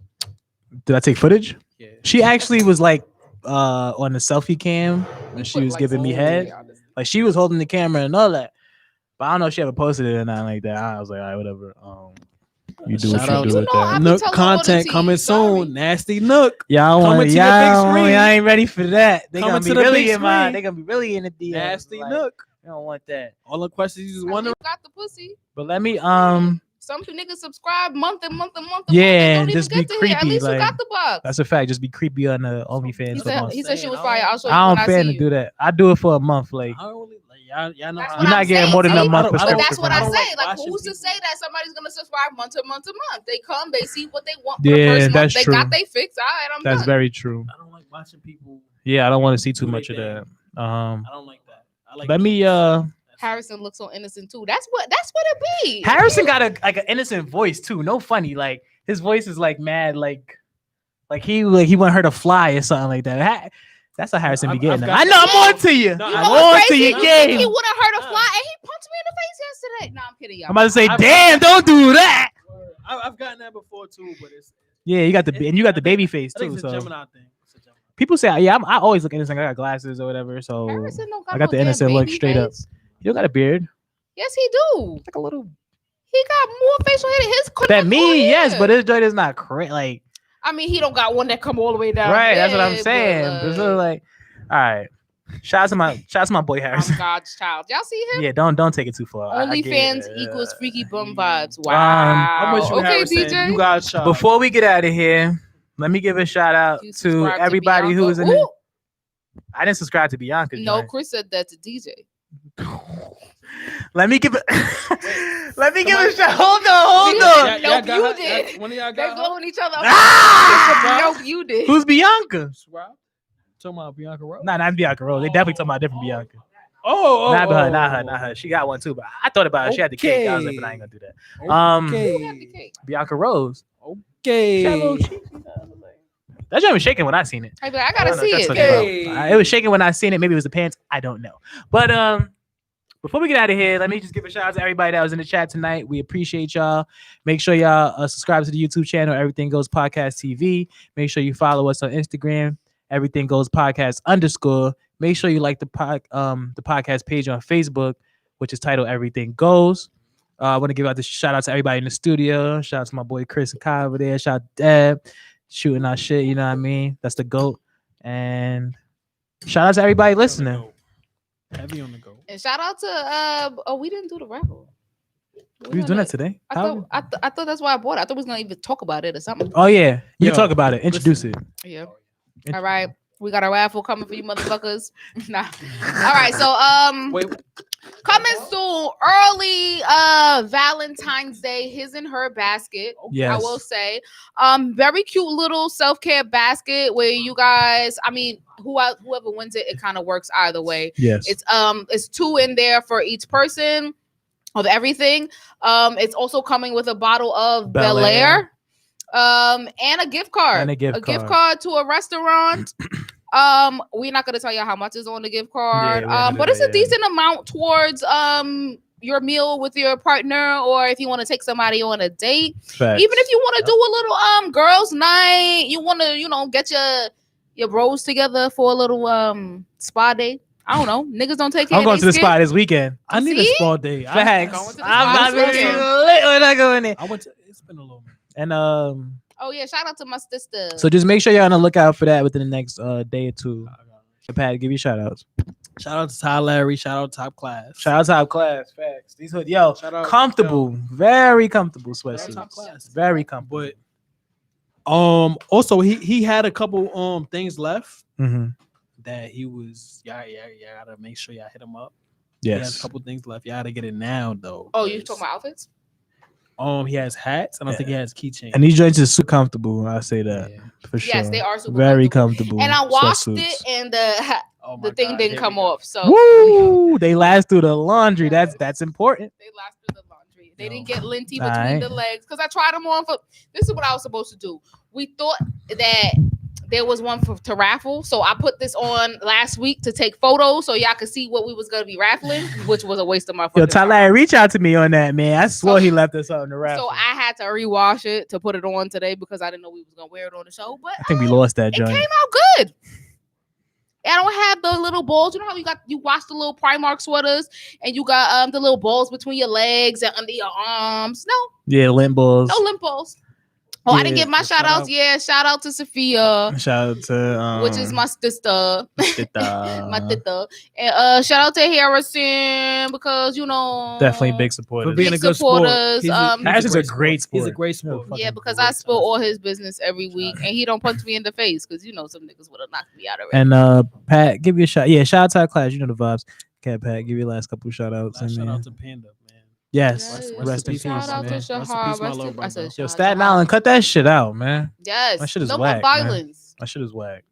Did I take footage? Yeah. She actually was like on the selfie cam when she Put, was like, giving me some- head. Like she was holding the camera and all that. But I don't know if she ever posted it or not like that. I was like, all right, whatever. You do Shout what out you do to with know, I that. be Nook telling all the content tea, coming sorry. soon. Nasty Nook. Y'all Coming want to your big y'all screen. ain't ready for that. They Coming gonna be to the really big in my. screen. They gonna be really in the DMs. Nasty like, Nook. I don't want that. All the questions you just You wonder. got the pussy. But let me Some niggas subscribe month and month and month. Yeah, and and don't even just be get to here. At creepy, least you like, got the box. that's a fact. Just be creepy on the OnlyFans He for a month. said she was I fire. don't- I'll show you I when don't I plan see to you. do that. I do it for a month. Like I don't really like y'all know That's how what You're I'm not getting saying, more than a see? month But subscription that's what from I me. say. Like, watching who's to people. say that somebody's gonna subscribe month to month to month? They come, they see what they want. Yeah, For the first month. that's They true. got they fix. All right, I'm That's done. very true. I don't like watching people. Yeah, I don't want to see too Do they much of that. I don't like that. I like Let me jokes. Harrison looks so innocent too. That's what it be. Harrison got a like an innocent voice too. No funny. Like his voice is like mad. Like he want her to fly or something like that. That's what Harrison be I've getting. got I know. that. I'm on to you. No, You I'm know on what's to crazy? your You think he game. wouldn't hurt a Nah. fly, and he punched me in the face yesterday. No, I'm kidding, y'all. I'm about to say, I've- damn, don't do that. I've gotten that before too, but it's Yeah, you got the and you got the baby face I think too. it's a So Gemini thing. It's a Gemini. people say, yeah, I always look innocent. I got glasses or whatever. So Harrison don't got I got no the damn innocent look baby straight up. face. You don't got a beard. Yes, he do. Like a little. He got more facial hair than his. That me, yes, hair. but his joint is not correct. Like I mean, he don't got one that come all the way down. right, that's what I'm there, saying. but, But it's like, all right. Shout out to my boy Harrison. I'm God's child. Y'all see him? Yeah, don't take it too far. I get OnlyFans it. equals freaky bum vibes. Wow. I'm with you, okay, Harrison. DJ. You got a shot. Before we get out of here, let me give a shout out You to subscribe everybody who Bianca. was in Ooh, it. I didn't subscribe to Bianca. no, joint. Chris said that to DJ. Let me give it. Let me give a Somebody- shout. Hold on. Nope, got you her- did. One of y'all They're got her? blowing each other up. Ah! Nope, you did. Who's Bianca? Swap? Talking about Bianca Rose? Nah, not Bianca Rose. They definitely talking about a different Bianca. Oh, Not her. She got one too, but I thought about it. She had the cake. I was like, but I ain't gonna do that. Who had the Okay. cake? Bianca Rose. She had a little Okay. cheek. That joint was shaking when I seen it. I'd be like, I gotta don't know see what it. that's talking Okay. about. It was shaking when I seen it. Maybe it was the pants. I don't know. But before we get out of here, let me just give a shout out to everybody that was in the chat tonight. We appreciate y'all. Make sure y'all subscribe to the YouTube channel, Everything Goes Podcast TV. Make sure you follow us on Instagram, Everything Goes Podcast _. Make sure you like the podcast page on Facebook, which is titled Everything Goes. I want to give out the shout out to everybody in the studio. Shout out to my boy Chris and Kai over there. Shout out to Deb shooting our shit. You know what I mean? That's the GOAT. And shout out to everybody listening. Heavy on the go. And shout out to we didn't do the raffle. We was doing that today. I How- thought that's why I bought it. I thought we was gonna even talk about it or something. Oh yeah, you Yo, talk about it. Introduce it. Yeah. All right. We got a raffle coming for you motherfuckers. Nah. All right. So Wait, coming soon, early Valentine's Day, his and her basket. Yes. I will say. Very cute little self-care basket where you guys, I mean, whoever wins it, it kind of works either way. Yes. It's 2 in there for each person of everything. It's also coming with a bottle of Bel Bel Air. Air. And a gift card. And a gift card to a restaurant. We're not gonna tell you how much is on the gift card. Yeah, we're not But gonna it's a do that, yeah. decent amount towards your meal with your partner, or if you want to take somebody on a date. Facts. Even if you want to do a little girls' night, you want to, get your bros together for a little spa day. I don't know. Niggas don't take care I'm of going to their the skin. spot this weekend. I need See? a spa day. Facts. going to the I'm spot not this gonna be weekend. lit when I go in there. I went to. It's been a little minute. And Oh yeah, shout out to my sister. so just make sure you're on the lookout for that within the next day or two. Pat, give you shout outs. Shout out to Ty Larry. Shout out to Top Class. Shout out to Top Class. Facts. These hood, yo, Shout out- comfortable, very comfortable Shout out Top sweatsuits. Class. Very comfortable. But also he had a couple things left Mhm. that he was y'all gotta make sure y'all hit him up. He has a Yes. couple things left. Y'all gotta get it now though. Oh, you 'cause, talking about outfits? He has hats and I think he has keychains. And these joints are super comfortable. I say that Yeah. for sure. Yes, they are super very comfortable. comfortable. And I washed sweatsuits. it, and Oh my the thing God, didn't here come we go. off. So Woo! They last through the laundry. That's important. they last through the laundry. They Yo. didn't get linty between Alright. the legs because I tried them on for. This is what I was supposed to do. We thought that there was one to raffle, so I put this on last week to take photos so y'all could see what we was gonna be raffling, which was a waste of my Yo, fucking time. Tyler, reach out to me on that, man. I swore So- he left us out in the raffle. So I had to rewash it to put it on today because I didn't know we was gonna wear it on the show, but I think we lost that it joint. came out good. I don't have the little balls. You know how you wash the little Primark sweaters and you got the little balls between your legs and under your arms. No, Yeah, lint balls. no limp balls. Oh, I didn't Yeah, give my shout shout outs. out. Yeah, shout out to Sophia, Shout out to which is my sister. sister. My sister. And shout out to Harrison because Definitely big supporters. For being big a good sport. supporters. Harrison's a great He's a sport. great sport. Yeah, because I spill all his business every week, and he don't punch me in the face because some niggas would have knocked me out already. And Pat, give you a shout. Yeah, shout out to our class. You know the vibes. Okay, Pat, give you last couple shout outs. Shout out to Panda, man. Yes, Yes. rest in peace, Shout out man. to Rest in Shahar. peace, my little I brother. said Yo, shout out Staten to Island, Shahar. cut that shit out, man. Yes, That shit is no whack, more man. violence. That shit is whack.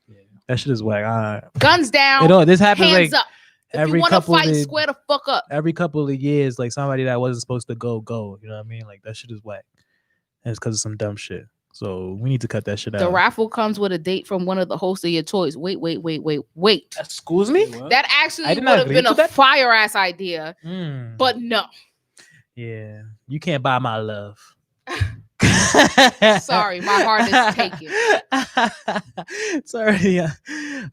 Yeah. That shit is whack. All right. Guns down. It all this happens hands like up. If every you want to couple fight, of- square the fuck up. every couple of years, like somebody that wasn't supposed to go. You know what I mean? Like that shit is whack. And it's because of some dumb shit. So we need to cut that shit out. The raffle comes with a date from one of the hosts of your choice. Wait. Excuse me? What? That I actually did would not have agree been to a that. fire ass idea, Mm. but no. Yeah, you can't buy my love. Sorry, my heart is taken. Sorry. Yeah.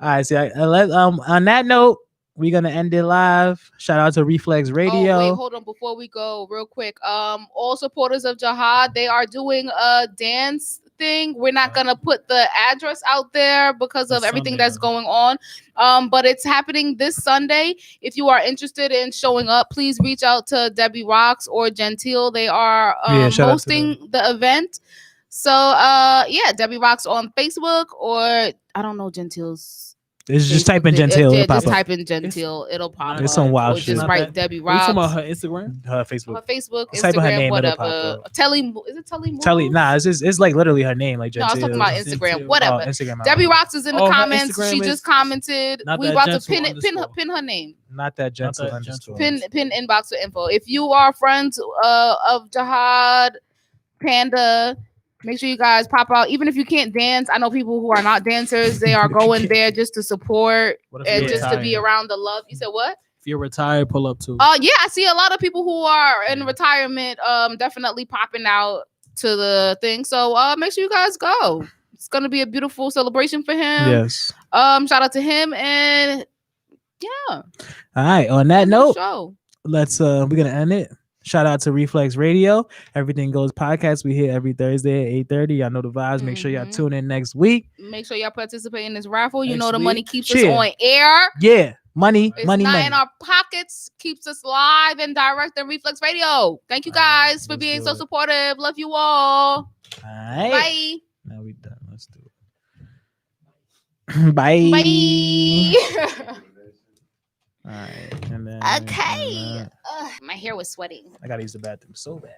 All right. See, on that note, we're gonna end it live. Shout out to Reflex Radio. Oh, wait, hold on. Before we go, real quick. All supporters of Jihad, they are doing a dance thing. We're not gonna put the address out there because of This everything Sunday, that's though. going on. But it's happening this Sunday. If you are interested in showing up, please reach out to Debbie Rocks or Gentile. They are Yeah, shout out to hosting the event. So yeah, Debbie Rocks on Facebook, or I don't know Gentile's. It's just Facebook type in page. Gentile. Yeah, It'll pop just up. type in Gentile. It'll pop It's up. some wild Or shit. just Not write that- Debbie Are you talking Rocks. about her Instagram? Her Facebook. Her Facebook, Type in her Instagram, name, it'll pop whatever. up. Is it Telly? Telly, nah, it's like literally her name, like No, I was Gentile. talking about Gentile. Instagram. Whatever. Oh, Instagram. Debbie Rocks is in the Oh, her comments. Instagram She is- just commented. Not We that about to Gentile underscore. pin her name. Not that Gentile that underscore. Gentile. Pin inbox for info. If you are friends of Jihad, Panda, make sure you guys pop out. Even if you can't dance, I know people who are not dancers. They are going there just to support What if and you're just to be retired? around the love. You said what? If you're retired, pull up too. Yeah, I see a lot of people who are in retirement definitely popping out to the thing. So make sure you guys go. It's gonna be a beautiful celebration for him. Yes. Shout out to him and yeah. All right. On that note, Show. let's we're gonna end it. Shout out to Reflex Radio. Everything Goes podcast. We here every Thursday at 8:30. Y'all know the vibes. Make sure y'all Mhm. tune in next week. Make sure y'all participate in this raffle. You Next know the week. money keeps Cheer. us on air. Yeah. Money. It's money. not Money. in our pockets. Keeps us live and direct on Reflex Radio. Thank you guys for let's being do so it. supportive. Love you all. All right. Bye. Now we done. Let's do it. Bye. Bye. All right. And then, Okay. Ugh, my hair was sweating. I gotta use the bathroom so bad.